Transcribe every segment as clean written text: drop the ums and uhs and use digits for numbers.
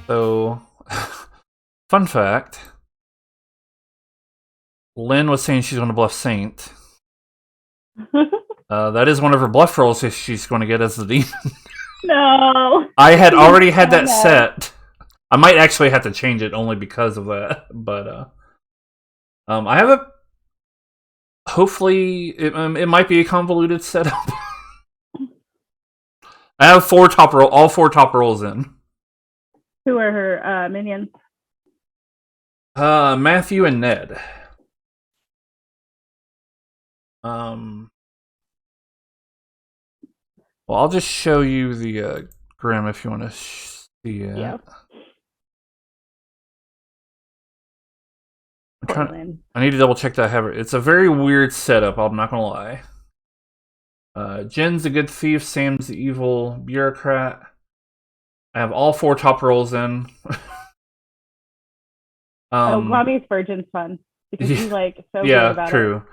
So, fun fact: Lynn was saying she's going to bluff Saint. That is one of her bluff rolls if she's going to get as the demon. No. I had Please already had tell that no. set. I might actually have to change it only because of that, but I have a. Hopefully, it might be a convoluted setup. I have all four top rolls in. Who are her minions? Matthew and Ned. Um, well, I'll just show you the Grim if you want to see it. Yeah. I need to double check that I have it. It's a very weird setup. I'm not gonna lie. Jen's a good thief. Sam's the evil bureaucrat. I have all four top rolls in. Mommy's Virgin's fun because he's like so good about true.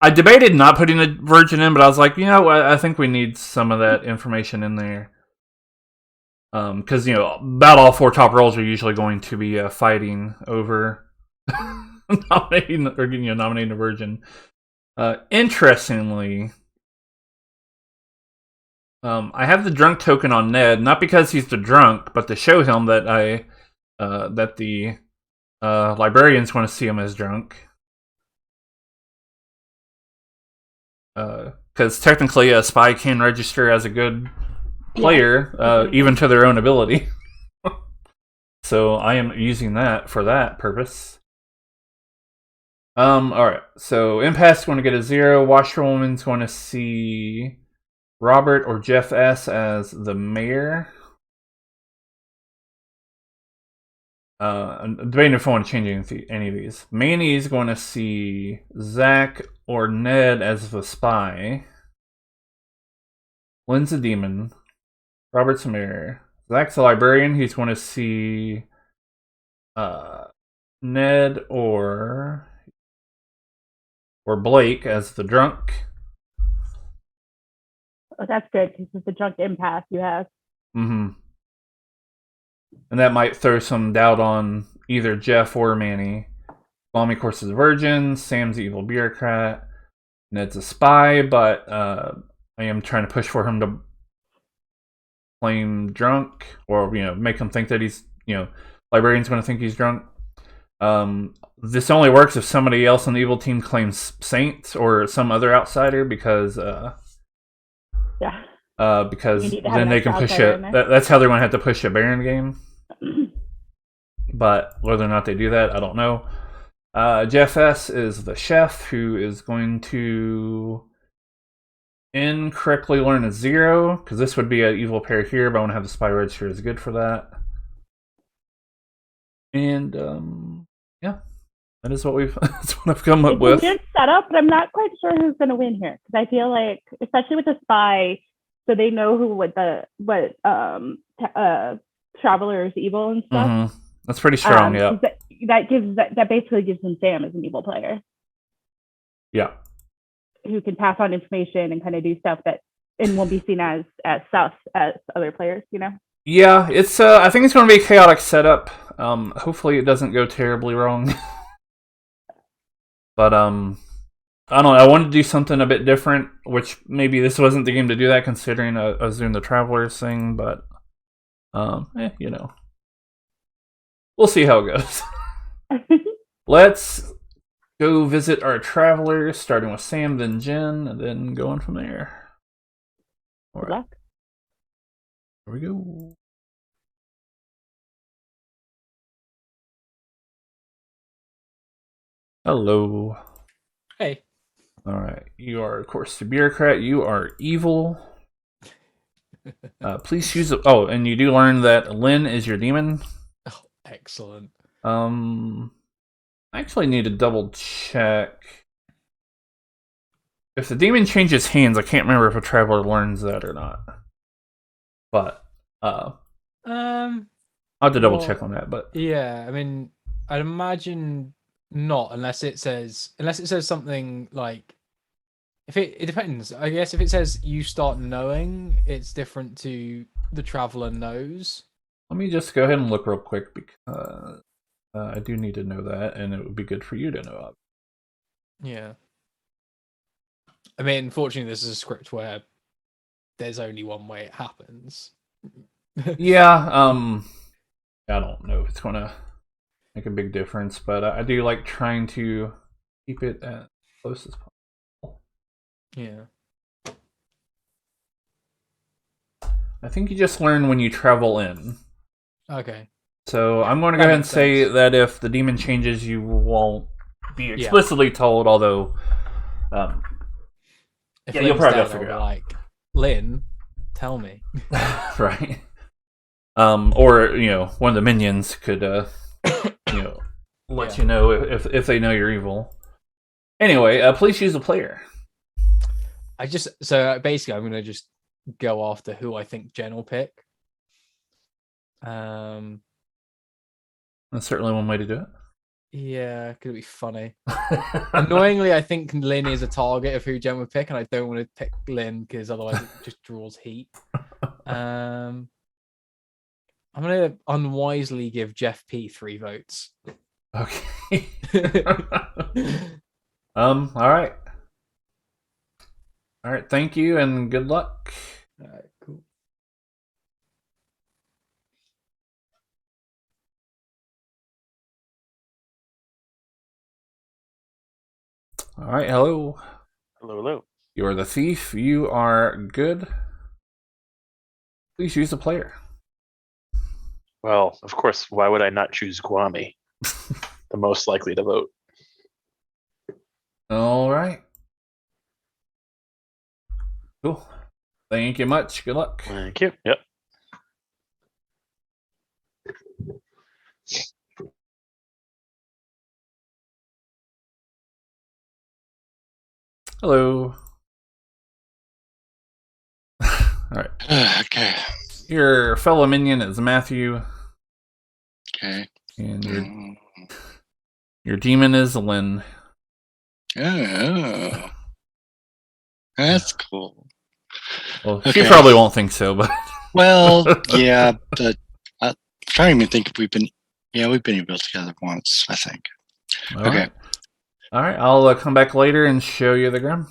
I debated not putting the Virgin in, but I was like, I think we need some of that information in there. Because about all four top rolls are usually going to be fighting over nominating a Virgin. Interestingly, I have the drunk token on Ned, not because he's the drunk, but to show him that that the librarians want to see him as drunk. Because technically a spy can register as a good player, even to their own ability. So I am using that for that purpose. Alright, so Impasse is going to get a 0. Washerwoman's going to see Robert or Jeff S. as the mayor. I'm debating if I want to change any of these. Manny's going to see Zach or Ned as the spy. Lynn's a demon. Robert's a mayor. Zach's a librarian. He's going to see Ned or Blake as the drunk. Oh, that's good because it's the drunk impasse you have. Mm-hmm. And that might throw some doubt on either Jeff or Manny. Mommy, of course, is a virgin. Sam's the evil bureaucrat. Ned's a spy, but I am trying to push for him to claim drunk, or make him think that he's librarian's going to think he's drunk. This only works if somebody else on the evil team claims Saint or some other outsider, because because then they can push it. That's how they're going to have to push a Baron game. But whether or not they do that, I don't know. Jeff S. is the chef who is going to incorrectly learn a 0, because this would be an evil pair here, but I want to have the spy register is good for that. And yeah, that is what that's what I've come up with. It's a weird setup, but I'm not quite sure who's going to win here, because I feel like, especially with the spy, so they know what Traveler's evil and stuff. Mm-hmm. That's pretty strong. Yeah. That basically gives him Sam as an evil player. Yeah. Who can pass on information and kind of do stuff that and won't be seen as sus as other players, Yeah, it's I think it's going to be a chaotic setup. Hopefully it doesn't go terribly wrong. But I don't know. I wanted to do something a bit different, which maybe this wasn't the game to do that, considering I was doing the Travelers thing. But we'll see how it goes. Let's go visit our Travelers, starting with Sam, then Jen, and then going from there. All right. Good luck. Here we go. Hello. Hey. Alright, you are, of course, the bureaucrat. You are evil. Please choose... Oh, and you do learn that Lynn is your demon. Oh, excellent. I actually need to double check. If the demon changes hands, I can't remember if a traveler learns that or not. But, I'll have to double check on that, but... Yeah, I mean, I'd imagine not, unless it says something like... It depends. I guess if it says you start knowing, it's different to the traveler knows. Let me just go ahead and look real quick because I do need to know that, and it would be good for you to know. Yeah. I mean, unfortunately, this is a script where there's only one way it happens. Yeah, I don't know if it's gonna make a big difference, but I do like trying to keep it as close as possible. Yeah. I think you just learn when you travel in. Okay. So I'm going to That go ahead and makes say sense. that if the demon changes, you won't be explicitly told, although If yeah, you'll Lynn's probably dead, gotta I'll figure be it out. like, Lynn, tell me. Right. Or one of the minions could let Yeah. you know if they know you're evil. Anyway, please choose a player. So basically, I'm gonna just go after who I think Jen will pick. That's certainly one way to do Yeah, could be funny. it. Annoyingly, I think Lynn is a target of who Jen would pick, and I don't want to pick Lynn because otherwise it just draws heat. I'm gonna unwisely give Jeff P 3 votes. Okay. All right. All right. Thank you and good luck. All right, cool. All right. Hello. Hello, hello. You are the thief. You are good. Please choose a player. Well, of course, why would I not choose Guami? The most likely to vote. All right. Cool. Thank you much. Good luck. Thank you. Yep. Hello. All right. Okay. Your fellow minion is Matthew, Okay. and your demon is Lynn. Oh, that's cool. Well, she Okay. probably won't think so, but Well, yeah, but I'm trying to even think if we've been able together once, I think. all Okay. right. All right. I'll come back later and show you the grim.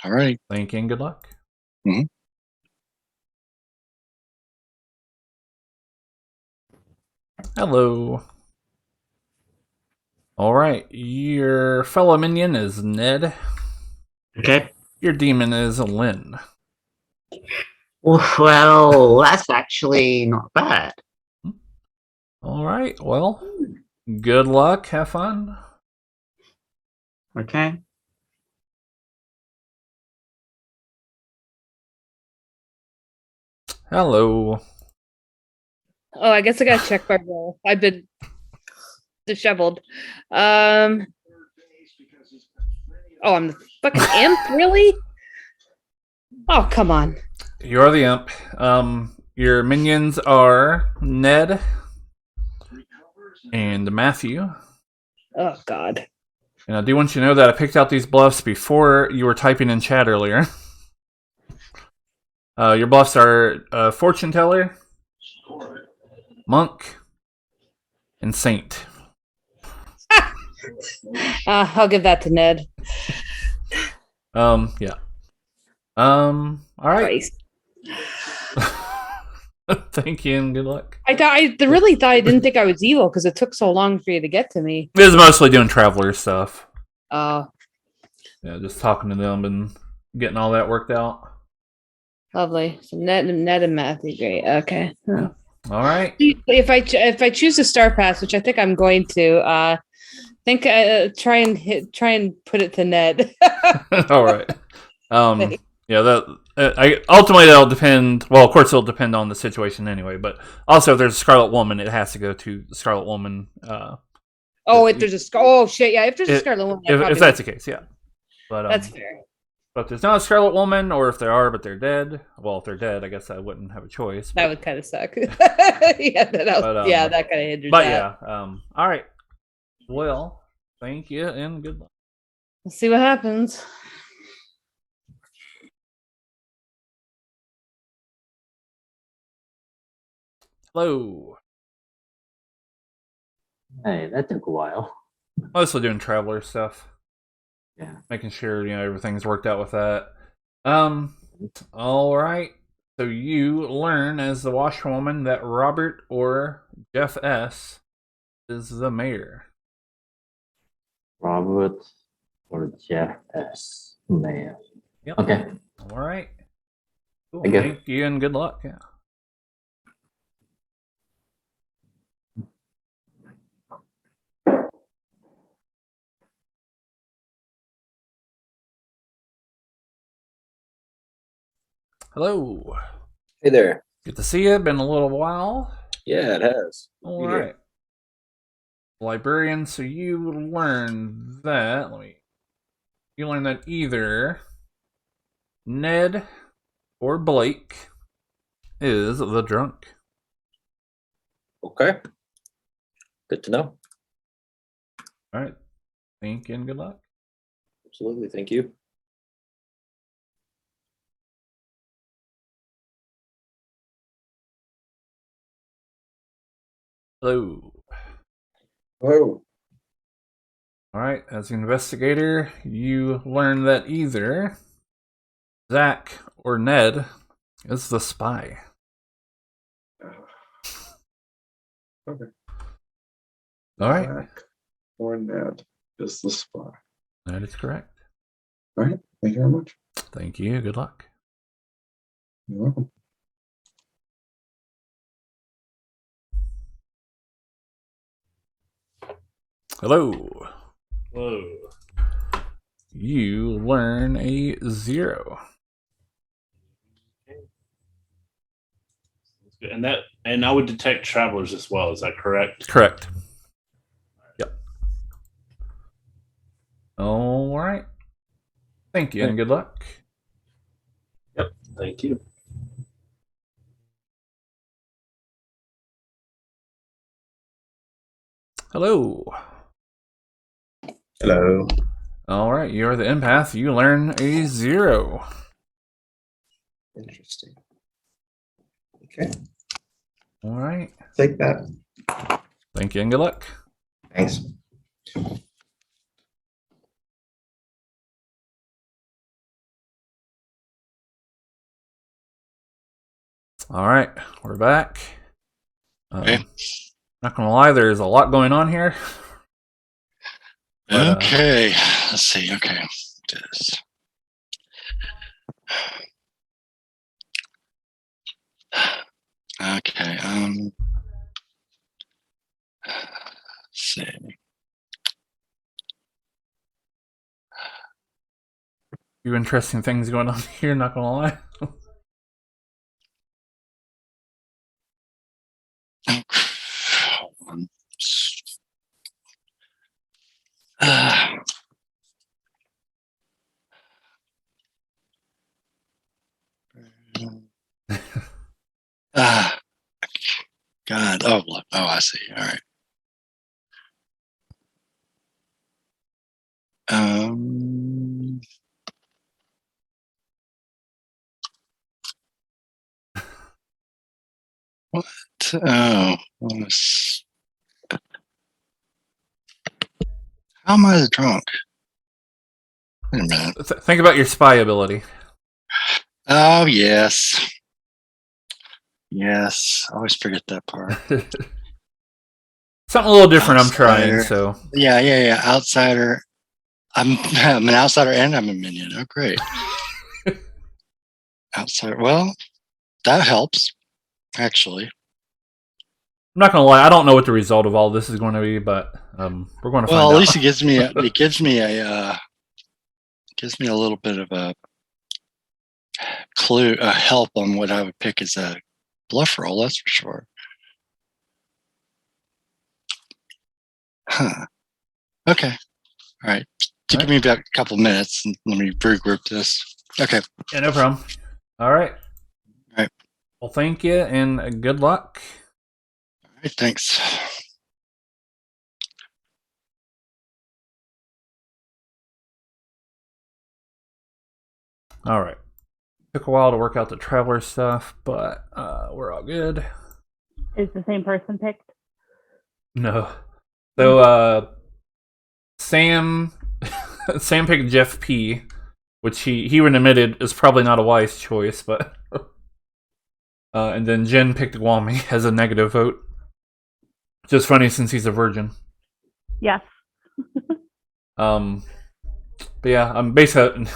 All right. Thank you and good luck. Mhm. Hello. All right. Your fellow minion is Ned. Okay. Your demon is Lynn. Well, that's actually not bad. All right. Well, good luck. Have fun. Okay. Hello. Oh, I guess I gotta check my roll. I've been disheveled. Oh, I'm the fucking imp, really? Oh, come on. You're the imp. Your minions are Ned and Matthew. Oh God. And I do want you to know that I picked out these bluffs before you were typing in chat earlier. Your bluffs are Fortune Teller, Monk, and Saint. I'll give that to Ned. Yeah. All right. Christ. Thank you and good luck. I really thought I didn't think I was evil because it took so long for you to get to me. It was mostly doing Traveler stuff. Oh, Yeah, just talking to them and getting all that worked out. lovely. So Ned and Matthew, great. Okay. Yeah. All right. If I choose a star pass, which I think I'm going to, try and put it to Ned. All right. Yeah, that ultimately that'll depend. Well, of course, it'll depend on the situation anyway. But also, if there's a Scarlet Woman, it has to go to the Scarlet Woman. If there's a shit, yeah. If there's a Scarlet Woman, if that's the case, yeah. But that's fair. But if there's not a Scarlet Woman, or if there are, but they're dead. Well, if they're dead, I guess I wouldn't have a choice. That would kind of suck. That kind of hinders. But that. yeah, all right. Well, thank you and good luck. We'll see what happens. Hello. Hey, that took a while. Mostly doing traveler stuff. Yeah. Making sure, everything's worked out with that. All right. So you learn as the washerwoman that Robert or Jeff S. is the mayor. Robert or Jeff S. Mayor. Yep. Okay. All right. Cool. I guess. Thank you and good luck. Yeah. Hello. Hey there. Good to see you. Been a little while. Yeah, it has. All right. Librarian, so you learn that. You learn that either Ned or Blake is the drunk. Okay. Good to know. All right. Thank you and good luck. Absolutely. Thank you. Hello. Oh. All right. As the investigator, you learn that either Zach or Ned is the spy. Okay. All right. Zach or Ned is the spy. That is correct. All right. Thank you very much. Thank you. Good luck. You're welcome. Hello. Whoa. You learn a 0. And I would detect travelers as well. Is that correct? Correct. Yep. All right. Thank you and good luck. Yep. Thank you. Hello. Hello. All right. You are the empath. You learn a 0. Interesting. Okay. All right. Take that. Thank you and good luck. Thanks. All right. We're back. Okay. Not gonna lie, there's a lot going on here. But, Okay. Let's see. Okay. This. Okay. Let's see. few interesting things going on here, not gonna lie. Hold on. God. Oh, look. Oh, I see. All right. What? Oh, how am I the drunk? Wait a minute. Think about your spy ability. Oh, yes. Yes. I always forget that part. Something a little different Outsider. I'm trying, so. Yeah. Outsider. I'm an outsider and I'm a minion. Oh, great. Outsider. Well, that helps, actually. I'm not gonna lie, I don't know what the result of all this is going to be, but we're going to find out. Well, at least it gives me a little bit of a clue, a help on what I would pick as a bluff roll. That's for sure. Huh. Okay. All right. Give me about a couple of minutes and let me regroup this. Okay. Yeah, no problem. All right. All right. Well, thank you and good luck. All right. Thanks. All right. Took a while to work out the traveler stuff, but we're all good. Is the same person picked? No. So Sam Sam picked Jeff P, which he would admitted is probably not a wise choice, but and then Jen picked Gwami as a negative vote. Just funny since he's a virgin. Yes. But yeah, basically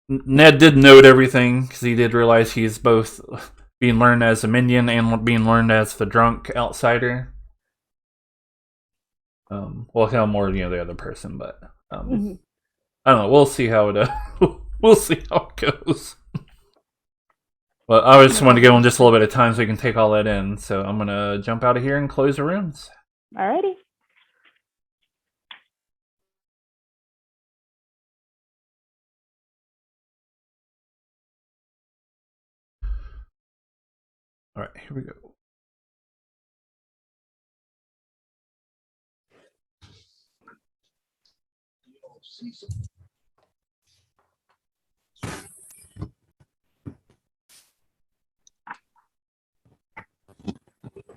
Ned did note everything because he did realize he's both being learned as a minion and being learned as the drunk outsider. Well, how more the other person, but I don't know. We'll see how it we'll see how it goes. But I just want to give him just a little bit of time so we can take all that in. So I'm gonna jump out of here and close the rooms. Alrighty. All right, here we go.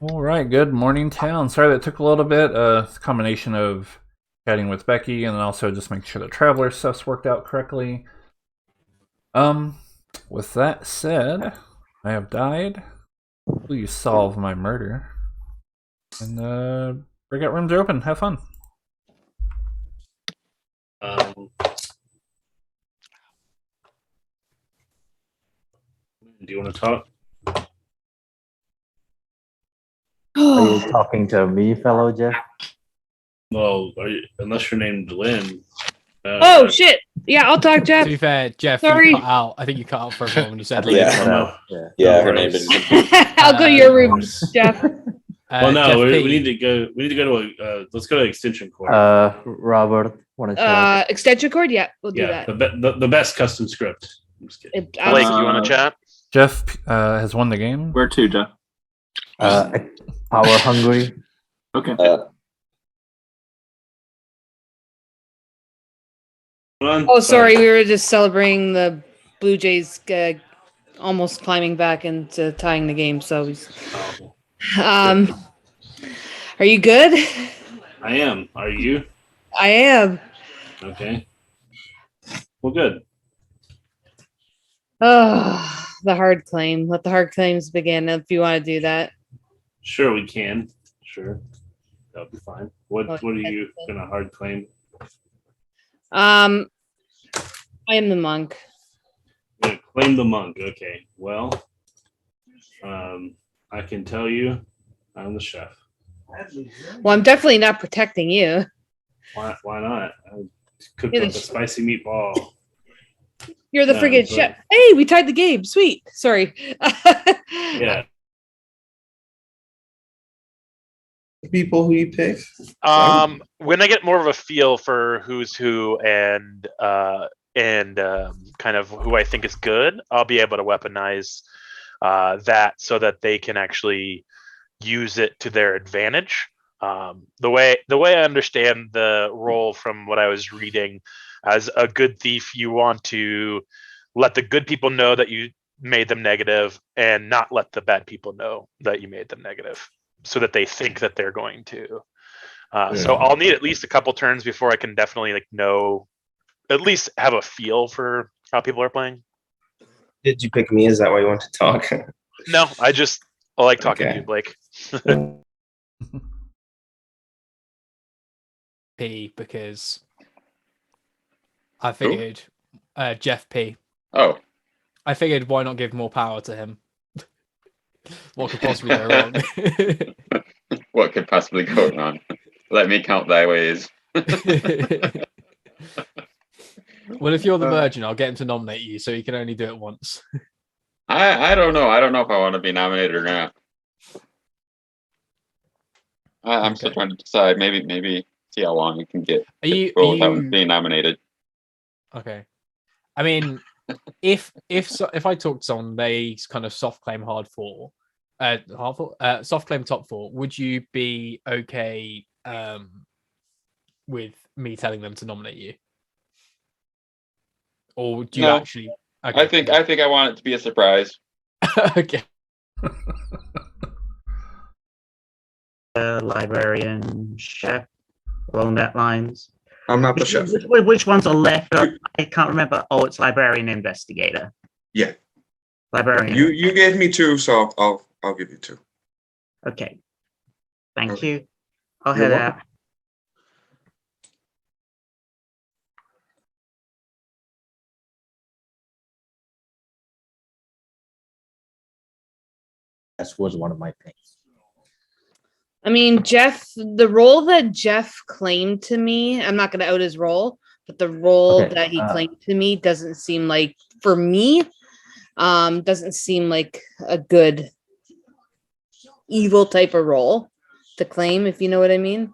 All right, good morning, town. Sorry that took a little bit. It's a combination of chatting with Becky and then also just making sure the traveler stuff's worked out correctly. With that said, I have died. Please solve my murder. And breakout rooms are open. Have fun. Do you want to talk? Are you talking to me, fellow Jeff? Well, unless you're named Lynn. Oh shit! Yeah, I'll talk, Jeff. To be fair, Jeff, Sorry. you cut out. I think you cut out for everyone when you said Yeah. Lynn. Yeah, her name didn't. I'll go to your room, Jeff. Well, no, Jeff we P. need to go. We need to go to let's go to extension cord. Robert, want to chat? Extension cord? Yeah, we'll do Yeah, that. the best custom script. I'm just kidding. Blake, you want to chat? Jeff has won the game. Where to, Jeff? Power hungry. Okay. Oh, sorry, we were just celebrating the Blue Jays almost climbing back into tying the game. So, are you good? I am. Are you? I am. Okay. Well, good. Oh, the hard claim. Let the hard claims begin if you want to do that. Sure, we can. Sure, that'll be fine. What are you gonna hard claim? I am the monk. You're gonna claim the monk. Okay. Well, I can tell you, I'm the chef. Well, I'm definitely not protecting you. Why not? I cooked You're up a the spicy meatball. You're the No, friggin' but- chef. Hey, we tied the game. Sweet. Sorry. Yeah. People who you pick. When I get more of a feel for who's who and kind of who I think is good, I'll be able to weaponize that so that they can actually use it to their advantage. The way I understand the role from what I was reading, as a good thief, you want to let the good people know that you made them negative and not let the bad people know that you made them negative, so that they think that they're going to. So I'll need at least a couple turns before I can definitely know, at least have a feel for how people are playing. Did you pick me? Is that why you want to talk? No, I like talking to you, Blake. P, because I figured Jeff P. Oh. I figured why not give more power to him? What could possibly go wrong? What could possibly go wrong? Let me count thy ways. Well, if you're the virgin, I'll get him to nominate you, so you can only do it once. I don't know. I don't know if I want to be nominated or not. I'm still trying to decide. Maybe see how long we can get without being nominated. Okay. I mean, if I talk to someone, they kind of soft claim soft claim top four, would you be okay with me telling them to nominate you? Or do you actually? Okay. I think I want it to be a surprise. Okay. librarian, chef, along that lines. I'm not the chef. Which ones are left? I can't remember. Oh, it's librarian investigator. Yeah. Librarian. You gave me 2, so I'll give you 2. Okay. Thank Okay. you. I'll You're head welcome. out. That was one of my picks. I mean, the role that Jeff claimed to me, I'm not going to out his role, but the role Okay, that he claimed to me doesn't seem like, for me, doesn't seem like a good evil type of role to claim, if you know what I mean.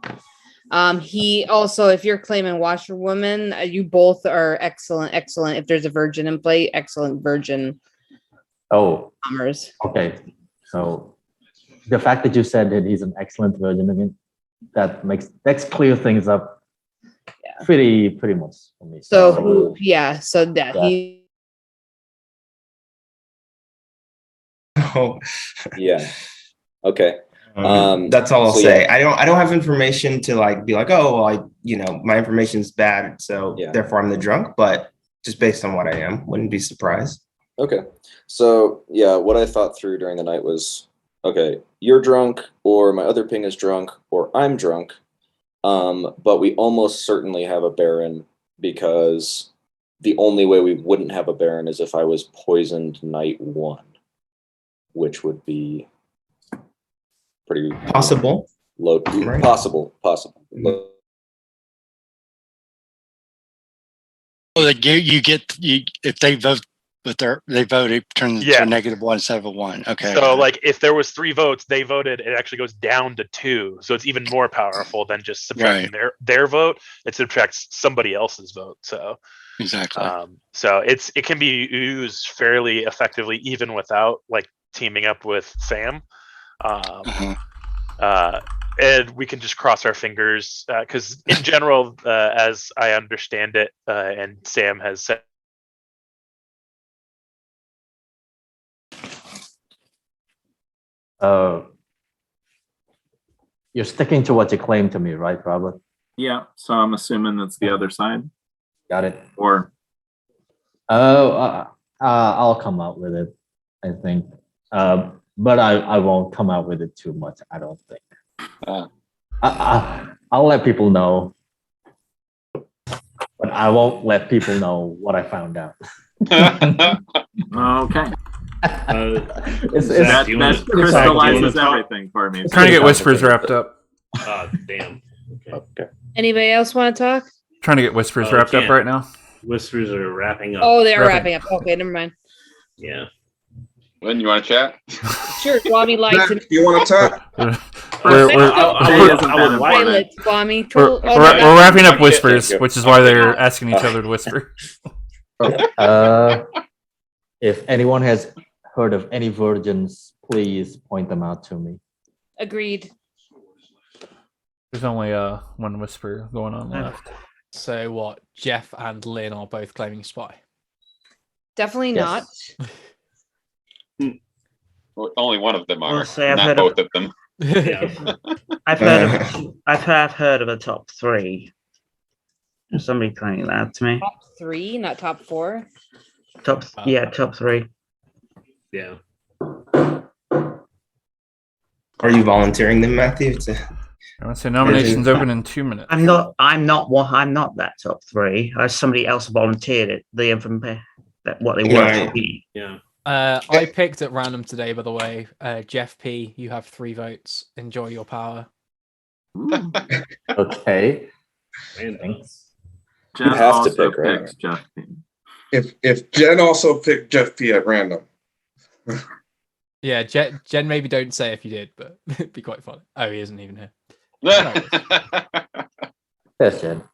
He also, if you're claiming washerwoman, you both are excellent. If there's a virgin in play, excellent virgin. Oh, Bombers. okay. So the fact that you said that he's an excellent virgin again, that's clear things up. Yeah. Pretty much for me. So he. Oh, Yeah. Okay. that's all I'll so say. yeah. I don't have information to like be like, oh, well, my information's bad, so therefore I'm the drunk. But just based on what I am, wouldn't be surprised. Okay. So yeah, what I thought through during the night was, okay, you're drunk, or my other ping is drunk, or I'm drunk. But we almost certainly have a Baron, because the only way we wouldn't have a Baron is if I was poisoned night 1, which would be pretty possible. Low, right. Possible. Oh, if they vote, but they vote, it turns into a -1 instead of a 1. Okay. So like if there was 3 votes, they voted, it actually goes down to 2. So it's even more powerful than just subtracting their vote. It subtracts somebody else's vote. So exactly. So it can be used fairly effectively even without like teaming up with Sam. And we can just cross our fingers because in general, as I understand it, and Sam has said, you're sticking to what you claimed to me, right, Robert? Yeah, so I'm assuming that's the other side. Got it. Or I'll come out with it, I think. But I won't come out with it too much, I don't think. I'll let people know, but I won't let people know what I found out. Okay. That crystallizes everything for me. Trying to get whispers wrapped up. Damn. Okay. Anybody else want to talk? Trying to get whispers wrapped up right now. Whispers are wrapping up. Oh, they are wrapping up. Okay, never mind. Yeah. Lynn, you want to chat? Sure, Swami lied to me. You want to talk? We're wrapping up whispers, which is why they're asking each other to whisper. If anyone has heard of any virgins, please point them out to me. Agreed. There's only one whisper going on left. So what? Jeff and Lynn are both claiming spy. Definitely not. Well, only one of them are, Well, say I've not heard both of them. I've heard of a top 3. Somebody claiming that to me. Top 3, not top 4. Top 3. Yeah. Are you volunteering them, Matthew? So nominations open in 2 minutes. I'm not that top 3. Somebody else volunteered it. The information that what they want to be. Yeah. I picked at random today, by the way. Jeff P, you have 3 votes. Enjoy your power. Okay. Thanks. Jen have also to pick, right? picks Jeff P. If Jen also picked Jeff P at random. Yeah, Jen, maybe don't say if you did, but it'd be quite funny. Oh, he isn't even here. Yes, Jen.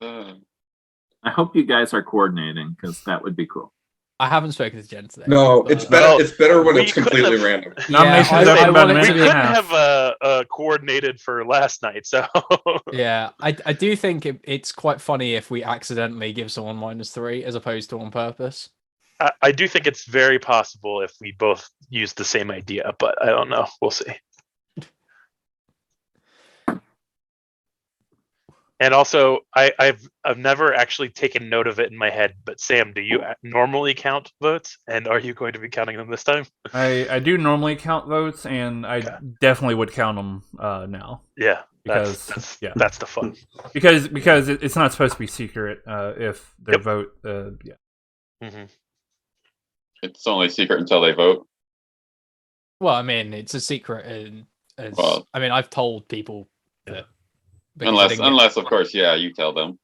I hope you guys are coordinating because that would be cool. I haven't spoken to Jen today. No, it's better. It's better when it's completely random. Nominations open about a minute we and a couldn't half. have coordinated for last night, so Yeah, I do think it's quite funny if we accidentally give someone -3 as opposed to on purpose. I do think it's very possible if we both use the same idea, but I don't know. We'll see. And also, I've never actually taken note of it in my head. But Sam, do you normally count votes? And are you going to be counting them this time? I do normally count votes, and I definitely would count them now. Yeah, because that's the fun. Because it's not supposed to be secret if their vote. Yeah. Mm-hmm. It's only secret until they vote. Well, I mean, it's a secret, I mean, I've told people that. Unless, of course, you tell them.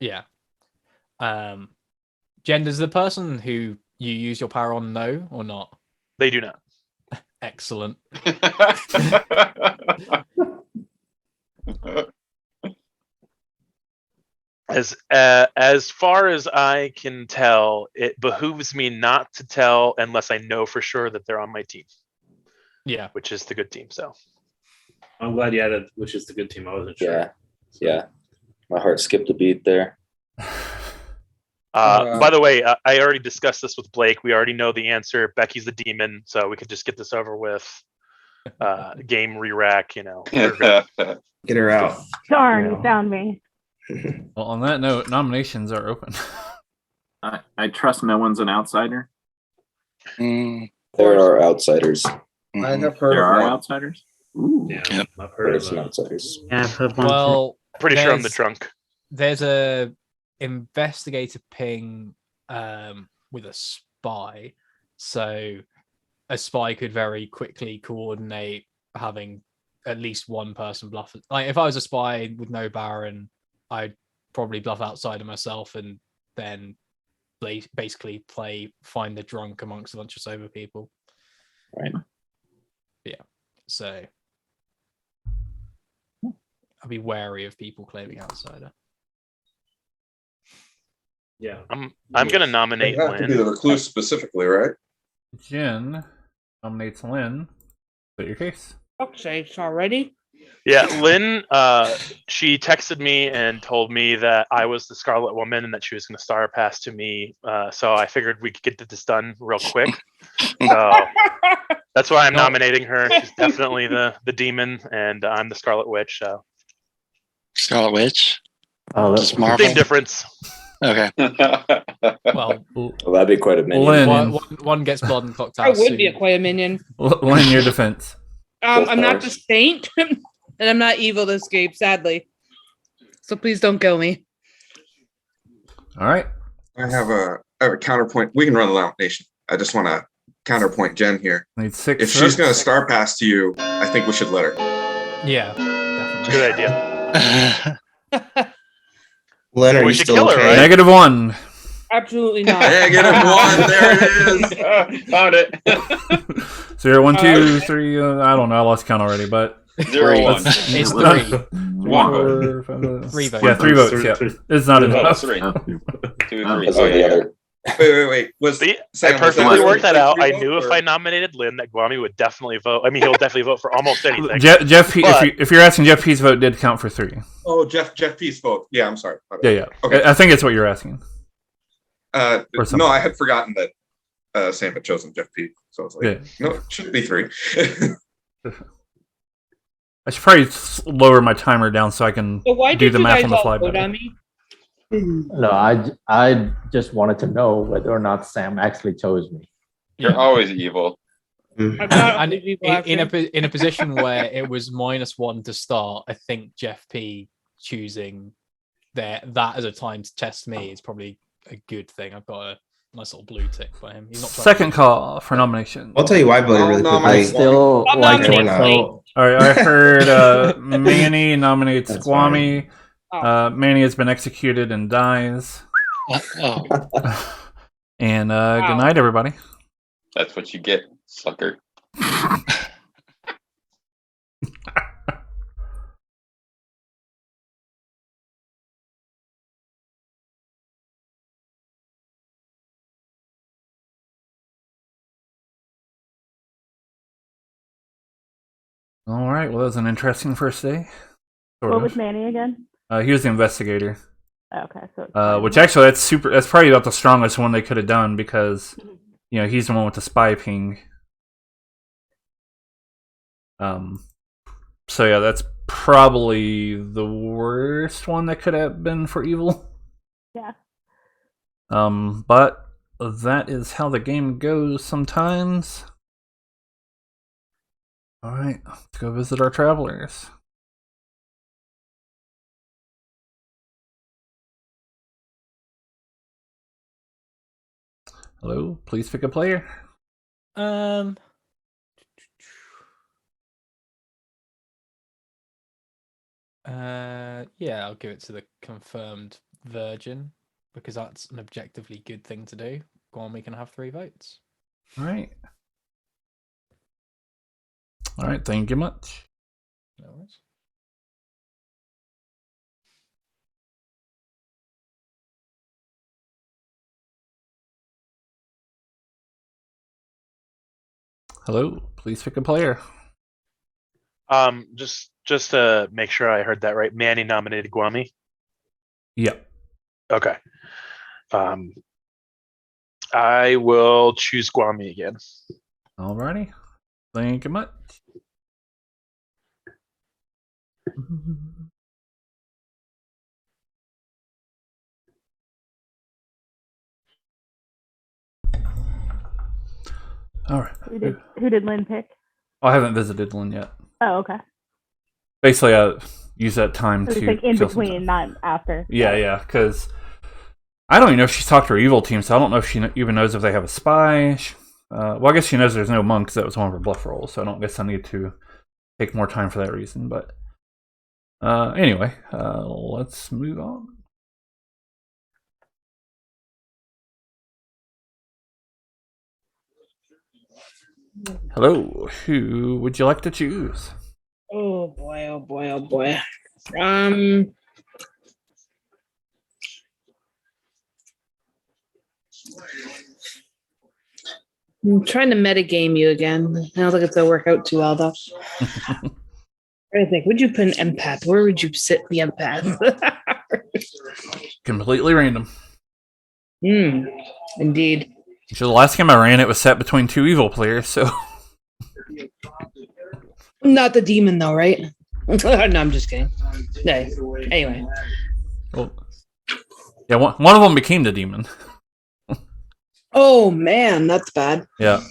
Yeah. Jen, does the person who you use your power on know or not? They do not. Excellent. As far as I can tell, it behooves me not to tell unless I know for sure that they're on my team. Yeah, which is the good team. So I'm glad you added, which is the good team. I wasn't sure. Yeah. My heart skipped a beat there. By the way, I already discussed this with Blake. We already know the answer. Becky's the demon, so we could just get this over with. Game re-rack, Get her out. Darn, you found me. Well, on that note, nominations are open. I trust no one's an outsider. There are outsiders. I have heard There of are one. outsiders. Yeah, I've heard of some them. outsiders. Yeah, I've heard one. Well, pretty sure I'm the drunk. There's a investigator ping with a spy, so a spy could very quickly coordinate having at least one person bluff. Like if I was a spy with no Baron, I'd probably bluff outsider myself and then basically play find the drunk amongst a bunch of sober people. Right. Yeah. So I'll be wary of people claiming outsider. Yeah. I'm gonna nominate They have to be Lynn. the recluse specifically, right? Jen nominates Lynn. Put your case. Fuck's sakes already. Yeah, Lynn, she texted me and told me that I was the Scarlet Woman and that she was going to star pass to me. So I figured we could get this done real quick. So that's why I'm nominating her. She's definitely the demon, and I'm the Scarlet Witch. So Scarlet Witch. Oh, Just Marvel. same difference. Okay. Well, that'd be quite a minion. One gets blood and Clocktower. I would be quite a minion. Lynn, your defense. I'm not the saint, and I'm not evil to escape, sadly. So please don't kill me. All right. I have a counterpoint. We can run the nomination. I just want to counterpoint Jen here. Need 6 If she's going to star pass to you, I think we should let her. Yeah, definitely. Good idea. Len, are We you should still kill her, okay? right? -1. Absolutely not. -1. There it is. Found it. 0, 1, 2, 3. I don't know. I lost count already, but 0, 1. It's 3. 4, 5, 3 votes. Yeah, 3 votes. Yeah, it's not enough. 3. 2, 3. Because of the other. Wait. See, Sam, I perfectly was worked that out. I vote, knew if or- I nominated Lynn, that Guami would definitely vote. I mean, he'll definitely vote for almost anything. Jeff P. But- If you're asking, Jeff P's vote did count for 3. Oh, Jeff P's vote. Yeah, I'm sorry. Yeah. Okay. I think it's what you're asking. Or something. No, I had forgotten that Sam had chosen Jeff P. So I was like, Yeah. no, it should be 3. I should probably lower my timer down so I can So why do did the you math guys on the all fly vote better. on me? No, I just wanted to know whether or not Sam actually chose me. You're always evil. I'm not And always evil after. in a position where it was -1 to start, I think Jeff P choosing that as a time to test me is probably a good thing. I've got a nice little blue tick by him. He's not trying Second call for nomination. I'll tell you why I voted really I'll quickly. I still I'll like nominate it. Blake. So All right, I heard Manny nominates That's Squammy. Oh. Manny has been executed and dies. Oh. And good night, everybody. That's what you get, sucker. All right, well, that was an interesting first day. Sort What of. was Manny again? He was the investigator. Okay, so Which actually, that's probably about the strongest one they could have done because, he's the one with the spy ping. So yeah, that's probably the worst one that could have been for evil. Yeah. But that is how the game goes sometimes. All right, let's go visit our travelers. Hello, please pick a player. Yeah, I'll give it to the confirmed virgin because that's an objectively good thing to do. Go on, we can have 3 votes. All right. All right, thank you much. No worries. Hello, please pick a player. Just to make sure I heard that right, Manny nominated Guami. Yep. Okay. I will choose Guami again. Alrighty. Thank you much. All right. Who did Lynn pick? Oh, I haven't visited Lynn yet. Oh, okay. Basically, I use that time So to it's like in kill some between, not after. Yeah, because I don't even know if she's talked to her evil team, so I don't know if she even knows if they have a spy. Well, I guess she knows there's no monk because that was one of her bluff rolls, so I don't guess I need to take more time for that reason. But anyway, let's move on. Hello, who would you like to choose? Oh boy, oh boy, oh boy. I'm trying to metagame you again. I don't think it's gonna work out too well though. I think, would you put an empath? Where would you sit the empath? Completely random. Indeed. So the last game I ran, it was set between 2 evil players, so. Not the demon though, right? No, I'm just kidding. No. Anyway. Well, yeah, one of them became the demon. Oh man, that's bad. Yeah.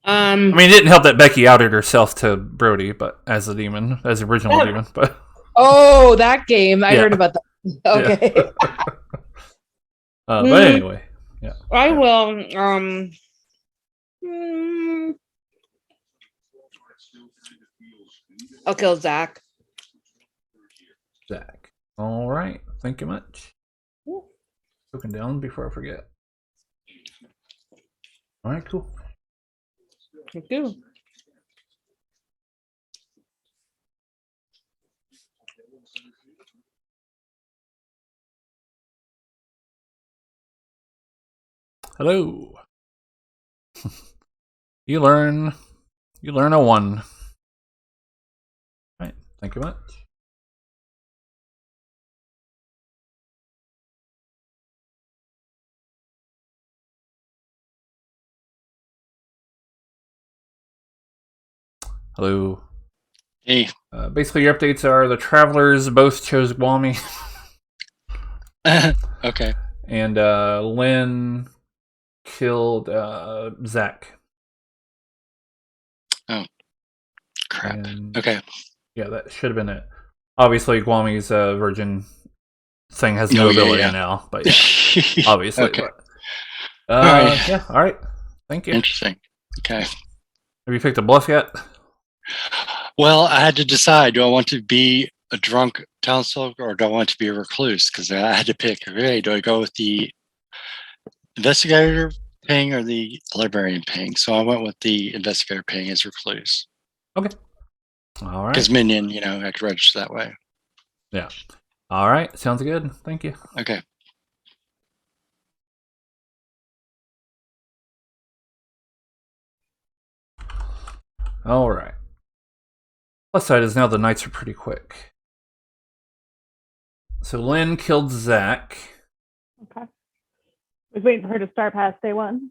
I mean, it didn't help that Becky outed herself to Brody, but as the demon, as the original demon. But oh, that game! I heard about that. Okay. Yeah. But anyway, yeah. I will. I'll kill Zach. Zach. All right. Thank you much. Looking down before I forget. All right. Cool. Thank you. Hello. You learn a 1. All right. Thank you much. Hello. Hey. Basically, your updates are the travelers both chose Guami. Okay. And Lynn killed Zach. Oh. Crap. And, okay. Yeah, that should have been it. Obviously, Guami's virgin thing has no ability now, but yeah, obviously. Okay. But, all right. Yeah, all right. Thank you. Interesting. Okay. Have you picked a bluff yet? Well, I had to decide, do I want to be a drunk townsfolk or do I want to be a recluse? Because I had to pick, okay, do I go with the investigator paying or the librarian paying? So I went with the investigator paying as recluse. Okay. All right. Because minion, I could register that way. Yeah. All right. Sounds good. Thank you. Okay. All right. Plus side is now the nights are pretty quick. So Lynn killed Zach. Okay. I was waiting for her to start past day 1.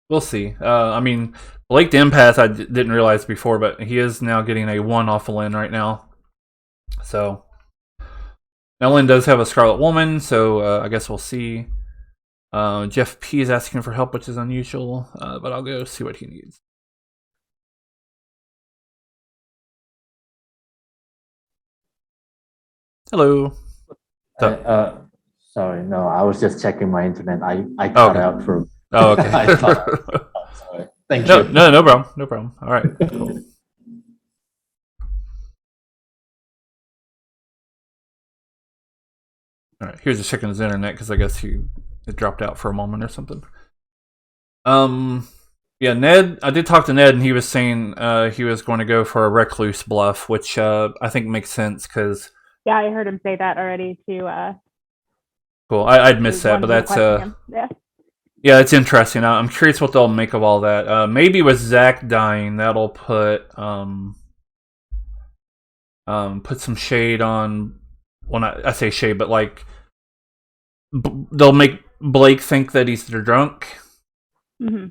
we'll see. I mean, Blake the Empath, I didn't realize before, but he is now getting a 1 off of Lynn right now. So now Lynn does have a Scarlet Woman, so I guess we'll see. Jeff P is asking for help, which is unusual, but I'll go see what he needs. Hello. Sorry, no, I was just checking my internet. I cut out for. Oh, okay. Sorry. Thank no, you. No problem. No problem. All right. Cool. All right. Here's checking his internet because I guess it dropped out for a moment or something. Yeah, Ned. I did talk to Ned, and he was saying he was going to go for a Recluse bluff, which I think makes sense because. Yeah, I heard him say that already too. Cool. I'd missed that, but that's yeah, it's interesting. I'm curious what they'll make of all that. Maybe with Zach dying, that'll put some shade on. Well, I say shade, but like they'll make Blake think that he's the drunk, Mm-hmm.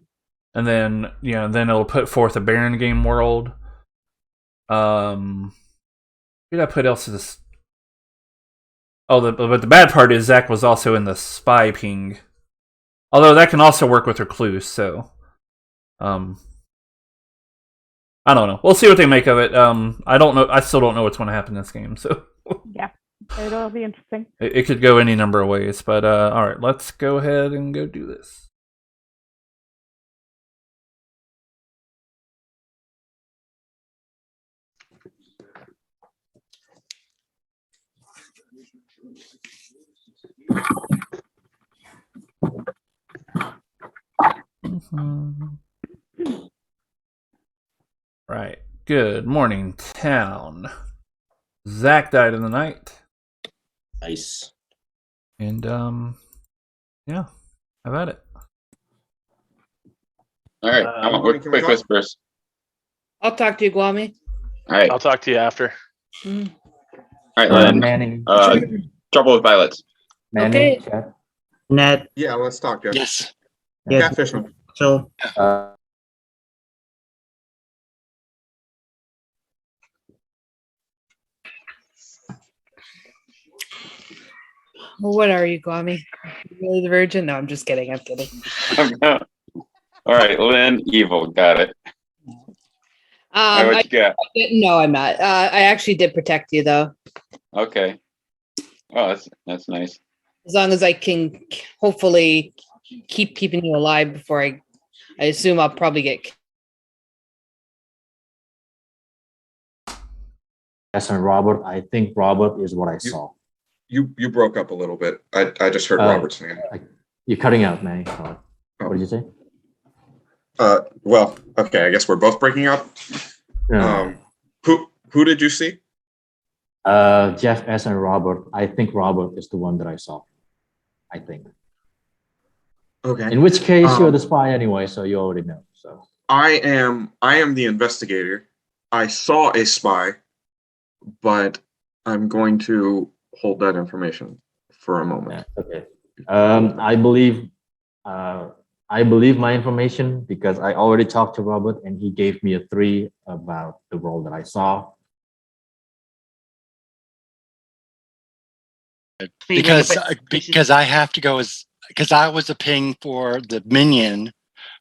and then then it'll put forth a Baron game world. Who did I put else as? Oh, but the bad part is Zach was also in the spy ping. Although that can also work with Recluse, so I don't know. We'll see what they make of it. I don't know. I still don't know what's going to happen in this game. So yeah, it'll be interesting. It could go any number of ways, but all right, let's go ahead and go do this. Right. Good morning, town. Zach died in the night. Nice. And yeah, how about it? All right, come on, quick whispers. I'll talk to you, Guami. All right, I'll talk to you after. Mm. All right, Lynn. Manning. Trouble with violets. Manning. Okay. Ned. Yeah, let's talk, Jeff. Yes. Yeah. Catfishman. So Well, what are you, Guami? Really the virgin? No, I'm just kidding. I'm kidding. All right, Lynn, evil, got it. All right, what you got? No, I'm not. I actually did protect you though. Okay. Oh, that's nice. As long as I can hopefully keep keeping you alive before I assume I'll probably get. Yes, and Robert. I think Robert is what I saw. You broke up a little bit. I just heard Robert's name. You're cutting out, Manny. What did you say? Well, okay. I guess we're both breaking up. Yeah. Who did you see? Jeff S. and Robert. I think Robert is the one that I saw. I think. Okay. In which case, you're the spy anyway, so you already know. So I am the investigator. I saw a spy, but I'm going to hold that information for a moment. Yeah, okay. I believe my information because I already talked to Robert and he gave me a 3 about the role that I saw. Because I have to go because I was a ping for the minion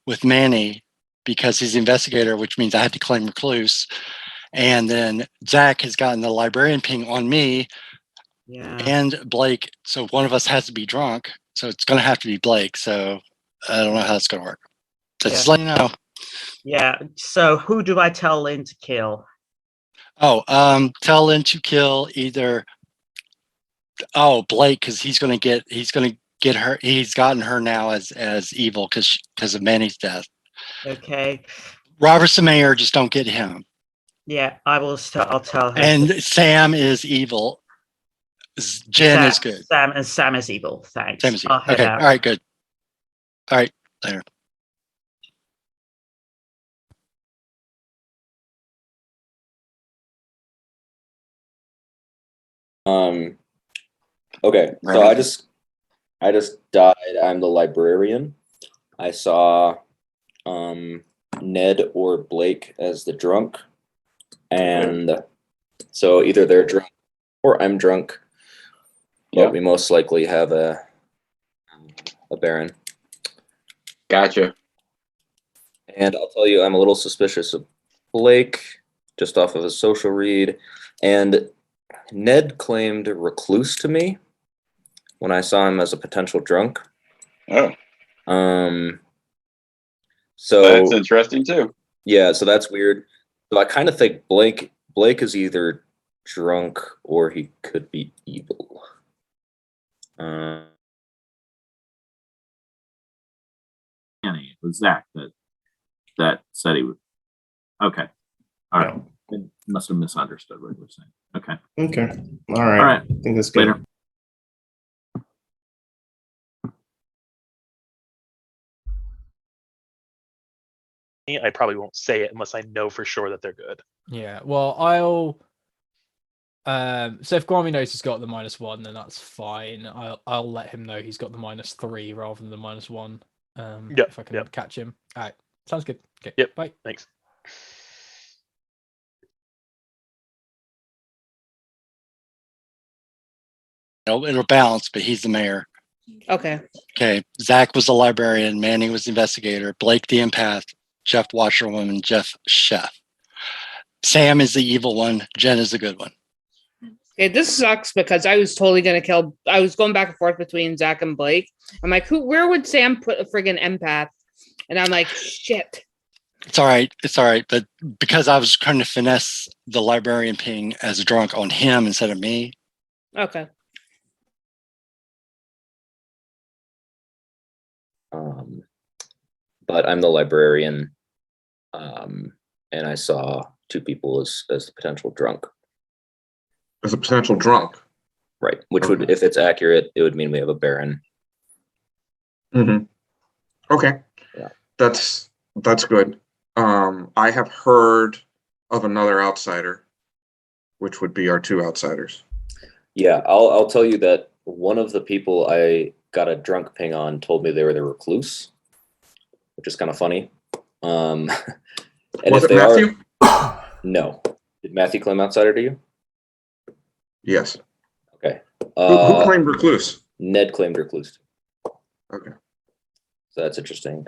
with Manny because he's the investigator, which means I had to claim recluse. And then Zach has gotten the librarian ping on me and Blake. So one of us has to be drunk. So it's going to have to be Blake. So I don't know how it's going to work. So just let you know. Yeah. So who do I tell Lynn to kill? Oh, tell Lynn to kill either. Oh, Blake, because he's going to get her. He's gotten her now as evil because of Manny's death. Okay. Robert's the mayor. Just don't get him. Yeah, I'll tell her. And Sam is evil. Jen is good. Sam is evil. Thanks. Sam is evil. I'll head Okay. out. All right. Good. All right. Later. Okay, so I just died. I'm the librarian. I saw Ned or Blake as the drunk, and so either they're drunk or I'm drunk. But we most likely have a Baron. Gotcha. And I'll tell you, I'm a little suspicious of Blake, just off of a social read. And Ned claimed recluse to me when I saw him as a potential drunk. Oh. So that's interesting too. Yeah, so that's weird. So I kind of think Blake is either drunk or he could be evil. It was Zach that said he would. Okay. All right. I must have misunderstood what you were saying. Okay. Okay. All right. All right. I think that's good. Later. I probably won't say it unless I know for sure that they're good. Yeah, well, I'll. So if Gwami knows he's got the -1, then that's fine. I'll let him know he's got the -3 rather than the -1. If I can catch him. All right, sounds good. Okay. Yep. Bye. Thanks. It'll balance, but he's the mayor. Okay. Okay. Zach was the librarian. Manny was the investigator. Blake the empath. Jeff washerwoman. Jeff chef. Sam is the evil one. Jen is the good one. Okay, this sucks because I was totally gonna kill. I was going back and forth between Zach and Blake. I'm like, where would Sam put a friggin' empath? And I'm like, shit. It's all right. It's all right. But because I was trying to finesse the librarian ping as a drunk on him instead of me. Okay. But I'm the librarian, and I saw two people as the potential drunk. As a potential drunk, right? Which would, if it's accurate, it would mean we have a Baron. Mm-hmm. Okay, yeah, that's good. I have heard of another outsider, which would be our two outsiders. Yeah, I'll tell you that one of the people I got a drunk ping on told me they were the recluse, which is kind of funny. And was if it they Matthew? No. Did Matthew claim outsider to you? Yes. Okay. Who claimed recluse? Ned claimed recluse. Okay. So that's interesting.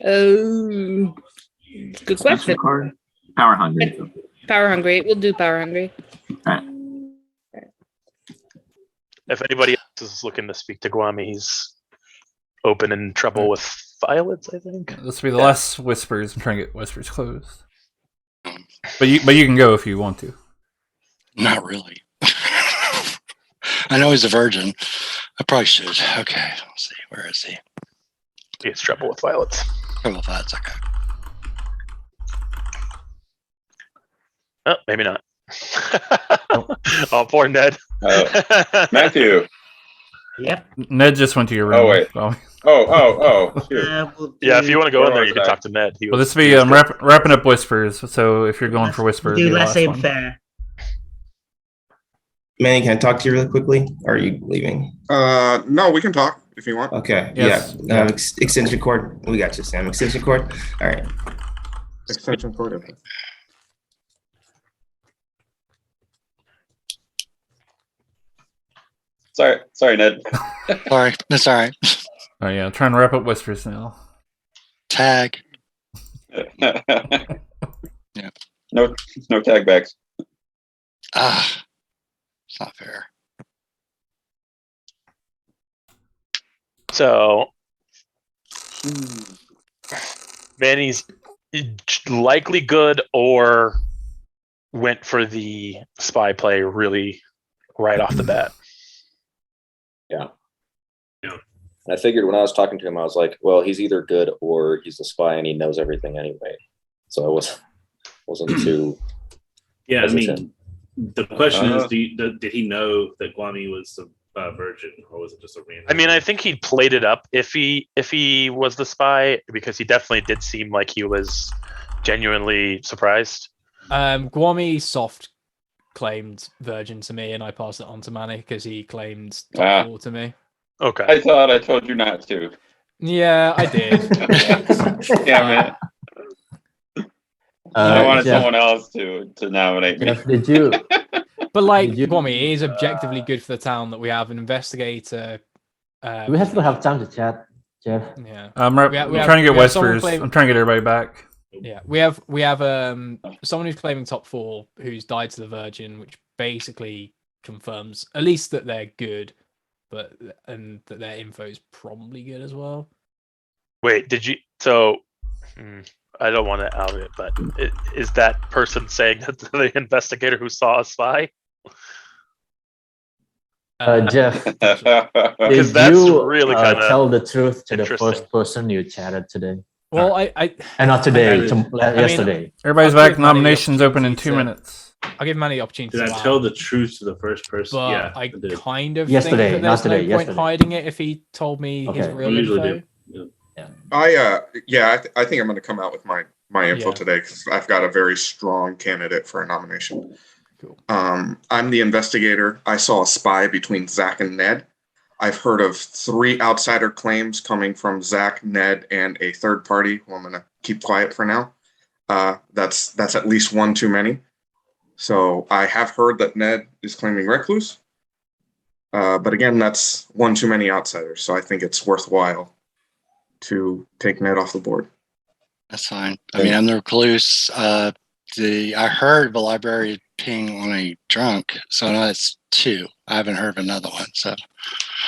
Oh, good question. Power hungry. Power hungry. We'll do power hungry. If anybody else is looking to speak to Gwami, he's open in trouble with violence, I think. This will be the last whispers. I'm trying to get whispers closed. But you can go if you want to. Not really. I know he's a virgin. I probably should. Okay, let's see. Where is he? It's trouble with violence. Trouble with violence. Okay. Oh, maybe not. Oh, poor Ned. Matthew. Yep. Ned just went to your room. Oh wait. Shoot. Yeah, if you want to go in there, you can talk to Ned. Well, this will be wrapping up whispers. So if you're going for whispers, Do be the less last aim one. fair. Manny, can I talk to you really quickly? Or are you leaving? No, we can talk if you want. Okay. Yes. Yeah. Extension cord. We got you, Sam. Extension cord. All right. Extension cord. Okay. Sorry, Ned. Sorry, that's all right. Oh yeah, I'm trying to wrap up whispers now. Tag. Yeah. No tag backs. It's not fair. So, Manny's likely good or went for the spy play really right off the bat. Yeah. I figured when I was talking to him, I was like, well, he's either good or he's a spy and he knows everything anyway. So I wasn't too. Yeah, hesitant. I mean, the question is, did he know that Gwami was a virgin, or was it just a random? I mean, I think he played it up if he was the spy, because he definitely did seem like he was genuinely surprised. Gwami soft claimed Virgin to me, and I passed it on to Manny because he claimed top 4 to me. Okay. I thought I told you not to. Yeah, I did. Damn it. I wanted someone else to nominate me. Jeff, did you? But like, Kwame, it is objectively good for the town that we have an investigator. We have to have time to chat, Jeff. Yeah. I'm trying to get Westford. I'm trying to get everybody back. Yeah, we have someone who's claiming top 4 who's died to the Virgin, which basically confirms at least that they're good, and that their info is probably good as well. Wait, did you? So, I don't want to out it, but is that person saying that the investigator who saw a spy? Jeff, Because did that's you really kind of tell the truth to the interesting. first person you chatted today? Well, and not today, yesterday. Everybody's back. Nominations open in 2 minutes. I'll give Manny the opportunity. Did I tell the truth to the first person? But Yeah, I did. kind of Yesterday, think that not there's today, no point yesterday. hiding it if he told me his Okay. real We usually info. do. Yeah. I think I'm going to come out with my info Yeah. today because I've got a very strong candidate for a nomination. Cool. I'm the investigator. I saw a spy between Zach and Ned. I've heard of 3 outsider claims coming from Zach, Ned, and a third party who I'm going to keep quiet for now. That's at least one too many. So I have heard that Ned is claiming recluse. But again, that's one too many outsiders. So I think it's worthwhile to take Ned off the board. That's fine. I mean, I'm the recluse. I heard the library ping on a drunk, so now it's 2. I haven't heard of another one. So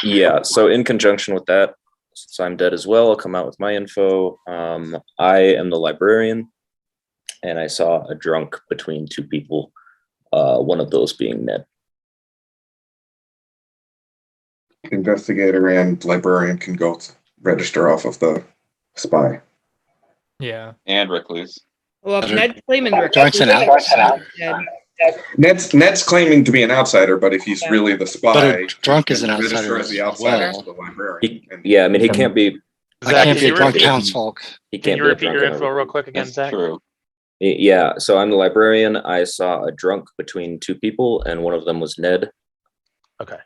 Yeah, so in conjunction with that, since I'm dead as well, I'll come out with my info. I am the librarian, and I saw a drunk between 2 people, one of those being Ned. Investigator and librarian can go register off of the spy. Yeah. And recluse. Well, if Ned's claiming drunk's an outsider. Ned's claiming to be an outsider, but if he's really the spy, But a drunk is then an register outsider as the as outsider well. to the librarian. Yeah, I mean, he can't be. I Zach, can't can be you a drunk repeat- townsfolk. He Can can't you be a repeat drunk your in a- info real quick again, That's Zach? true. Yeah, so I'm the librarian. I saw a drunk between 2 people, and one of them was Ned. Okay.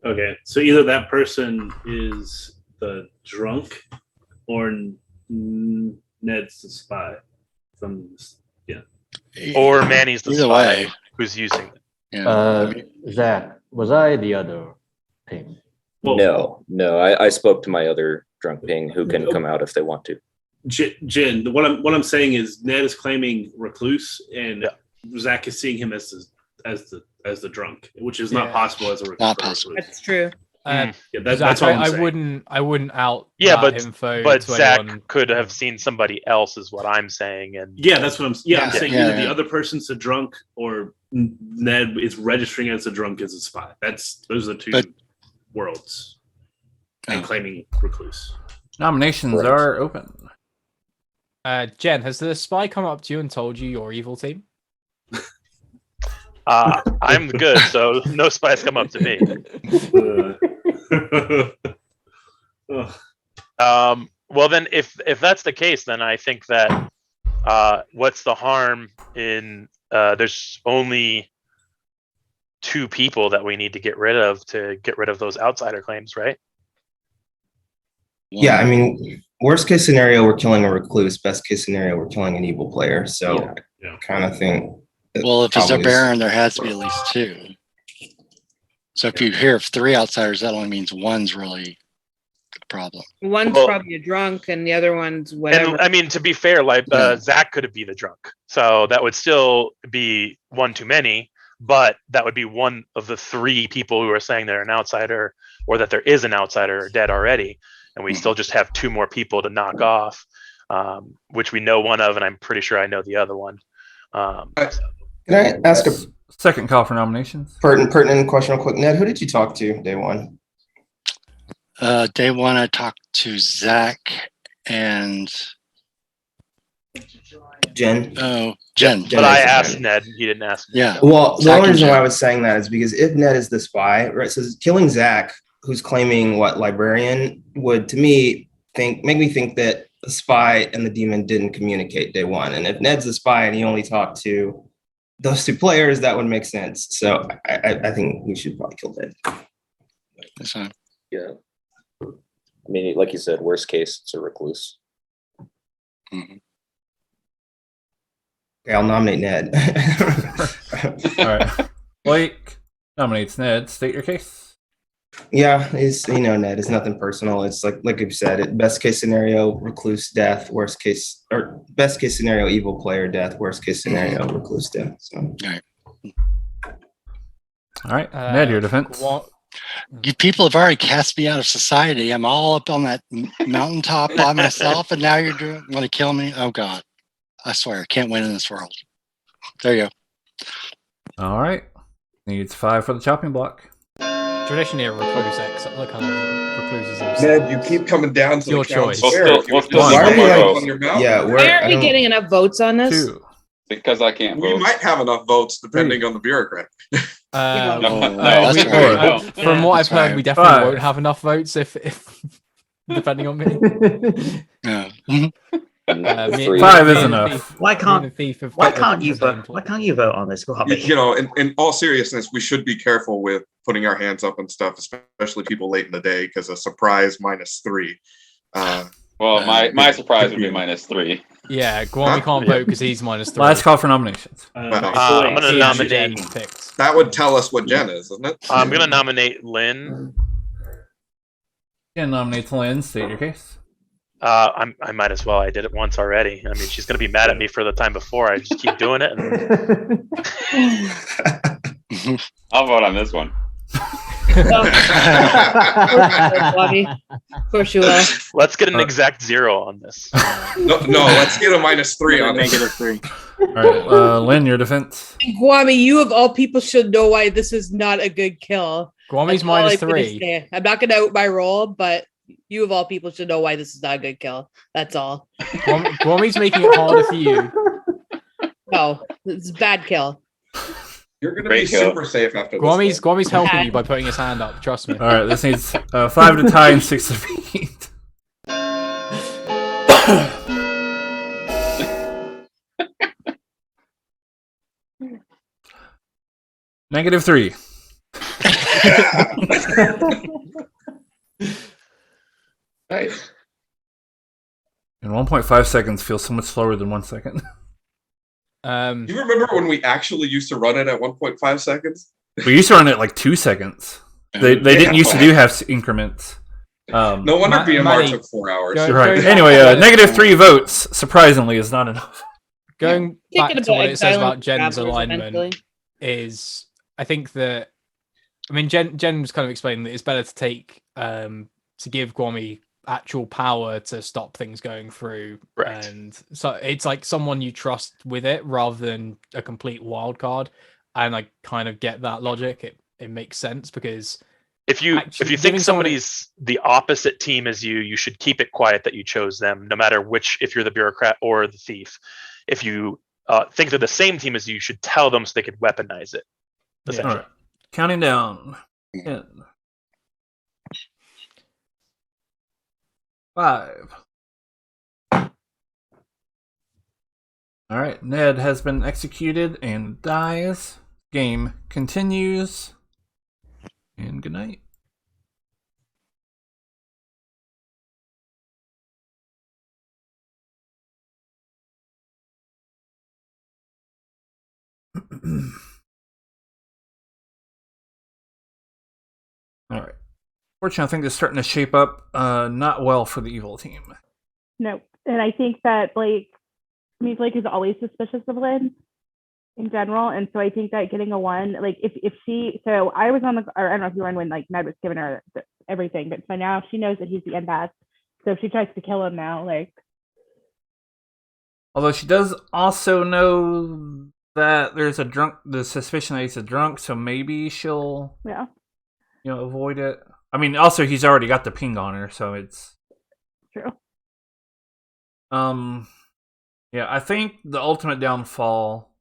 Okay, so either that person is the drunk, or Ned's the spy. Or Manny's the Either spy way. who's using it. Yeah. Zach, was I the other ping? Well, No, I spoke to my other drunk ping who can come out if they want to. Jen, what I'm saying is Ned is claiming recluse, and Zach is seeing him as the drunk, which is not Yeah. possible as a recluse. Not possible. That's true. Yeah, Zach, that's all I'm I saying. wouldn't out Yeah, that info but to Zach anyone. could have seen somebody else, is what I'm saying. And Yeah, that's what I'm. Yeah, I'm Yeah, saying yeah, either the yeah. other person's a drunk or Ned is registering as a drunk as a spy. Those are the 2 But- worlds, and Oh. claiming recluse. Nominations are open. Jen, has the spy come up to you and told you your evil team? I'm good, so no spies come up to me. Well, then, if that's the case, then I think that what's the harm in there's only 2 people that we need to get rid of those outsider claims, right? Yeah, I mean, worst case scenario, we're killing a recluse. Best case scenario, we're killing an evil player. So I kind of think. Well, if it's a probably is- baron, there has to be at least 2. So if you hear of 3 outsiders, that only means one's really a problem. One's Well- probably a drunk, and the other one's whatever. And I mean, to be fair, like Yeah. Zach could be the drunk, so that would still be 1 too many. But that would be one of the 3 people who are saying they're an outsider, or that there is an outsider dead already, and we still just have 2 more people to knock off, which we know one of, and I'm pretty sure I know the other one. Can I ask a Second call for nominations. pertinent question real quick? Ned, who did you talk to day 1? Day 1, I talked to Zach and Jen? Jen. But I Jen. asked Ned; he didn't ask me. Yeah. Well, the Zach only and reason Jen. why I was saying that is because if Ned is the spy, right? So killing Zach, who's claiming librarian, would to me make me think that the spy and the demon didn't communicate day 1. And if Ned's the spy and he only talked to those two players, that would make sense. So I think we should probably kill Ned. That's fine. Yeah. I mean, like you said, worst case, it's a recluse. Mhm. Okay, I'll nominate Ned. All right. Blake nominates Ned. State your case. Yeah, it's Ned. It's nothing personal. It's like you said, best case scenario, recluse death. Worst case, or best case scenario, evil player death. Worst case scenario, recluse death. So. All right, Ned, your defense. You people have already cast me out of society. I'm all up on that mountaintop by myself, and now you're want to kill me? Oh God! I swear, I can't win in this world. There you go. All right, needs 5 for the chopping block. Traditionally, a recluse X, the kind of recluses themselves. Ned, you keep coming down to your the count choice. square. Why are we getting enough votes on this? 2. Because I can't vote. We might have enough votes depending on the bureaucot. From what I've heard, we definitely 5. won't have enough votes if depending on me. Yeah. 5 is enough. Why can't you vote? Why can't you vote on this, Bobby? In all seriousness, we should be careful with putting our hands up and stuff, especially people late in the day, because a surprise -3. Well, my surprise would be -3. Yeah, Guami can't vote because he's -3. Last call for nominations. I'm going to nominate. That would tell us what Jen is, isn't it? I'm going to nominate Lynn. Jen nominates Lynn. State your case. I might as well. I did it once already. I mean, she's going to be mad at me for the time before. I just keep doing it. I'll vote on this one. Bobby. Of course you will. Let's get an exact 0 on this. No, let's get a -3 on it. -3. All right, Lynn, your defense. Guami, you of all people should know why this is not a good kill. Guami's That's all I'm gonna -3. say. I'm not going to out my roll, but you of all people should know why this is not a good kill. That's all. Guami's making it harder for you. No, it's a bad kill. You're going to be super safe after this. Guami's helping you by putting his hand up. Trust me. All right, this needs 5 to tie and 6 to beat. -3. Nice. And 1.5 seconds feels so much slower than 1 second. Do you remember when we actually used to run it at 1.5 seconds? We used to run it like 2 seconds. They didn't used to do half increments. No wonder BMR took 4 hours. Right. Anyway, -3 votes, surprisingly, is not enough. Going back to what it says about Jen's Travelers alignment eventually. is, I think that, I mean, Jen was kind of explaining that it's better to take, to give Guami actual power to stop things going through. Right. And so it's like someone you trust with it rather than a complete wild card. And I kind of get that logic. It makes sense because if you actually think giving somebody's the opposite team as you should keep it quiet that you chose them, no matter which, if you're the bureaucrat or the thief. If you think they're the same team as you should tell them so they could weaponize it. All right. Counting down. 10. 5. All right, Ned has been executed and dies. Game continues. And good night. All right. Fortunately, I think it's starting to shape up not well for the evil team. No, and I think that Blake is always suspicious of Lynn in general, and so I think that getting a 1, like if she, so I was on the, or I don't know if you were on when like Ned was giving her everything, but so now she knows that he's the empath. So if she tries to kill him now, like, although she does also know that there's the suspicion that he's a drunk, so maybe she'll, avoid it. I mean, also he's already got the ping on her, so it's true. Yeah, I think the ultimate downfall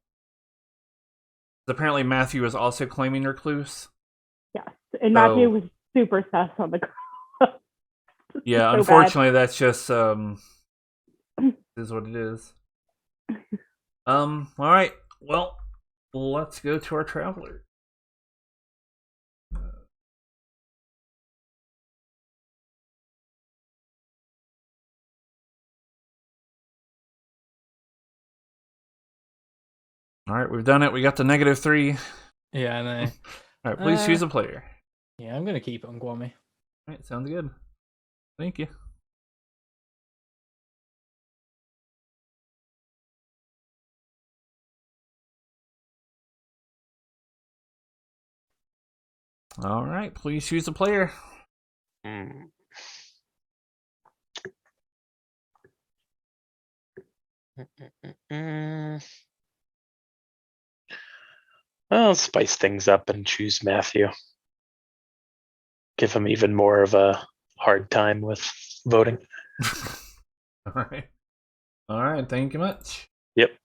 is apparently Matthew is also claiming recluse. Yes, and Matthew was super sus on the cross. Yeah, So unfortunately, that's just is what it is. All right. Well, let's go to our traveler. All right, we've done it. We got the -3. Yeah, I know. All right, please choose a player. Yeah, I'm gonna keep it on Guami. All right, sounds good. Thank you. All right, please choose a player. I'll spice things up and choose Matthew. Give him even more of a hard time with voting. All right. All right, thank you much. Yep.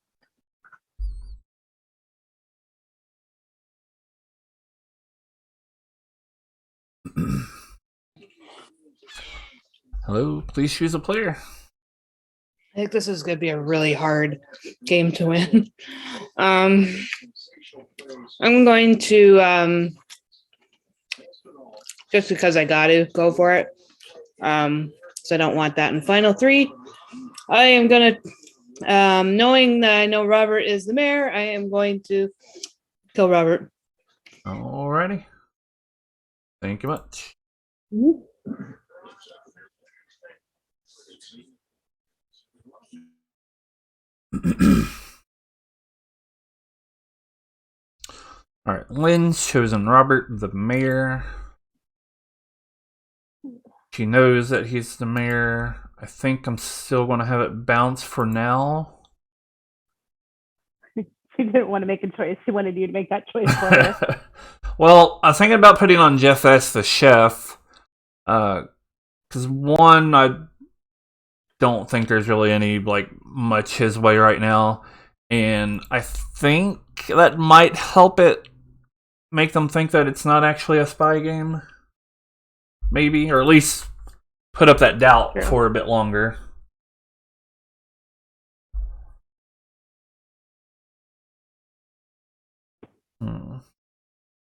Hello, please choose a player. I think this is going to be a really hard game to win. I'm going to just because I got to go for it. So I don't want that in final 3. I am going to, knowing that I know Robert is the mayor, I am going to kill Robert. Alrighty. Thank you much. All right, Lynn's chosen Robert the mayor. She knows that he's the mayor. I think I'm still going to have it bounce for now. She didn't want to make a choice. She wanted you to make that choice for her. Well, I was thinking about putting on Jeff S. the chef. Because one, I don't think there's really any much his way right now. And I think that might help it make them think that it's not actually a spy game. Maybe, or at least put up that doubt for a bit longer.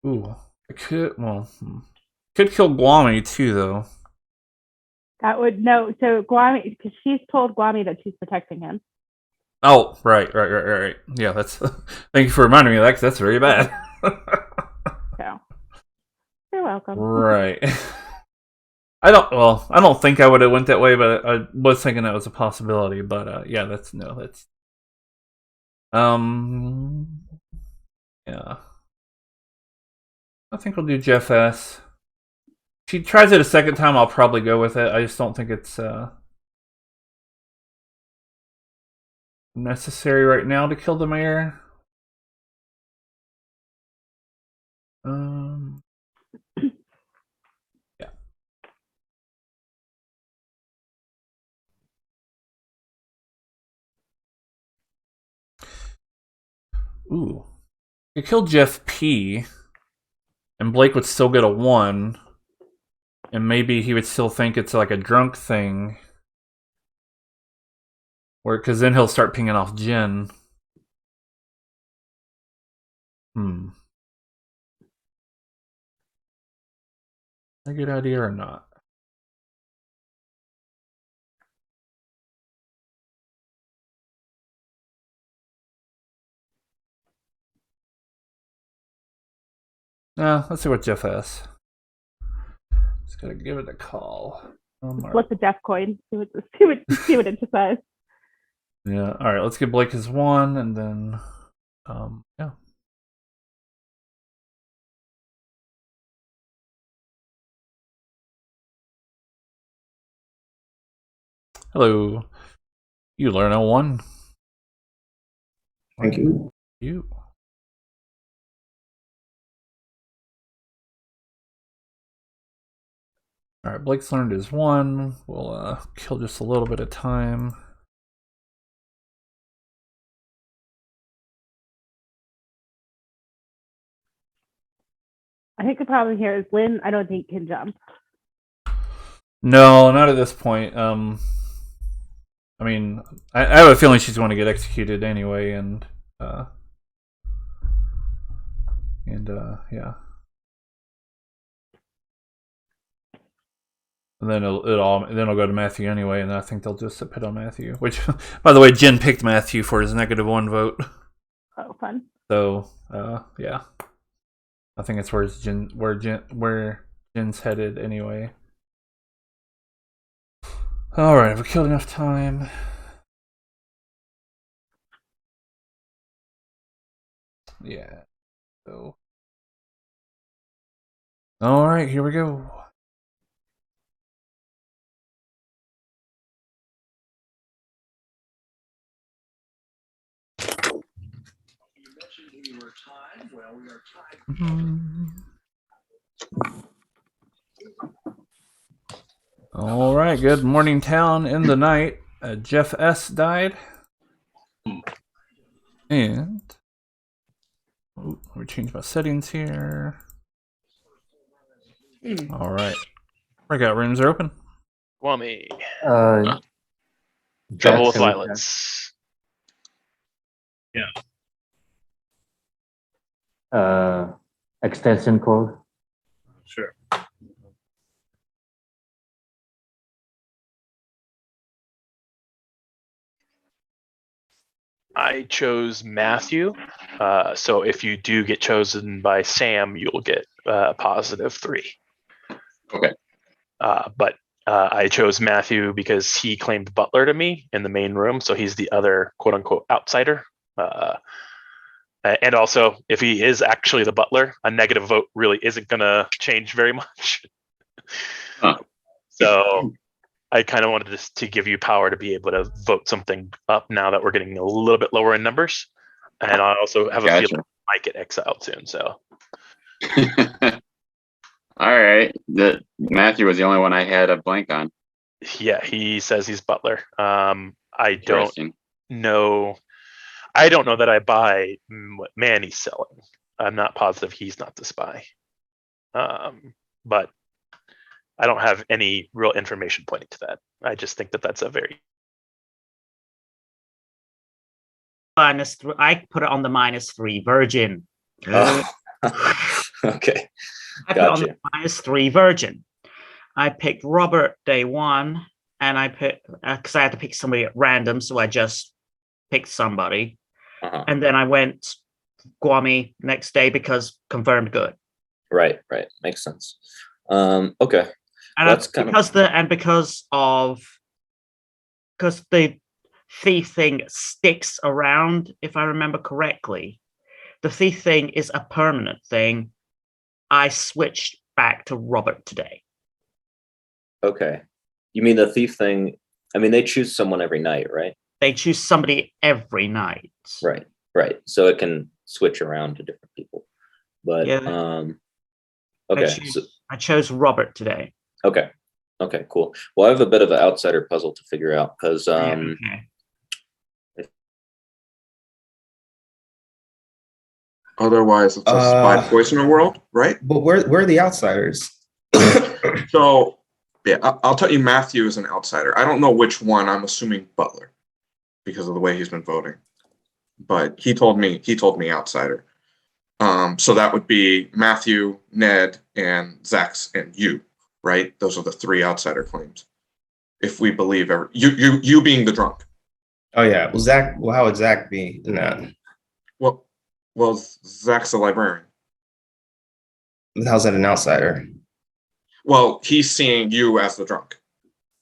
Ooh, it could kill Guami too, though. That would no. So Guami, because she's told Guami that she's protecting him. Oh, right. Yeah, that's. Thank you for reminding me of that, 'cause that's very bad. So, you're welcome. Right. I don't think I would have went that way, but I was thinking that was a possibility. But yeah, that's. Yeah. I think we'll do Jeff S. If she tries it a second time, I'll probably go with it. I just don't think it's necessary right now to kill the mayor. Yeah. Ooh. I killed Jeff P. And Blake would still get a 1. And maybe he would still think it's like a drunk thing. Because then he'll start pinging off Jen. A good idea or not? Let's see what Jeff has. Just gotta give it a call. Flip the Jeff coin. See what it says. Yeah. All right. Let's give Blake his 1, and then, yeah. Hello. You learn a 1. Thank you. All right, Blake's learned his 1. We'll kill just a little bit of time. I think the problem here is Lynn, I don't think can jump. No, not at this point. I mean, I have a feeling she's going to get executed anyway, and And yeah. And then it'll go to Matthew anyway, and I think they'll just put on Matthew. Which, by the way, Jen picked Matthew for his -1 vote. Oh, fun. So yeah, I think it's where Jen's headed anyway. All right, we've killed enough time. Yeah. So. All right, here we go. All right, good morning, town. In the night, Jeff S. died. And let me change my settings here. All right, breakout rooms are open. Kwame. Trouble Trouble with violence. Yeah. Extension code. Sure. I chose Matthew. So if you do get chosen by Sam, you'll get +3. Okay. But I chose Matthew because he claimed Butler to me in the main room, so he's the other quote unquote outsider. And also, if he is actually the Butler, a negative vote really isn't going to change very much. So I kind of wanted to give you power to be able to vote something up now that we're getting a little bit lower in numbers. And I also have a feeling I might get exiled soon. So. All right. Matthew was the only one I had a blank on. Yeah, he says he's Butler. I don't know. I don't know that I buy what Manny's selling. I'm not positive he's not the spy. But I don't have any real information pointing to that. I just think that that's a very -3. I put it on the -3 virgin. Okay. I put it on the -3 virgin. I picked Robert day one, and I picked because I had to pick somebody at random, so I just picked somebody, and then I went Kwame next day because confirmed good. Right, makes sense. Okay, and that's because the thief thing sticks around. If I remember correctly, the thief thing is a permanent thing. I switched back to Robert today. Okay. You mean the thief thing? I mean, they choose someone every night, right? They choose somebody every night. Right. So it can switch around to different people. But, okay. I chose Robert today. Okay, cool. Well, I have a bit of an outsider puzzle to figure out because, otherwise it's a spy poisoner world, right? But we're the outsiders. So yeah, I'll tell you, Matthew is an outsider. I don't know which one. I'm assuming Butler because of the way he's been voting, but he told me outsider. So that would be Matthew, Ned, and Zach's and you, right? Those are the 3 outsider claims. If we believe you being the drunk. Oh yeah. Well, Zach. Well, how would Zach be in that? Well, Zach's a librarian. How's that an outsider? Well, he's seeing you as the drunk.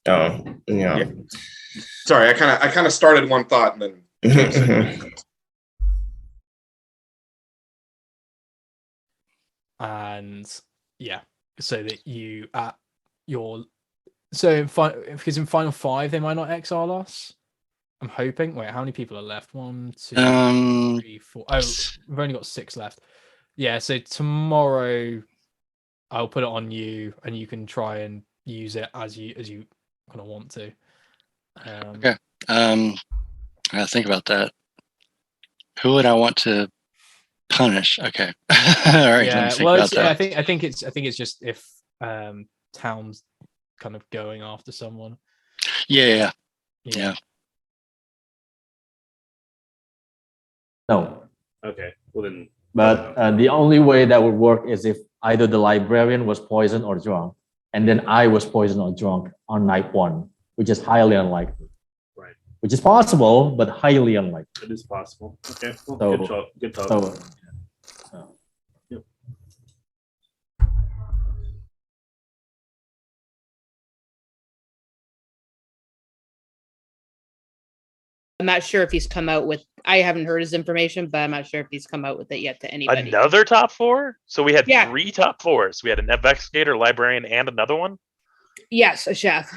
Oh, yeah. Sorry, I kind of started one thought and then. And yeah, so that you at your because in final 5 they might not exile us. I'm hoping. Wait, how many people are left? 1, 2, 3, 4. Oh, we've only got 6 left. Yeah, so tomorrow I'll put it on you, and you can try and use it as you kind of want to. Okay. I gotta think about that. Who would I want to punish? Okay. All right. Yeah. Let me think Well, about that. I think it's just if Town's kind of going after someone. Yeah. No. Okay. Well then, But the only way that would work is if either the librarian was poisoned or drunk, and then I was poisoned or drunk on night 1, which is highly unlikely. Right. Which is possible, but highly unlikely. It is possible. Okay. Well, So- good talk. Good talk. So, Yep. I'm not sure if he's come out with. I haven't heard his information, but I'm not sure if he's come out with it yet to anybody. Another top 4? So we had Yeah. 3 top 4s. We had an investigator, librarian, and another one. Yes, a chef.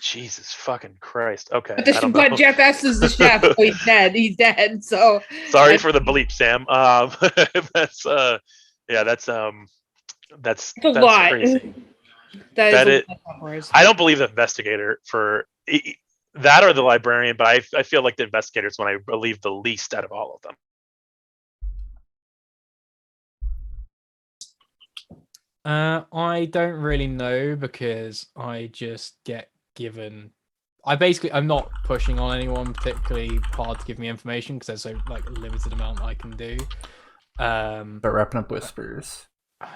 Jesus fucking Christ. Okay. But, I don't know. but Jeff S is the chef. Oh, he's dead. He's dead. So Sorry for the bleep, Sam. That's that's a lot. crazy. That is That I don't believe the investigator for that or the librarian, but I feel like the investigator is one I believe the least out of all of them. I don't really know because I just get given. I'm not pushing on anyone particularly hard to give me information because there's so like a limited amount I can do. But wrapping up whispers.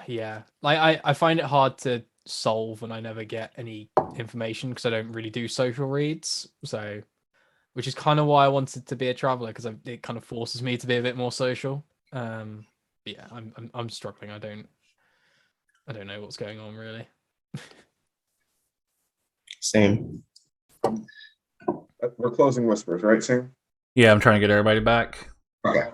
Yeah, like I find it hard to solve when I never get any information because I don't really do social reads. So, which is kind of why I wanted to be a traveler because it kind of forces me to be a bit more social. Yeah, I'm struggling. I don't know what's going on really. Same. We're closing whispers, right, Sam? Yeah, I'm trying to get everybody back. Okay.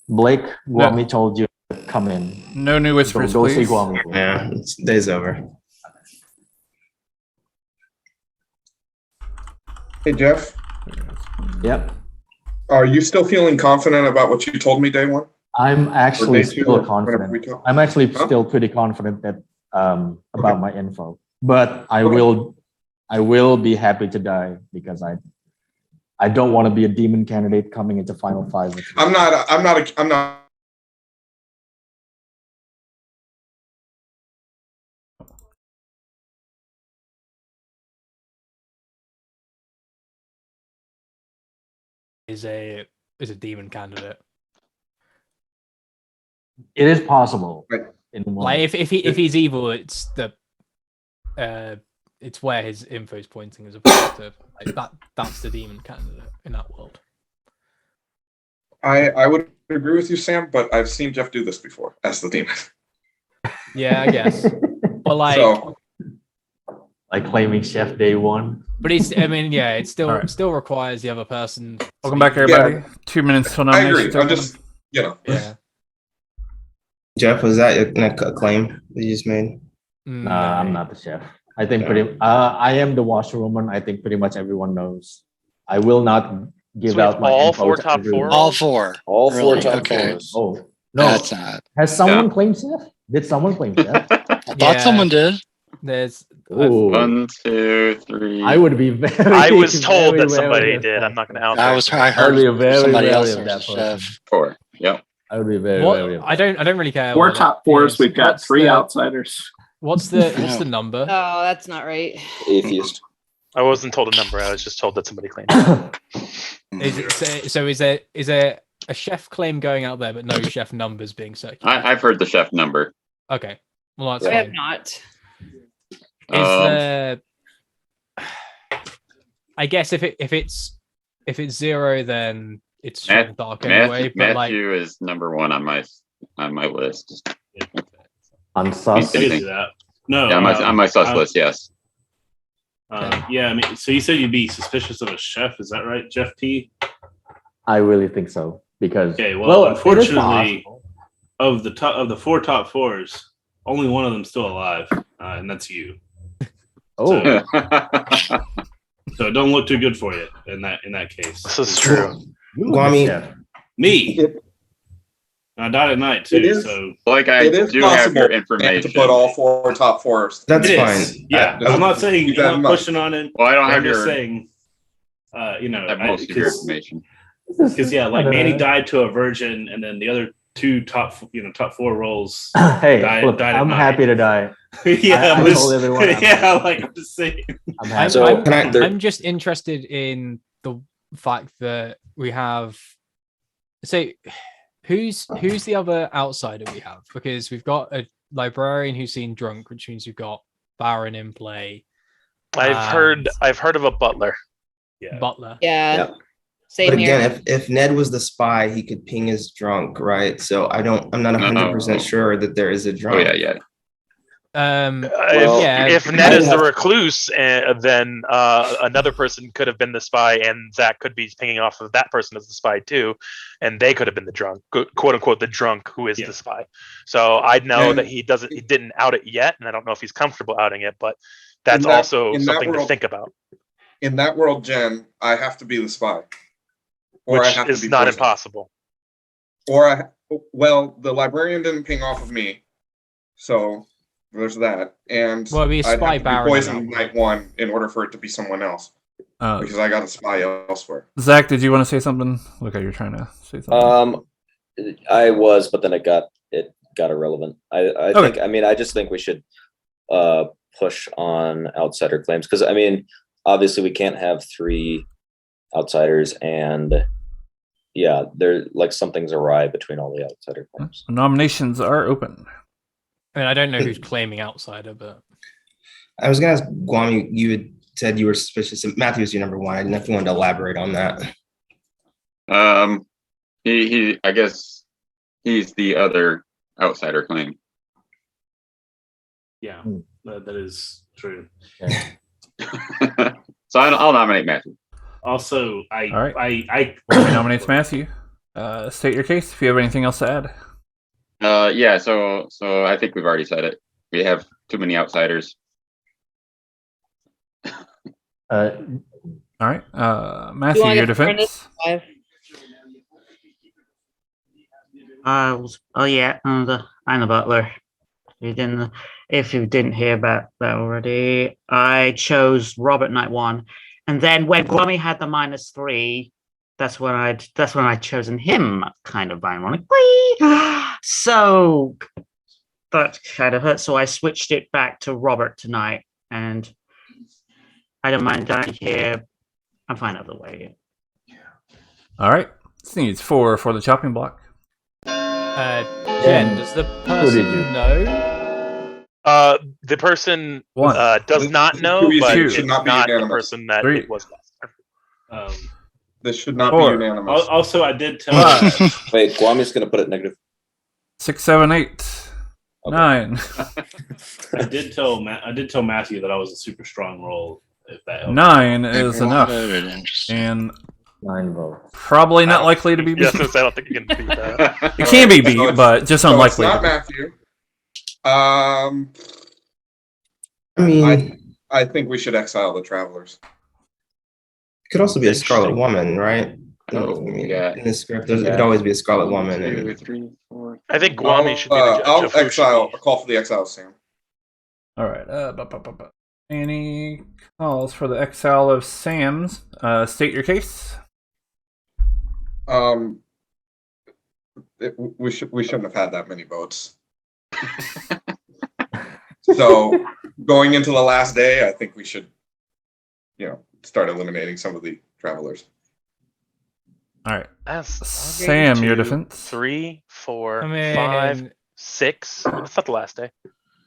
Blake, Guami told you to come in. No new whispers, Go see please. Guami. Yeah, it's day's over. Hey, Jeff. Yep. Are you still feeling confident about what you told me day 1? I'm actually Or day 2, still or whenever we confident. talk? I'm actually Huh? still pretty confident that about my info. But I will be happy to die because I don't want to be a demon candidate coming into Final 5. I'm not. Is a demon candidate. It is possible. Right. Like if he's evil, it's it's where his info is pointing as opposed to like that's the demon candidate in that world. I would agree with you, Sam, but I've seen Jeff do this before as the demon. Yeah, I guess. But like, So, like claiming chef day 1. but I mean, yeah, it still All right. still requires the other person. Welcome back, everybody. 2 minutes till I nomination. agree. I'm just, Yeah. Jeff, was that a claim that you just made? No, I'm not the chef. I think I am the washerwoman. I think pretty much everyone knows. I will not give So we have out my all info 4 to top everyone. 4? All 4. All 4 Really? top Okay. 4s. Oh no! That's not. Has someone claimed chef? Did someone claim chef? I thought Yeah. someone did. There's Ooh, 1, 2, 3. I would be very. I was told very that somebody wary of did. that. I'm not going to out. I I heard would be very somebody wary else of was that a person. chef. 4. Yep. I would be very what wary of I that. don't really care. 4 what top it 4s. is. We've got What's 3 the- outsiders. What's the number? Oh, that's not right. Atheist. I wasn't told a number. I was just told that somebody claimed it. Is it so? Is there a chef claim going out there, but no chef numbers being circulated? I've heard the chef number. Okay, well that's I have fine. not. Is there? I guess if it's 0, then it's short and dark anyway. But like, Matthew is number 1 on my list. On We sus. can do that. No. Yeah, on my sus list, yes. Yeah, I mean, so you said you'd be suspicious of a chef, is that right, Jeff P? I really think so because Okay, well, it is unfortunately, possible. of the 4 top 4s, only one of them's still alive, and that's you. Oh, So it don't look too good for you in that case. This is true. you Guami- the chef. Me, I died at night too. It is- So Like I it is do have your possible information. to put all 4 top 4s. That's it fine. is. Yeah, Yeah, I'm not saying keep that I'm in not mind. pushing on it. Well, I don't I'm have just your saying, I have most of your information. because yeah, like Manny died to a virgin, and then the other 2 top 4 roles. Hey, Died- look, died at I'm night. happy to die. Yeah, I I'm just, told everyone I'm yeah, happy. like I'm just saying. I'm happy. So, I'm just interested in the fact that we have. So, Who's the other outsider we have? Because we've got a librarian who's seen drunk, which means we've got Baron in play. I've heard of a butler. Yeah. Butler. Yeah. Same But here. again, if Ned was the spy, he could ping his drunk, right? So I'm not 100% sure that there is a drunk. Oh yeah. If Ned is the recluse, then another person could have been the spy, and Zach could be pinging off of that person as the spy too, and they could have been the drunk, quote unquote, the drunk who is the spy. So I know that he didn't out it yet, and I don't know if he's comfortable outing it, but that's also something to think about. In that world, Jen, I have to be the spy, or which I have is to be not poisoned. Impossible. Or the librarian didn't ping off of me, so. There's that, and we I'd spy have to be poisoned night one in order for it to be someone else, because I got a spy elsewhere. Zach, did you want to say something? Look, you're trying to say something. I was, but then it got irrelevant. I think. I mean, I just think we should push on outsider claims because I mean, obviously we can't have 3 outsiders, and yeah, there like something's awry between all the outsider claims. Nominations are open. I mean, I don't know who's claiming outsider, but I was gonna ask Guam. You had said you were suspicious. Matthew was your number 1. I didn't know if you wanted to elaborate on that. I guess he's the other outsider claim. Yeah, that is true. So I'll nominate Matthew. Also, I nominates Matthew. State your case if you have anything else to add. Yeah, so I think we've already said it. We have too many outsiders. All right, Matthew, your defense. I'm the butler. If you didn't hear about that already, I chose Robert night 1, and then when Glummy had the -3. That's when I'd chosen him, kind of ironically. So that kind of hurt. So I switched it back to Robert tonight, and I don't mind dying here. I'm fine either way. All right. This needs 4 for the chopping block. Jen, does the person know? The person does not know, but it's not the person that it was last time. This should not be unanimous. Also, I did tell. Wait, Guami's going to put it negative. 6, 7, 8, 9. I did tell Matthew that I was a super strong roll. If that helps. 9 is enough, and 9 votes. Probably not likely to be beat. Yes, I don't think you can beat that. It can be beat, but just unlikely. It's not Matthew. I mean, I think we should exile the travelers. It could also be a Scarlet Woman, right? In the script, it could always be a Scarlet Woman. 2, 3, 4. I think Guami should be the judge. I'll exile. A call for the exile, Sam. All right. Any calls for the exile of Sam's? State your case. We shouldn't have had that many votes. So going into the last day, I think we should, start eliminating some of the travelers. All right. Sam, 1, 2, your defense. 3, 4, 5, 6. It's not the last day.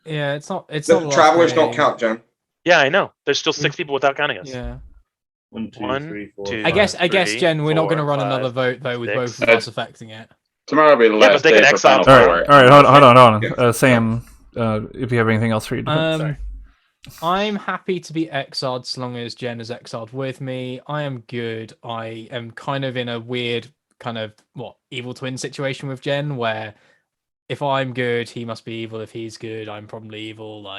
Yeah, it's not. It's the not travelers don't count, Jen. Yeah, I know. There's still 6 people without counting us. Yeah. 1, 2, 3, 4. I guess, Jen, we're not going to run another vote though with both of us affecting it. Tomorrow will be the last day for final all right, hold on. Yeah. Sam, if you have anything else for your defense. Sorry. I'm happy to be exiled so long as Jen is exiled with me. I am good. I am kind of in a weird kind of evil twin situation with Jen where if I'm good, he must be evil. If he's good, I'm probably evil.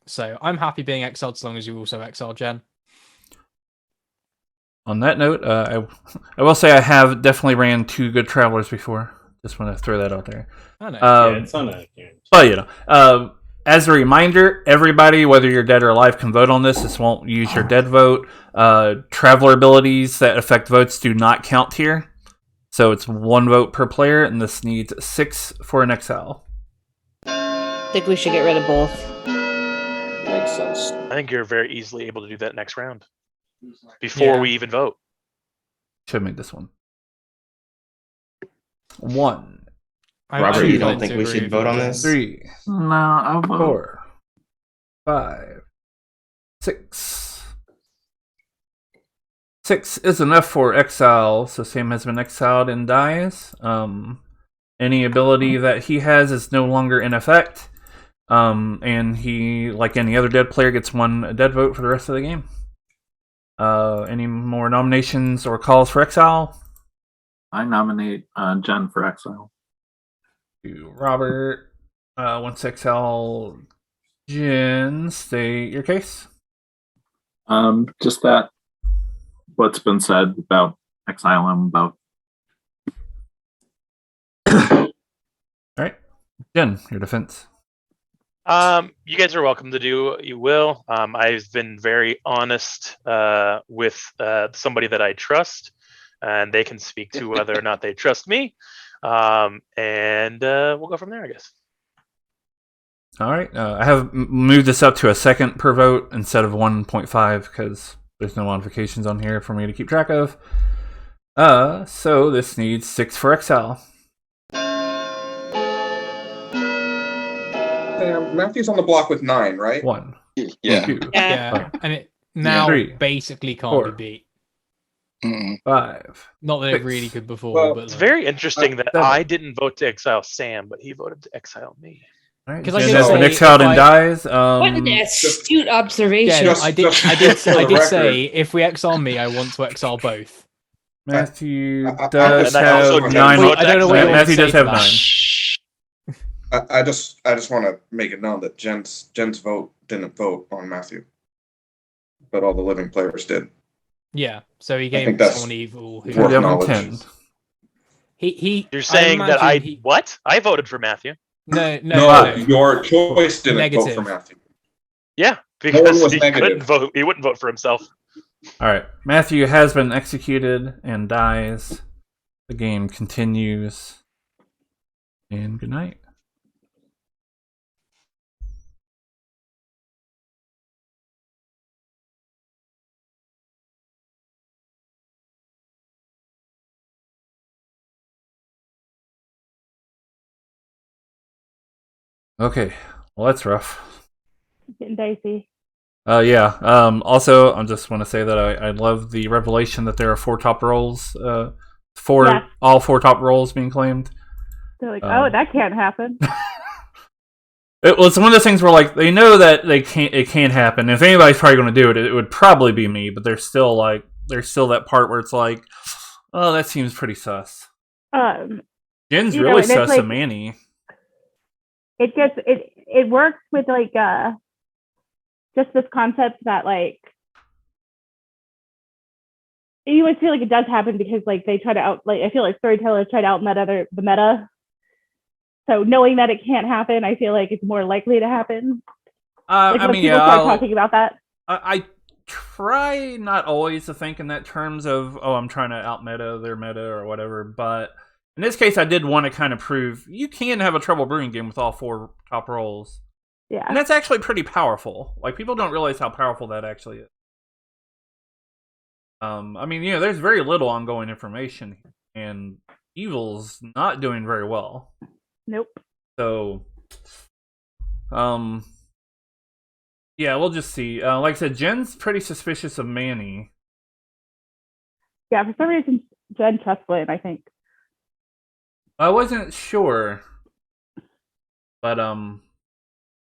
So I'm happy being exiled so long as you also exile Jen. On that note, I will say I have definitely ran 2 good travelers before. Just want to throw that out there. I know. It's on a But as a reminder, everybody, whether you're dead or alive, can vote on this. This won't use your dead vote. Traveler abilities that affect votes do not count here. So it's 1 vote per player, and this needs 6 for an exile. I think we should get rid of both. Makes sense. I think you're very easily able to do that next round. Before we even vote. Should make this one. 1, Robert, you don't think we should vote on this? 3, No, I'll vote. 4, 5, 6. 6 is enough for exile, so Sam has been exiled and dies. Any ability that he has is no longer in effect. And he, like any other dead player, gets 1 dead vote for the rest of the game. Any more nominations or calls for exile? I nominate Jen for exile. Robert wants to exile Jen. State your case. Just that what's been said about exile him, about. All right, Jen, your defense. You guys are welcome to do what you will. I've been very honest with somebody that I trust, and they can speak to whether or not they trust me. And we'll go from there, I guess. All right. I have moved this up to a second per vote instead of 1.5 because there's no modifications on here for me to keep track of. So this needs 6 for exile. Matthew's on the block with 9, right? 1. Yeah. 2. Yeah, and it now 3, basically can't 4, be beat. 5. Not that 6. it really could before, Well, but it's like, very interesting that 7. I didn't vote to exile Sam, but he voted to exile me. All right. because I Jen did has been say exiled if and I- dies. What an astute observation. Yeah, Just- I did just for I the did record. say if we exile me, I want to exile both. Matthew I does And I also have didn't 9. vote to I don't know what you exile. want Matthew to does say have to 9. that. I just want to make it known that Jen's vote didn't vote on Matthew, but all the living players did. Yeah, so he I gave think it to that's someone evil. Who, worth Devil knowledge. 10. he You're saying that imagine what? I voted for Matthew. No, No, your choice didn't vote Negative. for Matthew. Yeah, one because was he negative. couldn't vote. He wouldn't vote for himself. All right. Matthew has been executed and dies. The game continues. And good night. Okay. Well, that's rough. Getting dicey. Yeah. Also, I just want to say that I love the revelation that there are 4 top roles. Yeah. All 4 top roles being claimed. They're like, oh, that can't happen. It was one of those things where, like, they know that it can't happen. If anybody's probably going to do it, it would probably be me. But there's still that part where it's like, oh, that seems pretty sus. Jen's You know, really and it's sus like- of Manny. It works with like just this concept that like you always feel like it does happen because like they try to I feel like storytellers try to out meta the meta. So knowing that it can't happen, I feel like it's more likely to happen. Like I when mean, people yeah, start talking about that. I try not always to think in that terms of, oh, I'm trying to out meta their meta or whatever, but in this case, I did want to kind of prove you can have a Trouble Brewing game with all 4 top roles. Yeah. And that's actually pretty powerful. Like, people don't realize how powerful that actually is. I mean, there's very little ongoing information, and Evil's not doing very well. Nope. So, yeah, we'll just see. Like I said, Jen's pretty suspicious of Manny. Yeah, for some reason, Jen trusts Lynn, I think. I wasn't sure, but I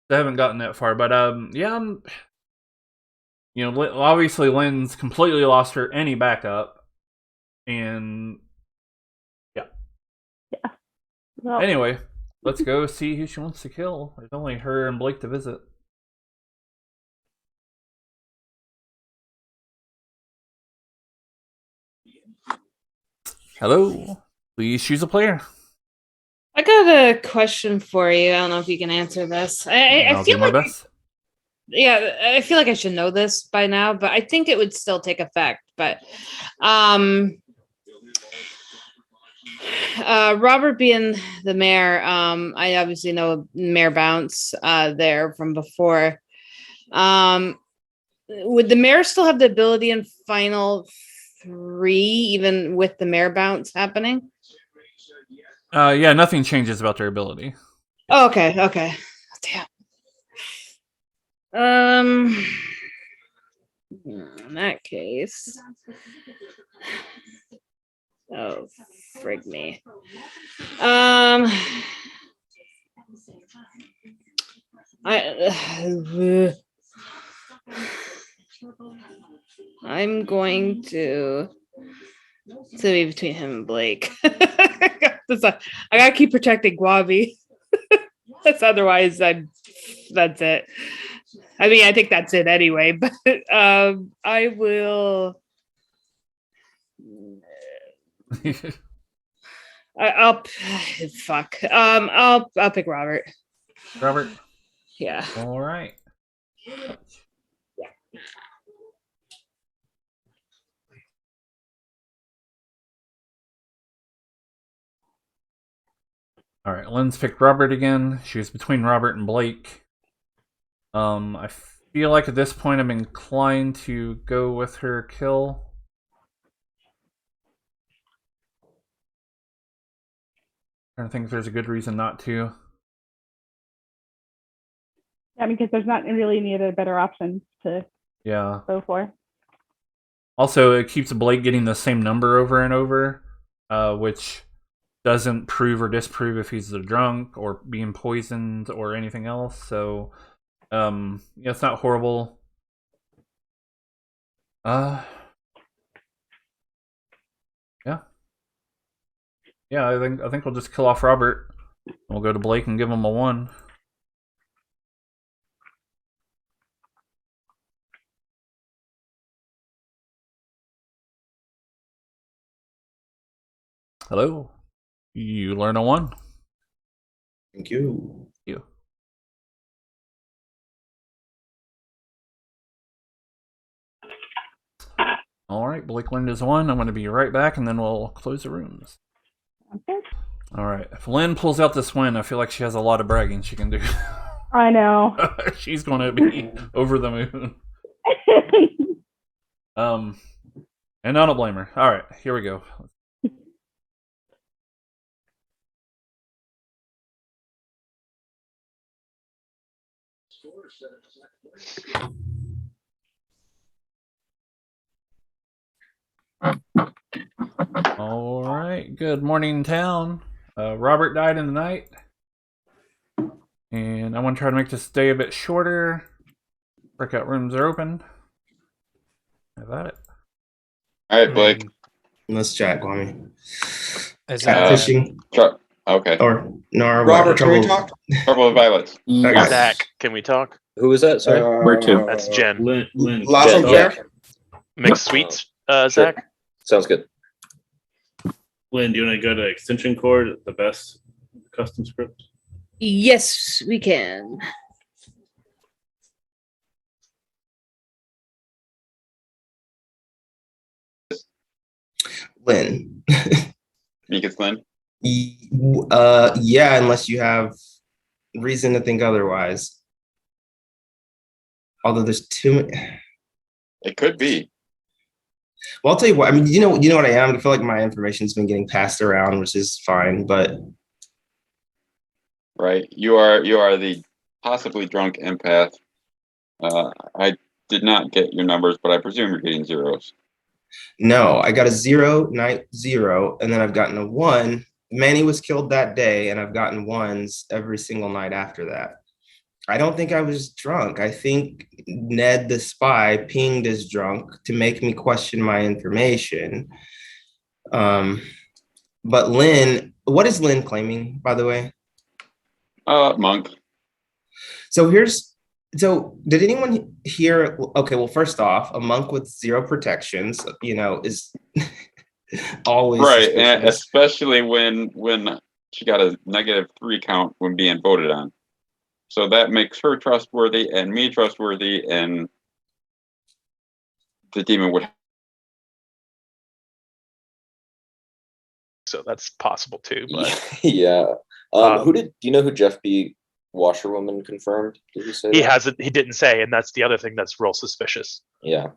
haven't gotten that far. But yeah, obviously Lynn's completely lost her any backup, and yeah. Well, Anyway, let's go see who she wants to kill. There's only her and Blake to visit. Hello. Please choose a player. I got a question for you. I don't know if you can answer this. I I'll feel do my like best. yeah, I feel like I should know this by now, but I think it would still take effect. But Robert being the mayor, I obviously know Mayor Bounce there from before. Would the mayor still have the ability in final 3, even with the mayor bounce happening? Yeah, nothing changes about their ability. Oh, okay. Damn. In that case. Oh, frig me. I'm going to be between him and Blake. I gotta keep protecting Guavi. That's that's it. I mean, I think that's it anyway, but I will. I'll fuck. I'll pick Robert. Robert? Yeah. All right. All right, Lynn's picked Robert again. She was between Robert and Blake. I feel like at this point I'm inclined to go with her kill. I don't think there's a good reason not to. Yeah, because there's not really any other better options to go for. Also, it keeps Blake getting the same number over and over, which doesn't prove or disprove if he's a drunk or being poisoned or anything else. So, it's not horrible. Yeah, I think we'll just kill off Robert. We'll go to Blake and give him a 1. Hello. You learn a 1. Thank you. All right, Blake learned his 1. I'm going to be right back, and then we'll close the rooms. Okay. All right. If Lynn pulls out this win, I feel like she has a lot of bragging she can do. I know. She's going to be over the moon. And I don't blame her. All right, here we go. All right. Good morning, town. Robert died in the night. And I want to try to make this day a bit shorter. Breakout rooms are open. Have at it. All right, Blake. Let's chat, Kwame. Fishing. Okay. Or no, Robert, Trouble. can we talk? Trouble with Violets. Okay. Zach, can we talk? Who is that? Sorry. Where to? That's Jen. Lynn. Jen, yeah. Mixed sweets, Sure. Zach? Sounds good. Lynn, do you want to go to extension cord, the best custom script? Yes, we can. Lynn. Think it's Lynn? Yeah, unless you have reason to think otherwise. Although there's too many. It could be. Well, I'll tell you what. I mean, you know what I am. I feel like my information's been getting passed around, which is fine. But Right. You are the possibly drunk empath. I did not get your numbers, but I presume you're getting zeros. no, I got a 0, night 0, and then I've gotten a 1. Manny was killed that day, and I've gotten 1s every single night after that. I don't think I was drunk. I think Ned the spy pinged as drunk to make me question my information. But Lynn, what is Lynn claiming, by the way? Monk. So did anyone hear? Okay, well, first off, a monk with 0 protections, is always Right, suspicious. and especially when she got a -3 count when being voted on. So that makes her trustworthy and me trustworthy, and the demon would. So that's possible too. But Yeah. Do you know who Jeff B. Washerwoman confirmed? Did he say he that? hasn't. He didn't say, and that's the other thing that's real suspicious. Yeah.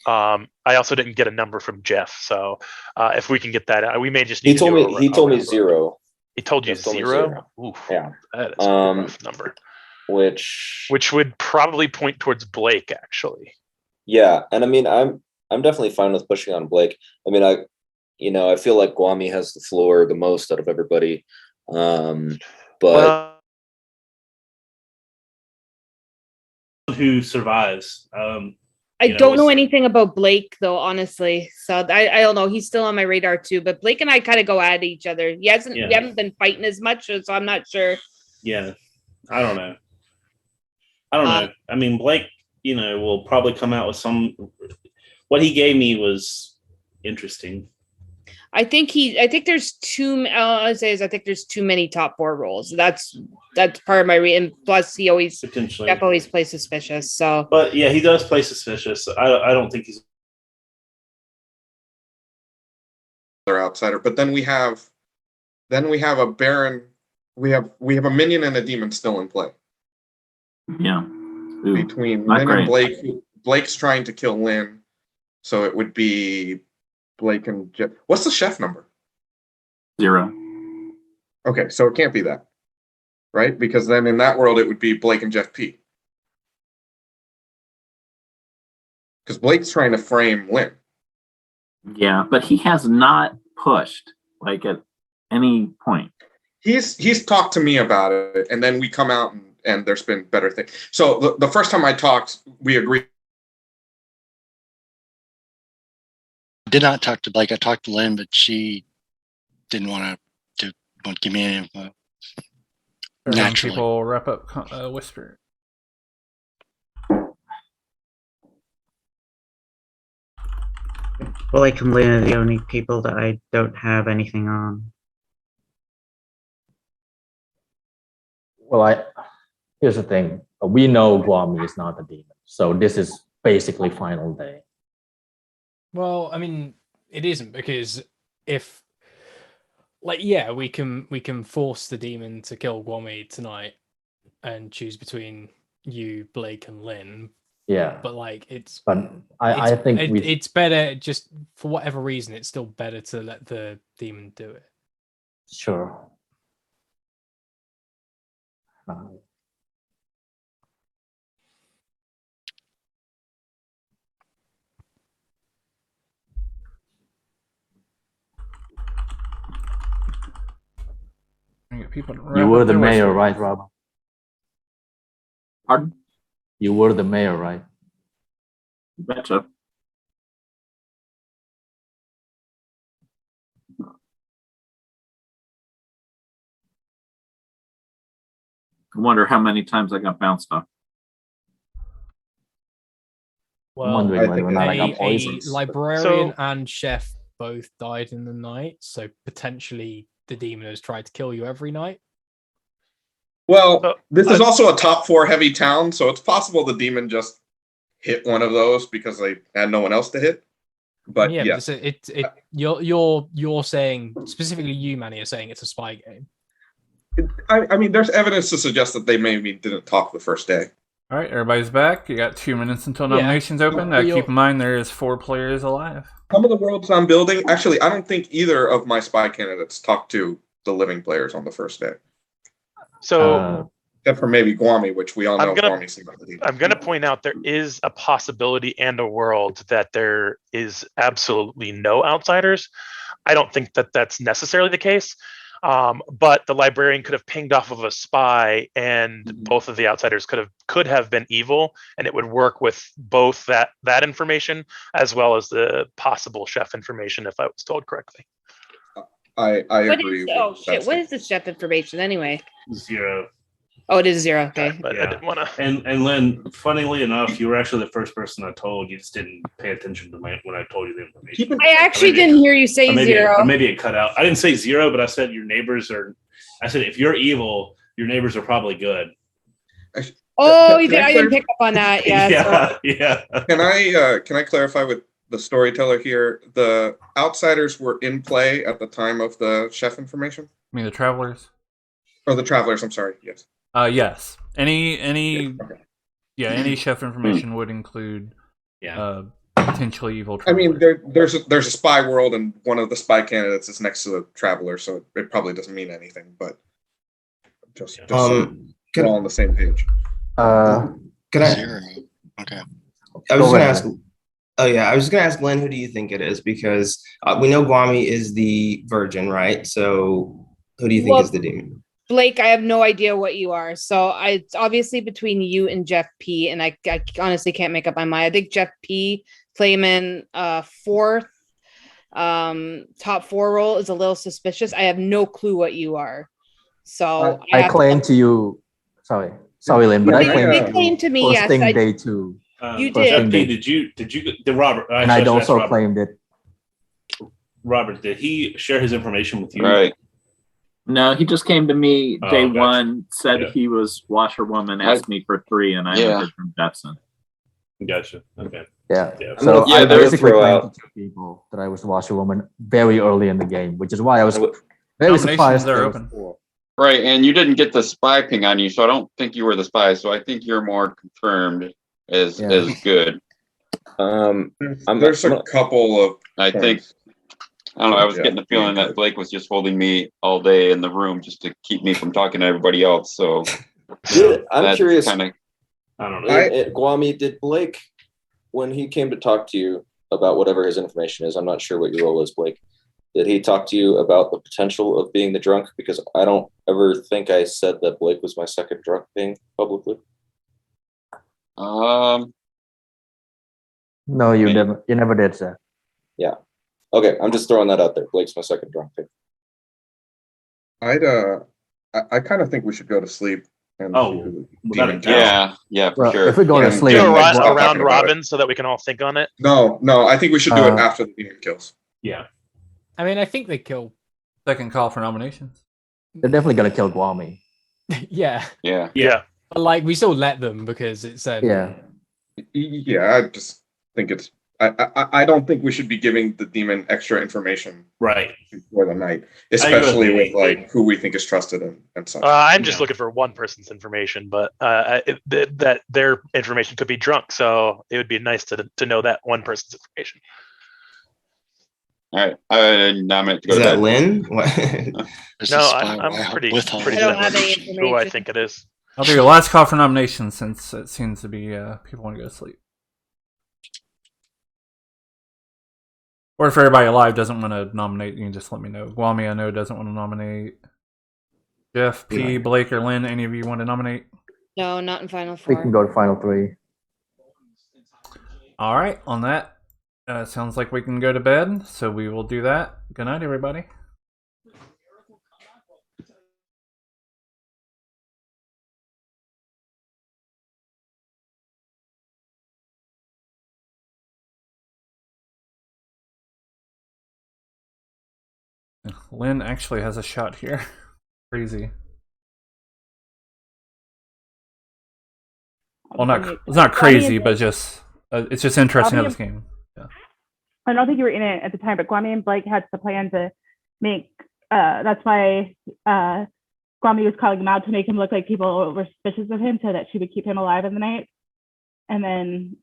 I also didn't get a number from Jeff, so if we can get that, we may just. He Need told to do me. He told me 0. He told you Just told me 0? Oof, Yeah. that is a rough number. Which would probably point towards Blake, actually. Yeah, and I mean, I'm definitely fine with pushing on Blake. I mean, I feel like Guami has the floor the most out of everybody. But who survives? I don't know anything about Blake though, honestly. So I don't know. He's still on my radar too. But Blake and I kind of go at each other. We haven't been fighting as much, so I'm not sure. Yeah, I don't know. I mean, Blake, will probably come out with some. What he gave me was interesting. I think there's too. I think there's too many top 4 roles. That's part of my and plus he always Jeff always plays suspicious. So, but yeah, he does play suspicious. I don't think he's They're outsider. But then we have a Baron. We have a minion and a demon still in play. Yeah. Between not Lynn great. and Blake. Blake's trying to kill Lynn, so it would be Blake and Jeff. What's the chef number? 0. Okay, so it can't be that, right? Because then in that world it would be Blake and Jeff P. Because Blake's trying to frame Lynn. Yeah, but he has not pushed like at any point. He's talked to me about it, and then we come out and there's been better things. So the first time I talked, we agreed. I did not talk to Blake. I talked to Lynn, but she didn't want to give me any info. Naturally. People wrap up Whisper. Blake and Lynn are the only people that I don't have anything on. Well, here's the thing. We know Guami is not a demon, so this is basically final day. Well, I mean, it isn't, because if, we can force the demon to kill Guami tonight and choose between you, Blake, and Lynn. Yeah. But I think it's better, just for whatever reason, it's still better to let the demon do it. Sure. You were the mayor, right, Rob? Pardon? You were the mayor, right? Betcha. I wonder how many times I got bounced off. Well, I'm wondering whether or not I got a poisoned. librarian and chef both died in the night, so potentially the demon has tried to kill you every night. Well, this is also a top 4 heavy town, so it's possible the demon just hit one of those because they had no one else to hit. But yeah, you're saying, specifically you, Manny, are saying it's a spy game. I mean, there's evidence to suggest that they maybe didn't talk the first day. All right, everybody's back. You got 2 minutes until nominations open. Keep in mind there is 4 players alive. Some of the worlds I'm building, actually, I don't think either of my spy candidates talked to the living players on the first day. So, except for maybe Guami, which we all know Guami's sympathy. I'm going to point out there is a possibility and a world that there is absolutely no outsiders. I don't think that that's necessarily the case. But the librarian could have pinged off of a spy, and both of the outsiders could have been evil, and it would work with both that information as well as the possible chef information, if I was told correctly. I agree. What is the chef information anyway? 0. Oh, it is 0. Okay. But I didn't want to. And Lynn, funnily enough, you were actually the first person I told. You just didn't pay attention to when I told you the information. I actually didn't hear you say 0. Maybe it cut out. I didn't say 0, but I said your neighbors are. I said if you're evil, your neighbors are probably good. Oh, I didn't pick up on that. Yeah. Yeah. Can I clarify with the storyteller here? The outsiders were in play at the time of the chef information. I mean the travelers. Or the travelers. I'm sorry. Yes. Yes. Any chef information would include potentially evil I traveler. mean, there's a spy world, and one of the spy candidates is next to the traveler, so it probably doesn't mean anything. But just so we're all on the same page. Can I? Zero. Okay. I was Go gonna ahead, ask. Oh yeah, I was gonna ask Glenn, who do you think it is? Because we know Guami is the virgin, right? So who do you think Well, is the demon? Blake, I have no idea what you are. So it's obviously between you and Jeff P. And I honestly can't make up my mind. I think Jeff P. claiming fourth top 4 role is a little suspicious. I have no clue what you are. So I have claim to you. Sorry, Lynn, but I claim they claim to me, yes. posting day 2. You Jeff did. P, did Robert? And I also claimed it. Robert, did he share his information with you? Right. No, he just came to me day gotcha. 1, said Yeah. he was washerwoman, asked me for 3, and I Yeah. heard from Jepson. Gotcha. Okay. Yeah. Yeah. So Yeah, I they're basically throw claimed out- to 2 people that I was washerwoman very early in the game, which is why I was very Nominations surprised. are there was open. 4. Right, and you didn't get the spy ping on you, so I don't think you were the spy. So I think you're more confirmed as good. There's a couple of. I think. I don't know. I was Yeah. getting the feeling that Blake was just holding me all day in the room just to keep me from talking to everybody else. So I'm that's curious. kinda- I don't know. Guami, did Blake, when he came to talk to you about whatever his information is, I'm not sure what your role is, Blake. Did he talk to you about the potential of being the drunk? Because I don't ever think I said that Blake was my second drunk being publicly. No, you never did, sir. Yeah. Okay, I'm just throwing that out there. Blake's my second drunk pick. I kind of think we should go to sleep. And Oh, see who without demon a counts. doubt. Yeah, for Well, sure. if we're going to sleep, Do a We're not round talking about it. robin so that we can all think on it. No, I think we should do it after the demon kills. Yeah. I mean, I think they kill. Second call for nominations. they're definitely gonna kill Guami. Yeah. Yeah. Yeah. But like, we still let them because it said. Yeah. Yeah, I just think it's. I don't think we should be giving the demon extra information Right. before the night, I especially agree. with like who we think is trusted and such. I'm just looking for one person's information, but that their information could be drunk, so it would be nice to know that one person's information. All right. I nominate to go Is to that bed. Lynn? No, I'm pretty I don't have any who I information. think it is. I'll do a last call for nominations since it seems to be people want to go to sleep. Or if everybody alive doesn't want to nominate, you can just let me know. Guami, I know, doesn't want to nominate. Jeff, P, Yeah. Blake, or Lynn, any of you want to nominate? No, not in Final We 4. can go to final 3. All right, on that, sounds like we can go to bed, so we will do that. Good night, everybody. Lynn actually has a shot here. Crazy. Well, it's not crazy, but just it's just interesting how this game. Yeah. I don't think you were in it at the time, but Guami and Blake had the plan to make. That's why Guami was calling him out to make him look like people were suspicious of him, so that she would keep him alive in the night, and then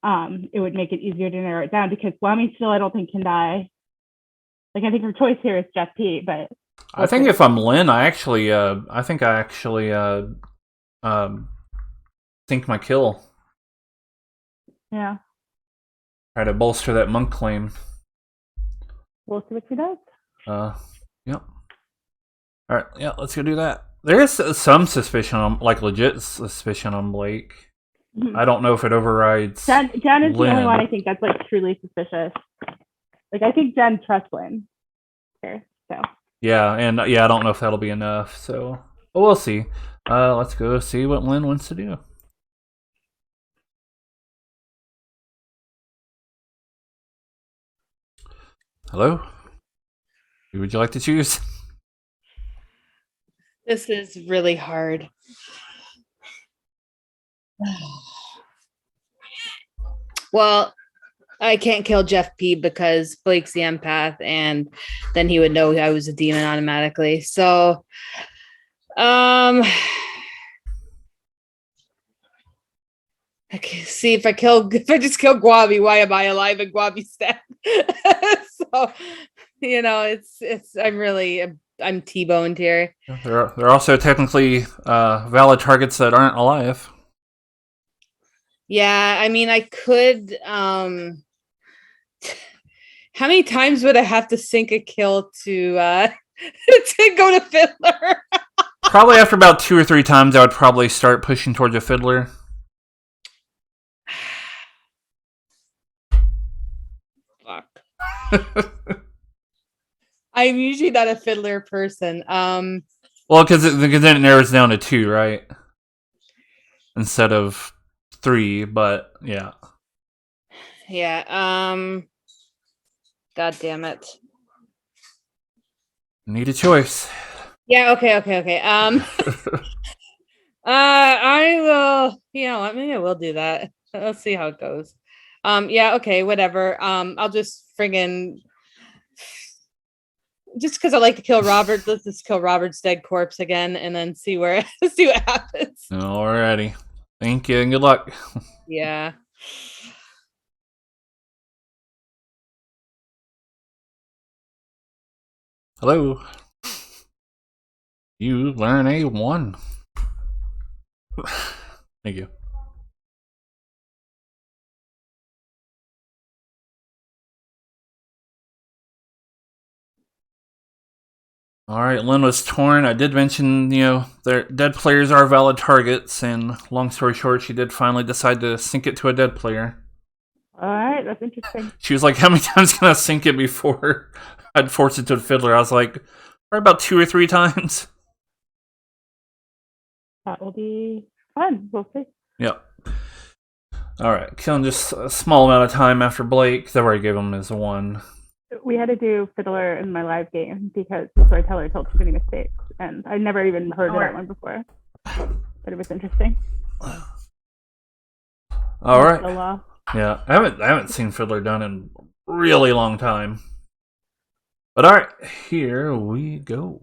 it would make it easier to narrow it down because Guami still, I don't think, can die. Like, I think her choice here is Jeff P, but I think if I'm Lynn, I think I actually think my kill. Yeah, Try to bolster that monk claim. we'll see what she does. Yep. All right, yeah, let's go do that. There is some suspicion, like legit suspicion on Blake. Mhm. I don't know if it overrides. Jen is the only Lynn. one I think that's like truly suspicious. Like, I think Jen trusts Lynn here, so. Yeah, and I don't know if that'll be enough. So, but we'll see. Let's go see what Lynn wants to do. Hello. Who would you like to choose? This is really hard. Well, I can't kill Jeff P because Blake's the empath, and then he would know I was a demon automatically. So, Okay, see if I just kill Guavi, why am I alive and Guavi's dead? So, I'm T-boned here. There are also technically valid targets that aren't alive. Yeah, I mean, I could. How many times would I have to sink a kill to to go to Fiddler? Probably after about 2 or 3 times, I would probably start pushing towards a Fiddler. Fuck. I'm usually not a Fiddler person. Well, because then it narrows down to 2, right? Instead of 3, but yeah. Yeah. God damn it. Need a choice. Yeah. Okay. I will. Maybe I will do that. Let's see how it goes. Yeah. Okay. Whatever. I'll just friggin'. Just because I like to kill Robert, let's just kill Robert's dead corpse again, and then see what happens. Alrighty. Thank you and good luck. Yeah. Hello. You learn a 1. Thank you. Alright, Lynn was torn. I did mention, their dead players are valid targets, and long story short, she did finally decide to sink it to a dead player. Alright, that's interesting. She was like, how many times can I sink it before I'd force it to a Fiddler? I was like, probably about 2 or 3 times. That will be fun. We'll see. Yep. Alright, killing just a small amount of time after Blake. I've already gave him his 1. We had to do Fiddler in my live game because the storyteller told too many mistakes, and I never even heard of that one before. But it was interesting. All right. The law. Yeah, I haven't seen Fiddler done in a really long time. But all right, here we go.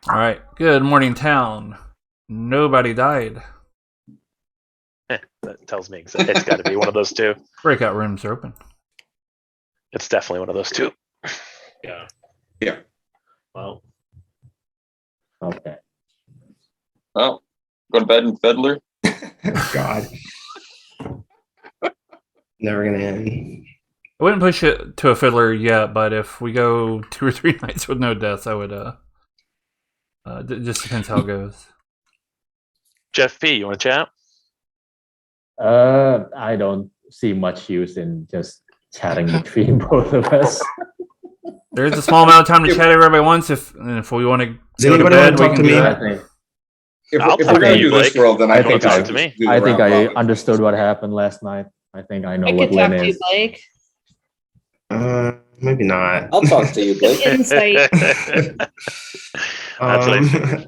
All right. Good morning, town. Nobody died. That tells me it's got to be one of those 2. Breakout rooms are open. It's definitely one of those 2. Yeah. Yeah. Well. Okay. Well, go to bed and Fiddler. God. Never gonna end. I wouldn't push it to a Fiddler yet, but if we go 2 or 3 nights with no deaths, I would. It just depends how it goes. Jeff P, you want to chat? I don't see much use in just chatting between both of us. There is a small amount of time to chat everybody wants. If we want to Does go to anybody bed, want to we talk can to do me? that. If I'll we're talk to gonna you, do this Blake. world, then I I think think I- I, to me. I think I understood what happened last night. I think I know I what could talk Lynn to you, is. Blake. Maybe not. I'll talk to you, Blake. Insight. That's what I figured.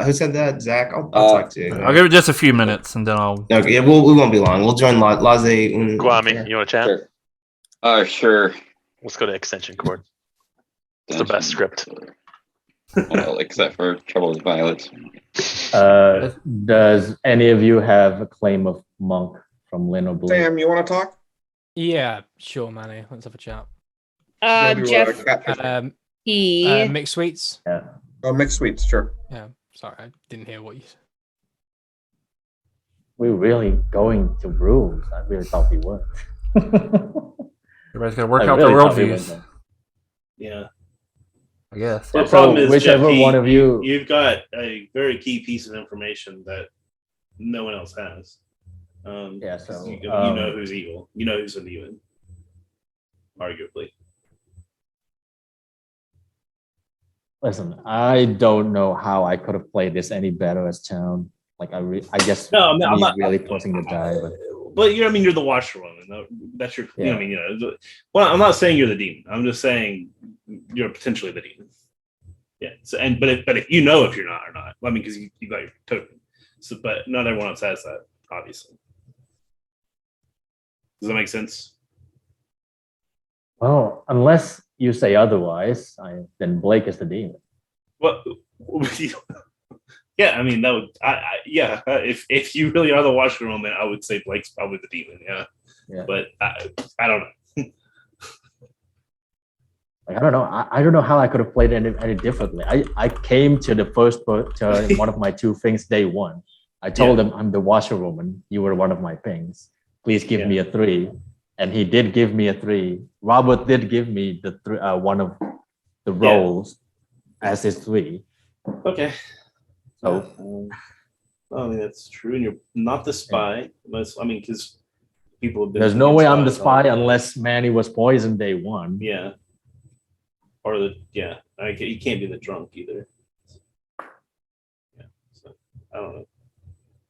Who said that? Zach? I'll talk to you. I'll give it just a few minutes, and then I'll. Okay, we won't be long. We'll join Laze. Kwame, you want to chat? Sure. Sure. Let's go to extension cord. It's the best script. Well, except for Trouble with Violets. Does any of you have a claim of monk from Lynn or Blue? Sam, you want to talk? Yeah, sure, Manny. Let's have a chat. Maybe we'll, Jeff catfish. E. Mixed sweets. Yeah. Oh, mixed sweets, sure. Yeah, sorry, I didn't hear what you said. We're really going to rules. I really thought we were. Everybody's got to work I out really their thought we worldviews. went Yeah. I guess. The So problem is, whichever Jeff, one of you- you've got a very key piece of information that no one else has. Yeah, 'cause so, you know who's evil. You know who's a demon. Arguably. Listen, I don't know how I could have played this any better as town. Like I guess No, I'm me not really forcing to die, but But you're the washerwoman. That's your. Yeah. Well, I'm not saying you're the demon. I'm just saying you're potentially the demon. Yeah. So, but if you know if you're not or not, I mean, because you got your token. So, but not everyone else has that, obviously. Does that make sense? Well, unless you say otherwise, then Blake is the demon. What? Yeah, I mean that would. Yeah. If you really are the washer woman, I would say Blake's probably the demon. Yeah. But I don't know. Like, I don't know. I don't know how I could have played any differently. I came to the first to one of my two things day one. I told him I'm the washerwoman. You were one of my pings. Please give me a 3, and he did give me a 3. Robert did give me the one of the roles as his 3. Okay. So I mean that's true, and you're not the spy. Unless, I mean, because people have been. There's no way I'm the spy unless Manny was poisoned day one. Yeah. Or he can't be the drunk either. Yeah, so I don't know.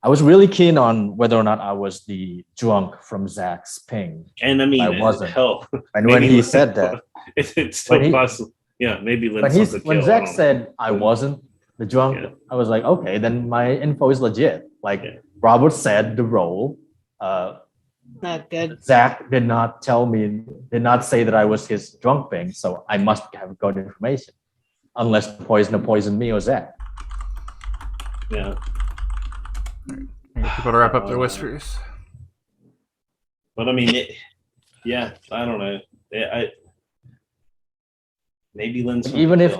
I was really keen on whether or not I was the drunk from Zach's ping, and I mean, I wasn't. Hell, and when he said that, it's still possible. Yeah, maybe when Zach said I wasn't the drunk, I was like, okay, then my info is legit. Like Robert said, the role. Not good. Zach did not say that I was his drunk ping, so I must have got information, unless the poisoner poisoned me or Zach. Yeah. People to wrap up their whispers. But I mean, I don't know. Maybe Lynn's even if.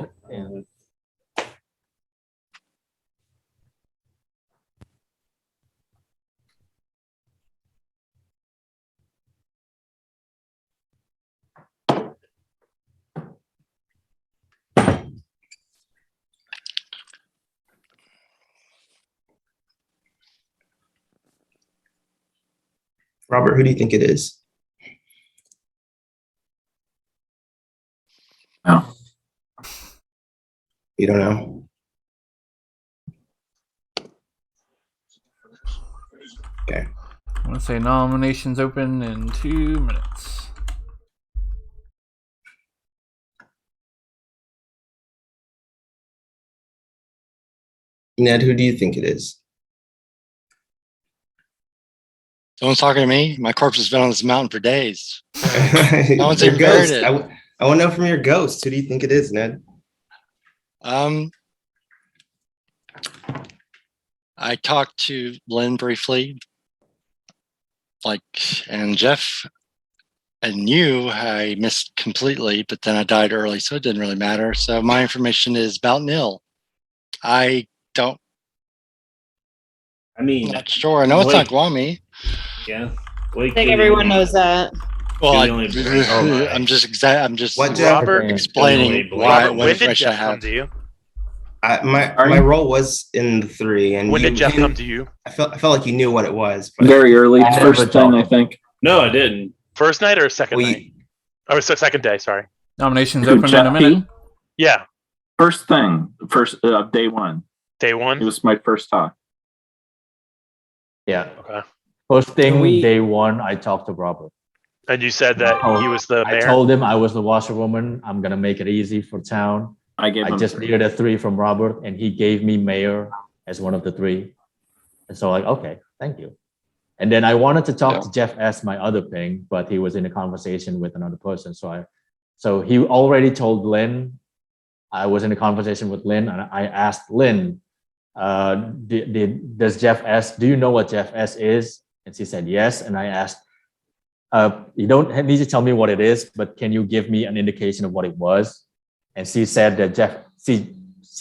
Robert, who do you think it is? No. You don't know? Okay. I'm going to say nominations open in 2 minutes. Ned, who do you think it is? Someone's talking to me. My corpse has been on this mountain for days. No one's your even ghost. heard it. I want to know from your ghost. Who do you think it is, Ned? I talked to Lynn briefly, and Jeff and you I missed completely, but then I died early, so it didn't really matter. So my information is about nil. I don't. I mean, not sure. I know it's not Guami. Yeah. I think everyone knows that. Well, I'm just explaining why Robert, what when did information I Jeff come have. to you? My role was in the 3, and When did Jeff come to you? I felt like you knew what it was. But Very early, first thing, I think. No, I didn't. First night or second night? Oh, second day. Sorry. Nominations Who, open in Jeff a minute. P? Yeah. First thing, day one. Day one. It was my first talk. Yeah. Okay. First thing, day one, I talked to Robert. And you said that he was the mayor? I told him I was the washerwoman. I'm going to make it easy for town. I just needed a 3 from Robert, and he gave me mayor as one of the 3. And so okay, thank you. And then I wanted to talk to Jeff S, my other ping, but he was in a conversation with another person. So he already told Lynn. I was in a conversation with Lynn, and I asked Lynn, does Jeff S, do you know what Jeff S is? And she said yes. And I asked, you don't need to tell me what it is, but can you give me an indication of what it was? And she said that she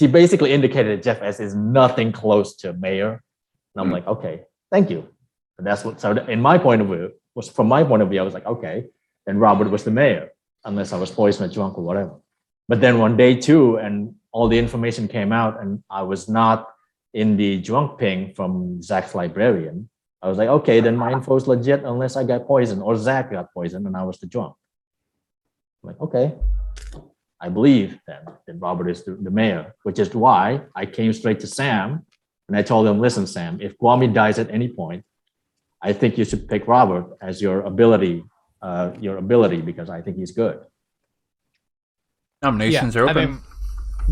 basically indicated that Jeff S is nothing close to mayor. And I'm like, okay, thank you. And that's what, so from my point of view, I was like, okay, then Robert was the mayor, unless I was poisoned or drunk or whatever. But then on day 2, and all the information came out, and I was not in the drunk ping from Zach's librarian. I was like, okay, then my info is legit unless I got poisoned or Zach got poisoned and I was the drunk. I'm like, okay, I believe then that Robert is the mayor, which is why I came straight to Sam and I told him, listen, Sam, if Guami dies at any point, I think you should pick Robert as your ability because I think he's good. Nominations are open. I mean,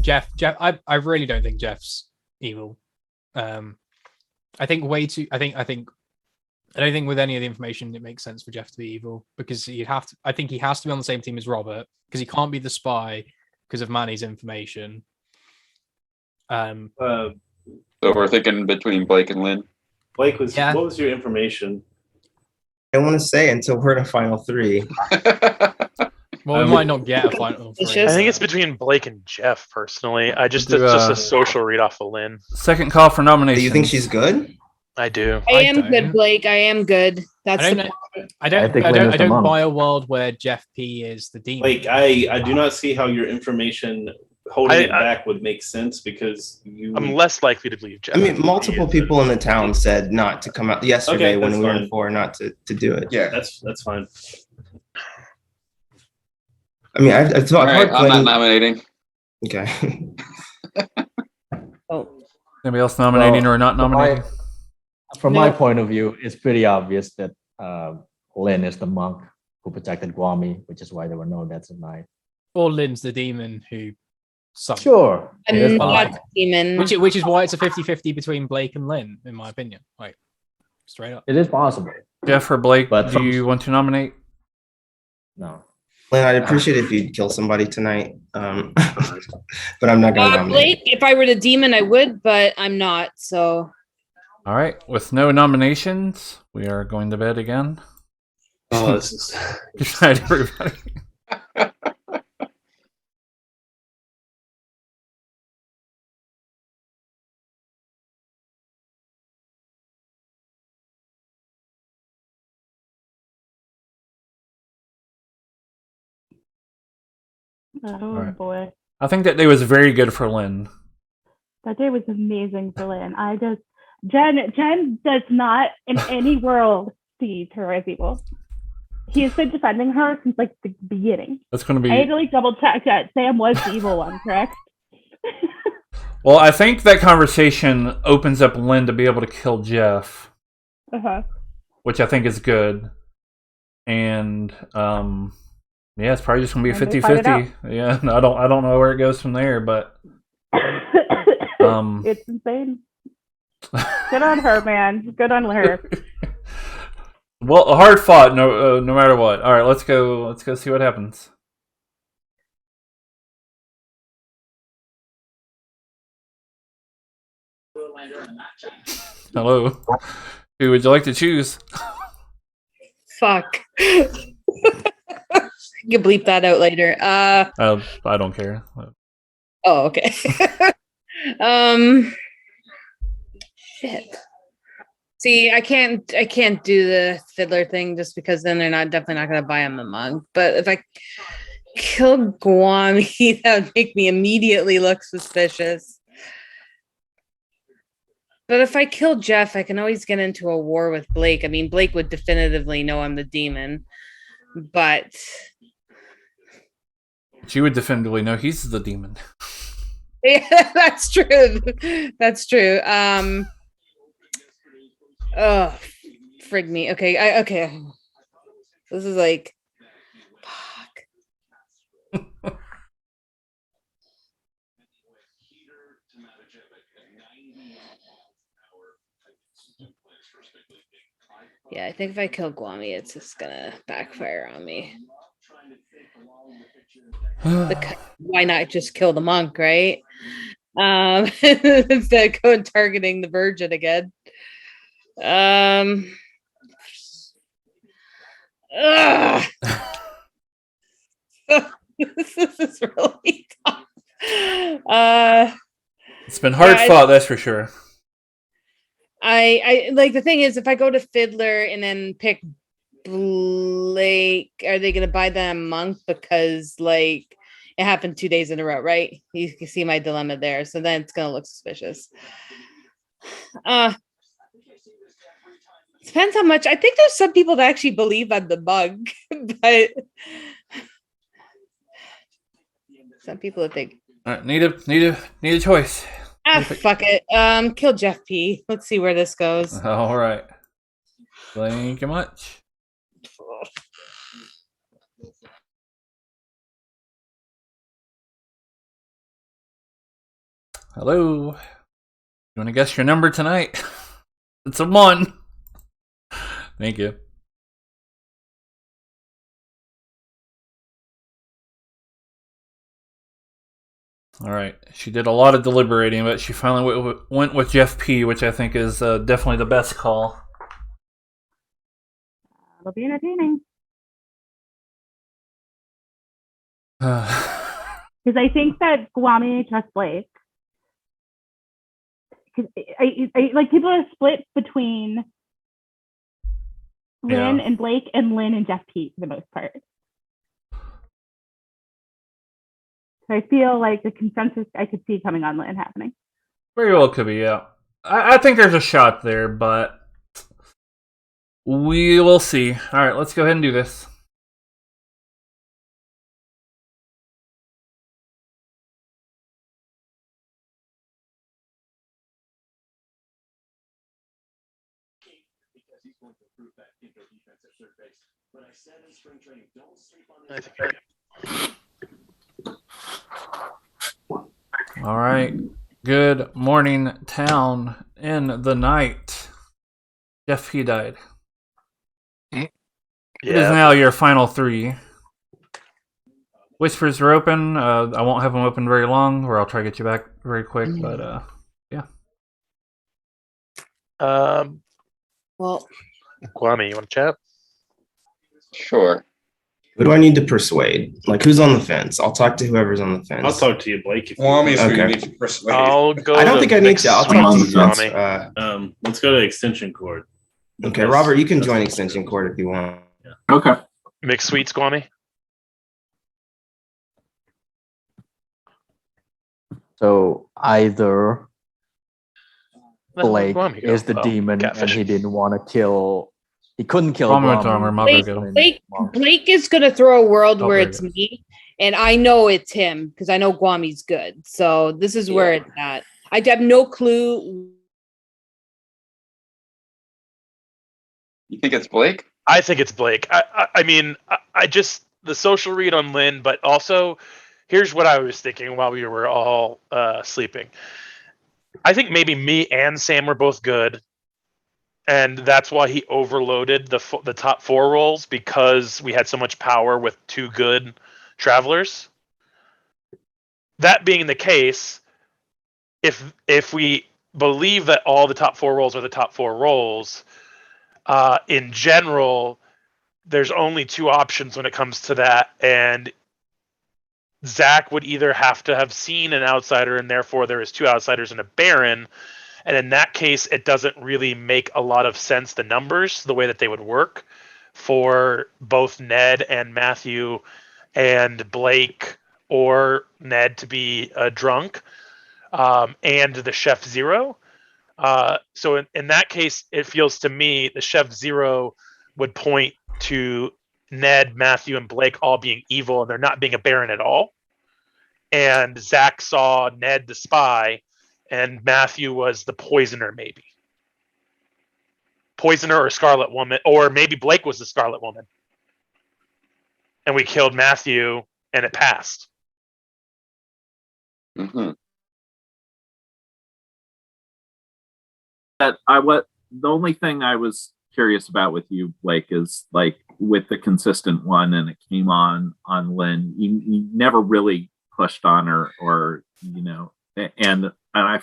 Jeff, I really don't think Jeff's evil. I think way too. I don't think with any of the information it makes sense for Jeff to be evil because he'd have to. I think he has to be on the same team as Robert because he can't be the spy because of Manny's information. So we're thinking between Blake and Lynn. Blake was. What was your information? I don't want to say until we're in a final three. Well, we might not get a final three. I think it's between Blake and Jeff. Personally, it's just a social read off of Lynn. Second call for nomination. Do you think she's good? I do. I am good, Blake. I am good. That's I don't buy a world where Jeff P is the demon. Like I do not see how your information holding it back would make sense because I'm less likely to believe Jeff. I mean, multiple people in the town said not to come out yesterday when we were in 4 not to do it. Yeah, that's fine. I mean, I thought I'm not nominating. Okay. Anybody else nominating or not nominating? From my point of view, it's pretty obvious that Lynn is the monk who protected Guami, which is why there were no deaths at night. Or Lynn's the demon who sunk. Sure. I'm not the demon. Which is why it's a 50-50 between Blake and Lynn, in my opinion. Like, straight up. It is possible. Jeff or Blake, do you want to nominate? No. Lynn, I'd appreciate if you'd kill somebody tonight. But I'm not going to nominate. Blake, if I were the demon, I would, but I'm not, so. All right. With no nominations, we are going to bed again. Oh, this is... Good night, everybody. Oh right. boy. I think that day was very good for Lynn. That day was amazing for Lynn. Jen does not in any world see her as evil. He has been defending her since like the beginning. That's going to be. I had to like double check that Sam was the evil one, correct? Well, I think that conversation opens up Lynn to be able to kill Jeff, which I think is good. And yeah, it's probably just going to be a 50-50. Yeah, I don't know where it goes from there, but it's insane. Good on her, man. Good on her. Well, hard fought, no matter what. All right, let's go see what happens. Hello. Who would you like to choose? Fuck. You bleep that out later. I don't care. Oh, okay. Shit. See, I can't do the fiddler thing just because then they're definitely not gonna buy him the mug. But if I kill Guami, that would make me immediately look suspicious. But if I kill Jeff, I can always get into a war with Blake. I mean, Blake would definitively know I'm the demon, but She would definitively know he's the demon. yeah, that's true. That's true. Oh, frig me. Okay, okay. This is like, fuck. Yeah, I think if I kill Guami, it's just gonna backfire on me. Why not just kill the monk, right? Instead of going targeting the virgin again. This is really tough. It's been hard fought, that's for sure. I like the thing is, if I go to Fiddler and then pick Blake, are they gonna buy that monk because like it happened 2 days in a row, right? You can see my dilemma there, so then it's gonna look suspicious. Depends how much. I think there's some people that actually believe I'm the bug, but some people that think. All right, need a choice. Fuck it. Kill Jeff P. Let's see where this goes. All right. Thank you much. Hello. You want to guess your number tonight? It's a 1. Thank you. All right. She did a lot of deliberating, but she finally went with Jeff P, which I think is definitely the best call. It'll be entertaining. Because I think that Guami trusts Blake. Because I like people are split between Lynn and Blake and Lynn and Jeff P for the most part. So I feel like the consensus I could see coming on Lynn happening. Very well could be, yeah. I think there's a shot there, but we will see. All right, let's go ahead and do this. All right. Good morning, town. In the night, Jeff P died. It is now your final 3. Whispers are open. I won't have them open very long, or I'll try to get you back very quick. But yeah. Well, Kwame, you want to chat? Sure. Who do I need to persuade? Like, who's on the fence? I'll talk to whoever's on the fence. I'll talk to you, Blake. Kwame is who you Okay. need to persuade. I'll go. I don't think I need to. I'll talk to you. Kwame. Let's go to extension cord. Okay, Robert, you can join extension cord if you want. Okay. Mixed sweets, Kwame. So either Blake Kwame go? is the Oh, demon catfish. and he didn't want to kill. He couldn't kill Kwame went to Guami. armor, Mother Blake, go. Blake is gonna throw a world Oh, where there it's it me, and I know it's him because I know Guami's good. So this is where it's at. I have no clue. You think it's Blake? I think it's Blake. I mean, I just the social read on Lynn, but also here's what I was thinking while we were all sleeping. I think maybe me and Sam were both good, and that's why he overloaded the top 4 rolls because we had so much power with 2 good travelers. That being the case, if we believe that all the top 4 rolls are the top 4 rolls, in general, there's only 2 options when it comes to that, and Zach would either have to have seen an outsider, and therefore there is 2 outsiders and a Baron, and in that case, it doesn't really make a lot of sense, the numbers, the way that they would work for both Ned and Matthew and Blake or Ned to be drunk, and the Chef Zero. So in that case, it feels to me the Chef Zero would point to Ned, Matthew, and Blake all being evil, and there not being a Baron at all. And Zach saw Ned the spy, and Matthew was the poisoner, maybe. Poisoner or Scarlet Woman, or maybe Blake was the Scarlet Woman. And we killed Matthew, and it passed. Mm-hmm. The only thing I was curious about with you, Blake, is like with the consistent one, and it came on Lynn. You never really pushed on her, or and I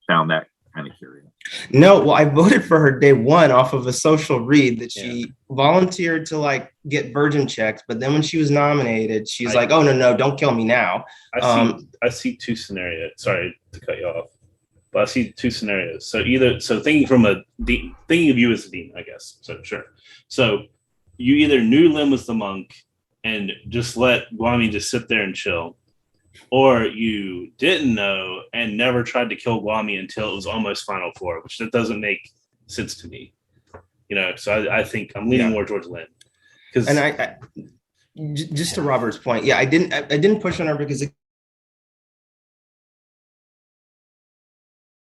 found that kind of curious. No, well, I voted for her day 1 off of a social read that she volunteered to like get virgin checks, but then when she was nominated, she's like, "Oh no, don't kill me now." I see 2 scenarios. Sorry to cut you off, but I see 2 scenarios. So thinking from thinking of you as a demon, I guess. So sure. So you either knew Lynn was the monk and just let Guami just sit there and chill, or you didn't know and never tried to kill Guami until it was almost Final 4, which that doesn't make sense to me. So I think I'm leaning more towards Lynn. And I just to Robert's point, I didn't push on her because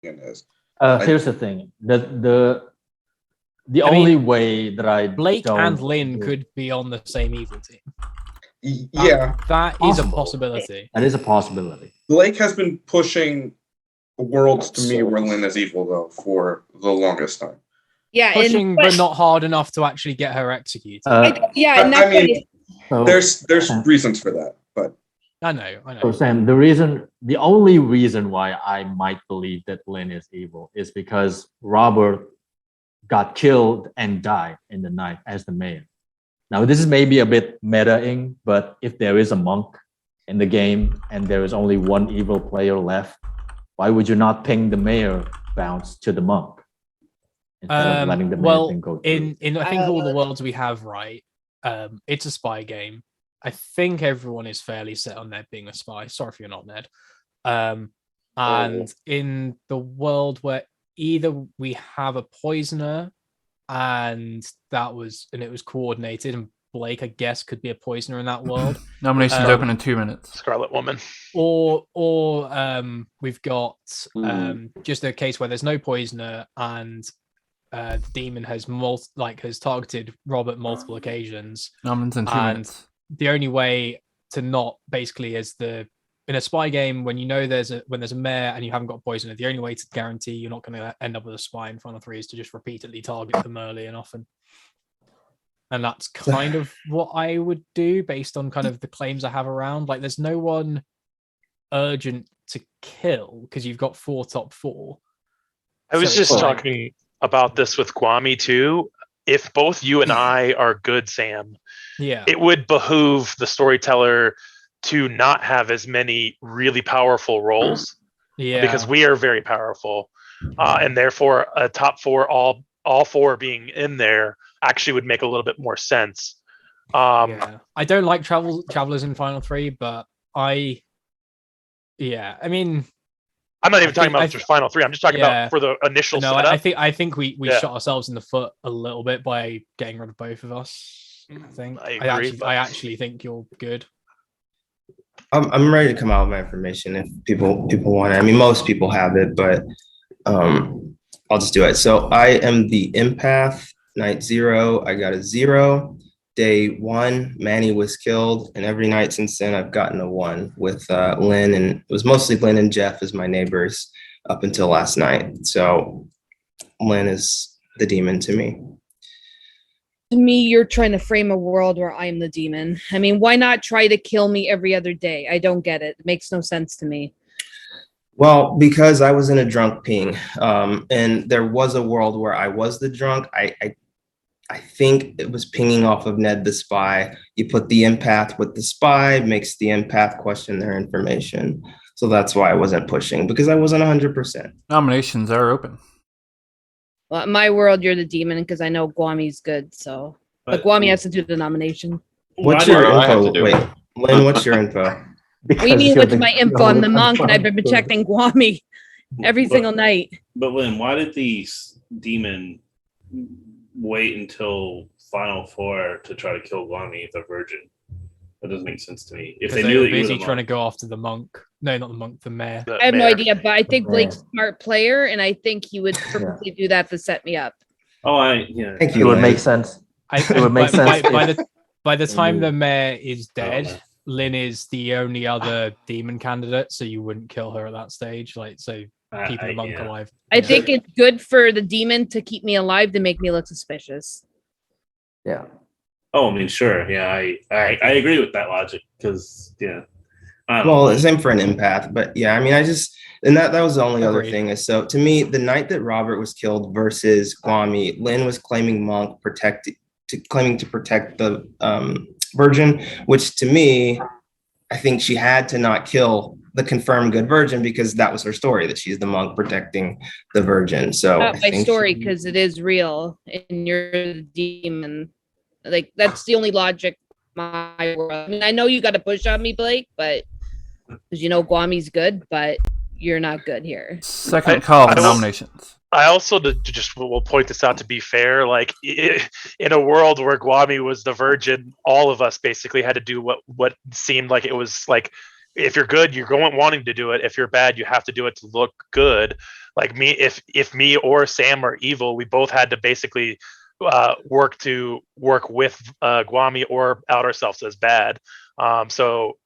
here's the thing. The only way that Blake and Lynn could be on the same evil team. Yeah, that is a possibility. That is a possibility. Blake has been pushing worlds to me were Lynn as evil though for the longest time. Yeah, Pushing, but not hard enough to actually get her executed. yeah, in that case, There's reasons for that, but I know. So Sam, the only reason why I might believe that Lynn is evil is because Robert got killed and died in the night as the mayor. Now, this is maybe a bit meta-ing, but if there is a monk in the game and there is only one evil player left, why would you not ping the mayor bounce to the monk instead of letting the mayor thing go through? in I think all the worlds we have, right? It's a spy game. I think everyone is fairly set on Ned being a spy. Sorry if you're not Ned. And in the world where either we have a poisoner and it was coordinated, and Blake, I guess, could be a poisoner in that world. Nominations open in 2 minutes. Scarlet Woman. Or we've got just a case where there's no poisoner and the demon has targeted Robert multiple occasions. Nominations in 2 minutes. The only way to not basically is in a spy game when there's a mayor and you haven't got a poisoner, the only way to guarantee you're not going to end up with a spy in front of 3 is to just repeatedly target them early and often. And that's kind of what I would do based on kind of the claims I have around. Like, there's no one urgent to kill because you've got 4 top 4. I was just talking about this with Guami too. If both you and I are good, Sam, it would behoove the storyteller to not have as many really powerful roles, because we are very powerful, and therefore a top 4, all 4 being in there actually would make a little bit more sense. I don't like travelers in Final 3, but I mean, I'm not even talking about just Final 3. I'm just talking about for the initial setup. I think we shot ourselves in the foot a little bit by getting rid of both of us. I actually think you're good. I'm ready to come out with my information if people want it. I mean, most people have it, but I'll just do it. So I am the empath. Night 0, I got a 0. Day 1, Manny was killed, and every night since then I've gotten a 1 with Lynn, and it was mostly Lynn and Jeff as my neighbors up until last night. So Lynn is the demon to me. To me, you're trying to frame a world where I'm the demon. I mean, why not try to kill me every other day? I don't get it. It makes no sense to me. Well, because I was in a drunk ping, and there was a world where I was the drunk. I think it was pinging off of Ned the spy. You put the empath with the spy, makes the empath question their information. So that's why I wasn't pushing, because I wasn't 100%. Nominations are open. Well, in my world, you're the demon because I know Guami's good. So, but Guami has to do the nomination. What's your info? Wait, Lynn, what's your info? What do you mean, what's my info? I'm the monk, and I've been protecting Guami every single night. But Lynn, why did the demon wait until Final 4 to try to kill Guami, the virgin? That doesn't make sense to me. If they knew were that you were busy the trying to monk. go after the monk. No, not the monk, the mayor. I have no idea, but I think Blake's a smart player, and I think he would purposely do that to set me up. Oh, Thank you. It would make sense. It would make sense. By the time the mayor is dead, Lynn is the only other demon candidate, so you wouldn't kill her at that stage. Keeping the monk alive. I think it's good for the demon to keep me alive to make me look suspicious. Yeah. Oh, I mean, sure. Yeah, I agree with that logic because Well, same for an empath, but yeah, I mean, and that was the only other thing. Is so to me, the night that Robert was killed versus Guami, Lynn was claiming monk claiming to protect the virgin, which to me, I think she had to not kill the confirmed good virgin because that was her story, that she's the monk protecting the virgin. So not my story, because it is real and you're the demon. Like, that's the only logic my world. I mean, I know you got to push on me, Blake, but because Guami's good, but you're not good here. Second call for nominations. I also just will point this out to be fair. Like, in a world where Guami was the virgin, all of us basically had to do what seemed like it was like, if you're good, you're wanting to do it. If you're bad, you have to do it to look good. Like me, if me or Sam are evil, we both had to basically work with Guami or out ourselves as bad. So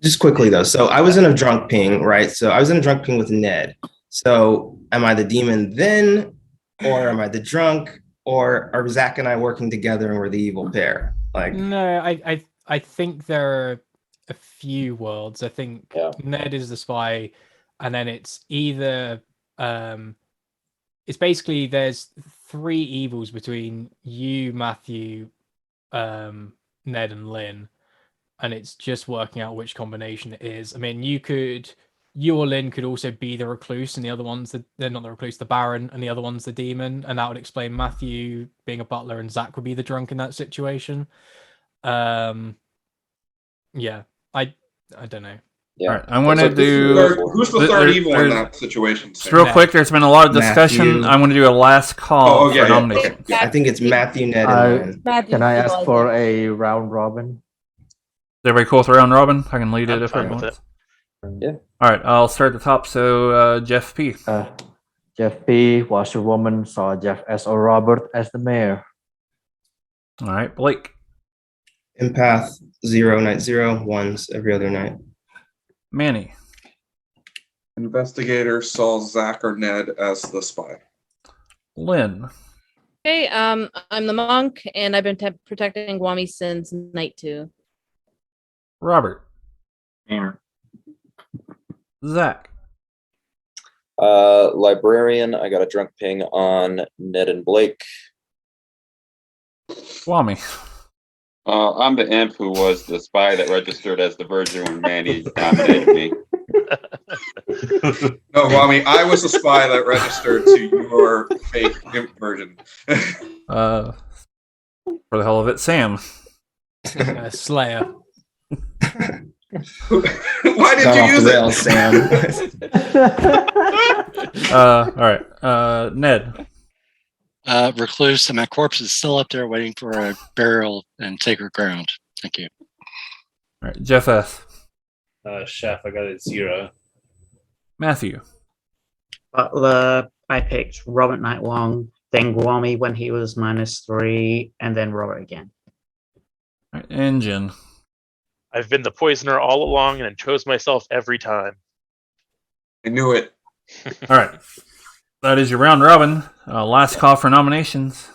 Just quickly though, so I was in a drunk ping, right? So I was in a drunk ping with Ned. So am I the demon then, or am I the drunk, or are Zach and I working together and we're the evil pair? Like, No, I think there are a few worlds. I think Ned is the spy, and then it's either it's basically there's three evils between you, Matthew, Ned, and Lynn, and it's just working out which combination it is. I mean, you or Lynn could also be the recluse, and the other one's they're not the recluse, the Baron, and the other one's the demon, and that would explain Matthew being a butler, and Zach would be the drunk in that situation. Yeah, I don't know. Yeah. All right, I'm going to do. Who's the third evil in that situation? Just real quick, there's been a lot of discussion. Matthew. I'm going to do a last call for nomination. Okay. I think it's Matthew, Ned, and Lynn. Can I ask for a round robin? Is everybody cool with round robin? I can lead it if fine everyone with wants. Yeah. All right, I'll start at the top. So Jeff P. Jeff P. Washerwoman saw Jeff S. or Robert as the mayor. All right, Blake. Empath 0 night 0, 1s every other night. Manny. Investigator saw Zach or Ned as the spy. Lynn. Okay, I'm the monk, and I've been protecting Guami since night 2. Robert. Mayor. Zach. Librarian, I got a drunk ping on Ned and Blake. Swami. I'm the imp who was the spy that registered as the virgin when Manny nominated me. No, Wami, I was the spy that registered to your fake imp version. For the hell of it, Sam. Slayer. Why did you use it? Sam? All right, Ned. Recluse, and my corpse is still up there waiting for a burial in sacred ground. Thank you. All right, Jeff S. Chef, I got a 0. Matthew. Butler, I picked Robert Night Long, then Guami when he was -3, and then Robert again. All right, Engine. I've been the poisoner all along and chose myself every time. I knew it. All right. That is your round robin. Last call for nominations.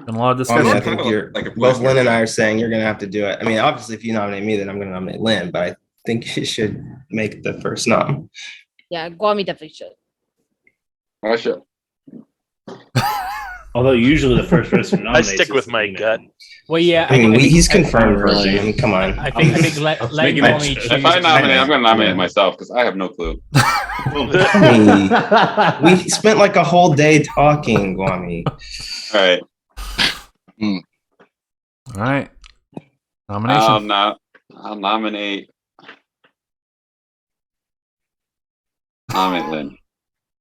Been a lot of discussion. I think both Lynn and I are saying you're going to have to do it. I mean, obviously, if you nominate me, then I'm going to nominate Lynn, but I think you should make the first nom. Yeah, Guami definitely should. I should. Although usually the first person I nominates. stick with my gut. Well, yeah. I mean, he's confirmed. Really. I mean, come on. I think let Guami choose. If I nominate, I'm going to nominate myself because I have no clue. We spent like a whole day talking, Guami. All right. All right. Nomination. I'll nominate Lynn.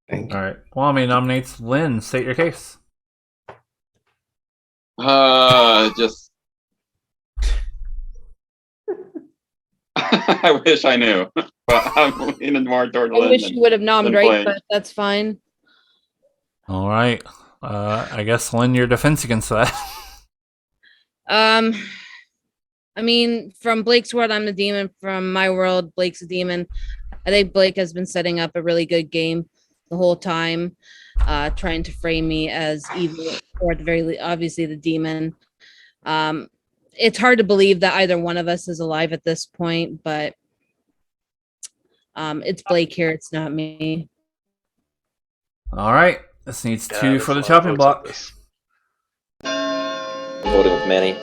All right. Kwame nominates Lynn. State your case. Just I wish I knew, but I'm leaning more toward Lynn. I wish you would have nominated, right? Blake. But that's fine. All right. I guess Lynn, your defense against that. I mean, from Blake's world, I'm the demon. From my world, Blake's a demon. I think Blake has been setting up a really good game the whole time, trying to frame me as evil, or at the very obviously the demon. It's hard to believe that either one of us is alive at this point, but it's Blake here. It's not me. All right. This needs 2 for the chopping block. I'm voting with Manny.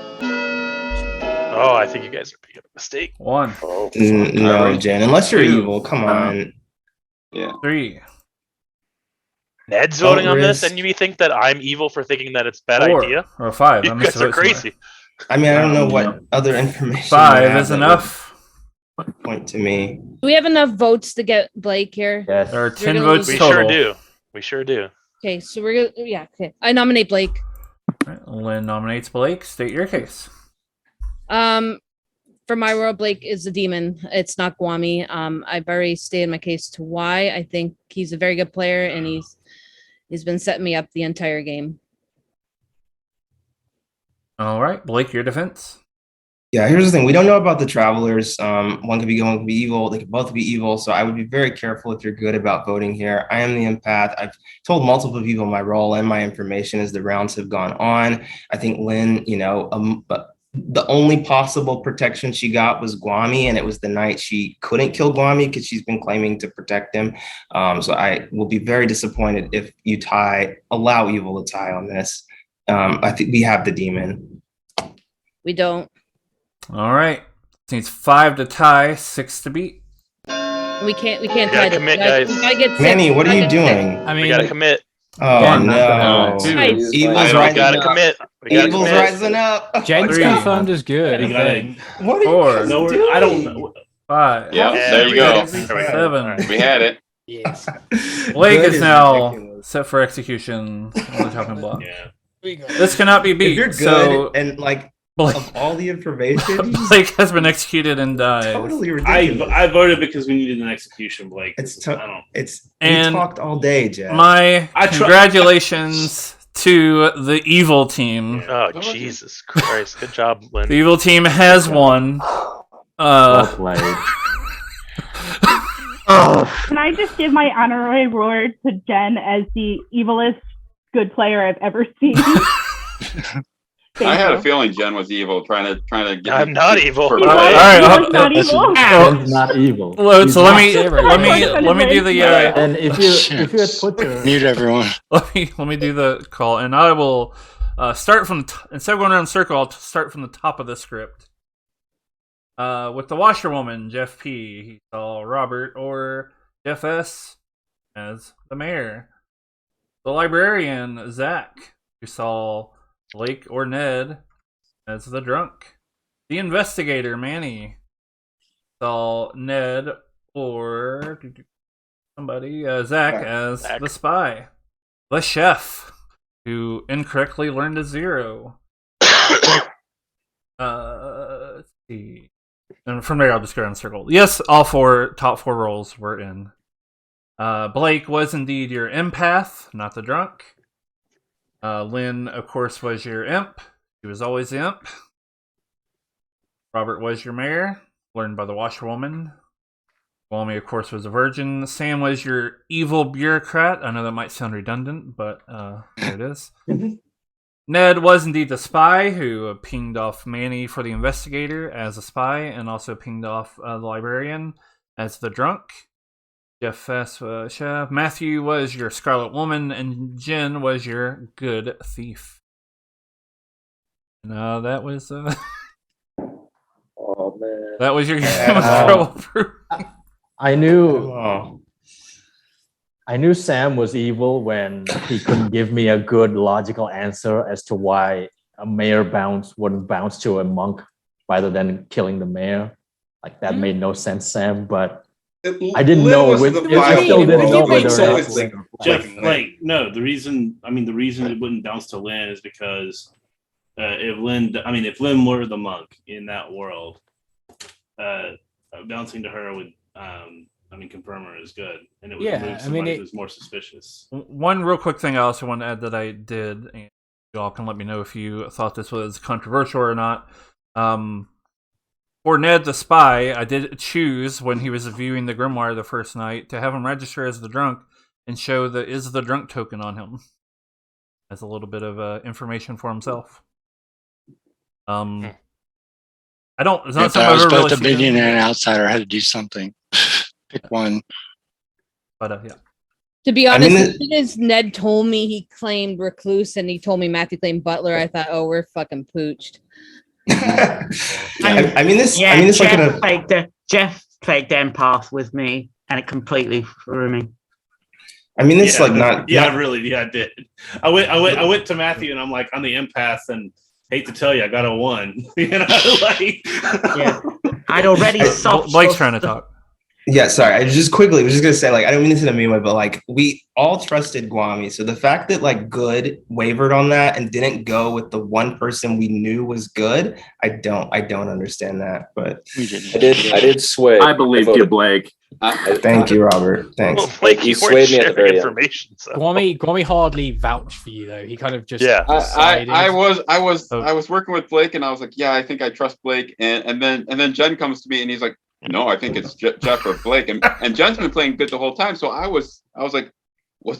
Oh, I think you guys are making a mistake. 1. Oh, No, Jen, unless you're 2. evil, come on. Yeah. 3. Ned's voting on this, and you think that I'm evil for thinking that it's a bad 4 idea? or 5. You guys are crazy. I mean, I don't know what other information. 5 is enough. Point to me. Do we have enough votes to get Blake here? Yes. There are We're 10 gonna votes lose- We total. sure do. We sure do. Okay, so we're gonna okay. I nominate Blake. All right, Lynn nominates Blake. State your case. For my world, Blake is the demon. It's not Guami. I've already stated my case to why. I think he's a very good player, and he's been setting me up the entire game. All right, Blake, your defense. Yeah, here's the thing. We don't know about the travelers. One could be good, one could be evil. They could both be evil. So I would be very careful if you're good about voting here. I am the empath. I've told multiple people my role and my information as the rounds have gone on. I think Lynn, but the only possible protection she got was Guami, and it was the night she couldn't kill Guami because she's been claiming to protect him. So I will be very disappointed if you allow evil to tie on this. I think we have the demon. We don't. All right. Needs 5 to tie, 6 to beat. We can't gotta tie this. commit, We gotta guys. get Manny, six. what are We you gotta get six. doing? I We mean, gotta commit. Oh One, no! two. Nice. Evil's We rising gotta up. commit. We gotta Evil's commit. rising up. Jen's Three. confirmed is good. You I gotta- think. What are you Four. guys No, doing? I don't know. 5. Yeah, Yeah, there you go. There we go. 7. All right. We had it. Yes. Blake Good is now ridiculous. set for execution on the chopping block. Yeah. This cannot be If beat. you're good So and like Blake, of all the information, you just Blake has been executed and dies. totally ridiculous. I voted because we needed an execution, Blake. It's I don't. It's And we talked all day, Jeff. My I try- congratulations to the evil team. Oh, Jesus Christ. Good job, Lynn. The evil team has won. Well played. Can I just give my honorary award to Jen as the evilest good player I've ever seen? I had a feeling Jen was evil, trying to get. I'm not evil. For He play. was, right, he hold- was not evil. Jen's not evil. So He's let not. me do the And if you had put your Mute everyone. let me do the call, and I will start from instead of going around the circle, I'll start from the top of the script. With the washerwoman, Jeff P. He saw Robert or Jeff S. as the mayor. The librarian, Zach, who saw Blake or Ned as the drunk. The investigator, Manny, saw Ned or somebody, Zach, as the spy. The chef, who incorrectly learned a 0. Let's see. And from there, I'll just go around the circle. Yes, all top 4 roles were in. Blake was indeed your empath, not the drunk. Lynn, of course, was your imp. She was always the imp. Robert was your mayor, learned by the washerwoman. Walmy, of course, was a virgin. Sam was your evil bureaucrat. I know that might sound redundant, but there it is. Ned was indeed the spy who pinged off Manny for the investigator as a spy and also pinged off the librarian as the drunk. Jeff S. Chef. Matthew was your Scarlet Woman, and Jen was your good thief. No, that was Oh man. that was your game of Trouble Brewing. I knew Sam was evil when he couldn't give me a good logical answer as to why a mayor wouldn't bounce to a monk rather than killing the mayor. Like that made no sense, Sam, but I didn't know. I still didn't know whether or not. Jeff, like, no, the reason it wouldn't bounce to Lynn is because if Lynn were the monk in that world, bouncing to her would, confirm her is good, and it would move somebody who's more suspicious. One real quick thing I also want to add that I did, and y'all can let me know if you thought this was controversial or not. For Ned the spy, I did choose when he was viewing the grimoire the first night to have him register as the drunk and show the is the drunk token on him as a little bit of information for himself. I don't. It's not If something I was I've ever both really a minion seen. and an outsider, I had to do something. Pick one. But yeah. To be honest, as soon as Ned told me he claimed Recluse and he told me Matthew claimed Butler, I thought, oh, we're fucking pooched. Jeff played empath with me, and it completely threw me. I mean, it's like I did. I went to Matthew and I'm like, I'm the empath, and hate to tell you, I got a 1. I'd already soft. Blake's trying to talk. Yeah, sorry. I was just gonna say, like, I don't mean this in a mean way, but like we all trusted Guami. So the fact that like Good wavered on that and didn't go with the one person we knew was good, I don't understand that. But I did sway. I believed you, Blake. Thank you, Robert. Thanks. Well, Blake, You you weren't swayed me at the sharing very end. information. So. Gwami hardly vouched for you though. He kind of just Yeah. decided. I was working with Blake, and I was like, yeah, I think I trust Blake. And then Jen comes to me, and he's like, no, I think it's Jeff or Blake. And Jen's been playing good the whole time. So I was like,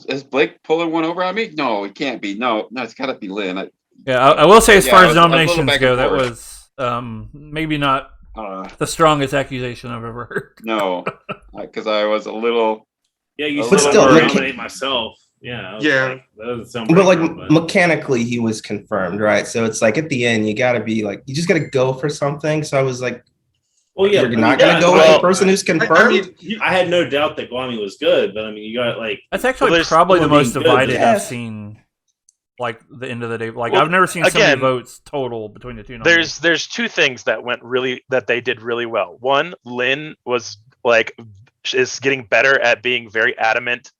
is Blake pulling one over on me? No, it can't be. No, it's got to be Lynn. I will say, as far as I was a little nominations back go, and that forth. was maybe not the strongest accusation I've ever heard. No, because I was a little. Yeah, you But said still, I Mc- nominate myself. Yeah. I was Yeah. like, that doesn't sound But very like good, but- mechanically, he was confirmed, right? So it's like at the end, you got to be like, you just got to go for something. So I was like, well, yeah, you're not going to go with the person who's confirmed. I had no doubt that Gwami was good, but I mean, you got like That's actually there's probably the people most being good, divided yeah. I've seen. Like the end of the day, like Well, I've never seen so many again, votes total between the two. nominees. There's two things that they did really well. One, Lynn is getting better at being very adamant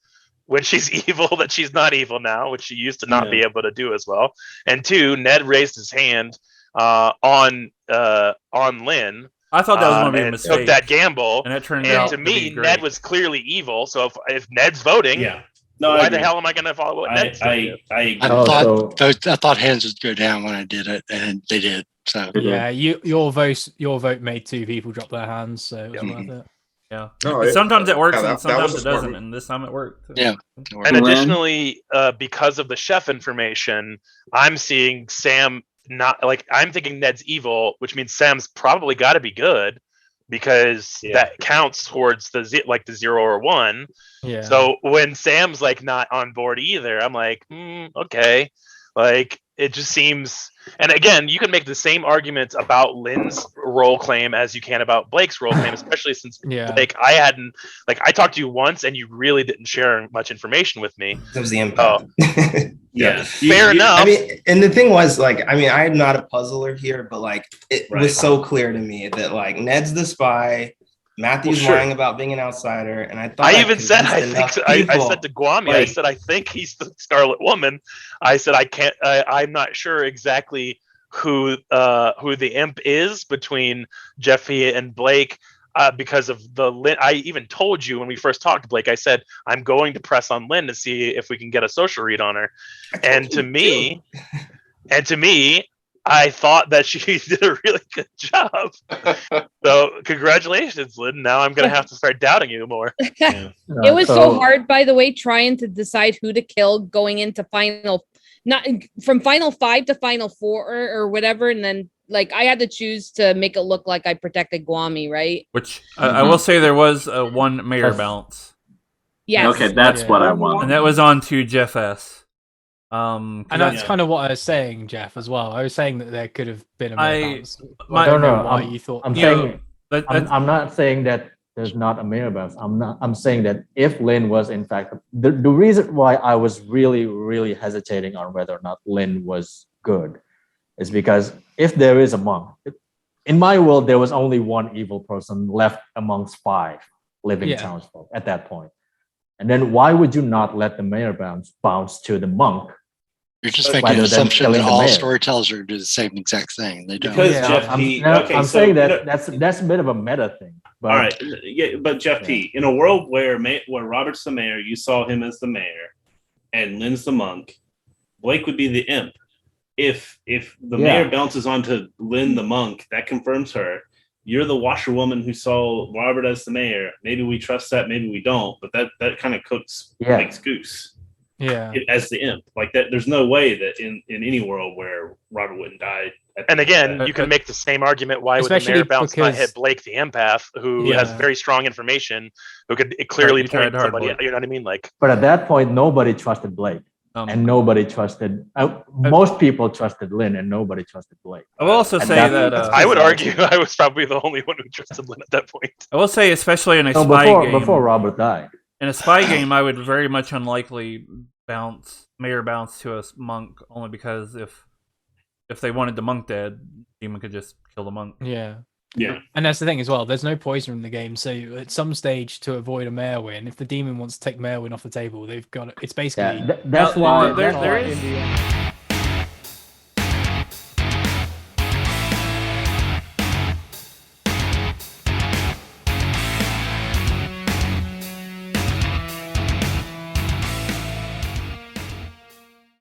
when she's evil that she's not evil now, which she used to not be able to do as well. And two, Ned raised his hand on Lynn. I thought that was going to be a and mistake. took that gamble, and it turned and out to to me, be great. Ned was clearly evil. So if Ned's voting, why the hell am I going to follow what Ned's doing? I thought hands would go down when I did it, and they did. So yeah, your vote made two people drop their hands, so it was worth it. Yeah. No, Sometimes it works yeah, and that sometimes was it a smart doesn't, move. and this time it worked. Yeah. And additionally, because of the chef information, I'm seeing Sam not like I'm thinking Ned's evil, which means Sam's probably got to be good because that counts towards the 0 or 1. Yeah. So when Sam's like not on board either, I'm like, okay, like it just seems. And again, you can make the same arguments about Lynn's role claim as you can about Blake's role claim, especially since Blake, I talked to you once and you really didn't share much information with me. That was the impact. Yeah, fair enough. I mean, and the thing was, like, I mean, I'm not a puzzler here, but like, it was so clear to me that like Ned's the spy, Matthew's lying about being an outsider, and I thought I even said I said to Gwami, I said I think he's the Scarlet Woman. I said I can't. I'm not sure exactly who the imp is between Jeffy and Blake. Because of Lynn, I even told you when we first talked to Blake, I said, I'm going to press on Lynn to see if we can get a social read on her. And to me, I thought that she did a really good job. So congratulations, Lynn. Now I'm going to have to start doubting you more. It was so hard, by the way, trying to decide who to kill going into from final 5 to final 4 or whatever. And then like I had to choose to make it look like I protected Gwami, right? Which I will say there was one mayor bounce. Yes. Okay, that's what I want. And that was on to Jeff S. And that's kind of what I was saying, Jeff, as well. I was saying that there could have been a mayor bounce. I don't know why you thought. I'm saying I'm not saying that there's not a mayor bounce. I'm saying that if Lynn was in fact the reason why I was really hesitating on whether or not Lynn was good is because if there is a monk, in my world there was only one evil person left amongst 5 living townsfolk at that point. And then why would you not let the mayor bounce to the monk? You're just making an assumption that all storytellers are do the same exact thing. They don't. Because Jeff I'm saying that that's a bit of a meta thing. But, all right, but Jeff P. In a world where Robert's the mayor, you saw him as the mayor, and Lynn's the monk, Blake would be the imp. If the mayor bounces onto Lynn the monk, that confirms her. You're the washerwoman who saw Robert as the mayor. Maybe we trust that, maybe we don't. But that kind of cooks makes goose. Yeah. As the imp, like that, there's no way that in any world where Robert wouldn't die. And again, you can make the same argument. Why would the mayor bounce not hit Blake the empath, who has very strong information, who could clearly point somebody? You know what I mean? Like, but at that point, nobody trusted Blake. And nobody trusted. Most people trusted Lynn, and nobody trusted Blake. I will also say that I would argue I was probably the only one who trusted Lynn at that point. I will say, especially in a spy game, before Robert died. In a spy game, I would very much unlikely mayor bounce to a monk, only because if they wanted the monk dead, demon could just kill the monk. Yeah. Yeah. And that's the thing as well. There's no poison in the game, so at some stage to avoid a mayor win, if the demon wants to take mayor win off the table, they've got it. It's basically that's why there is.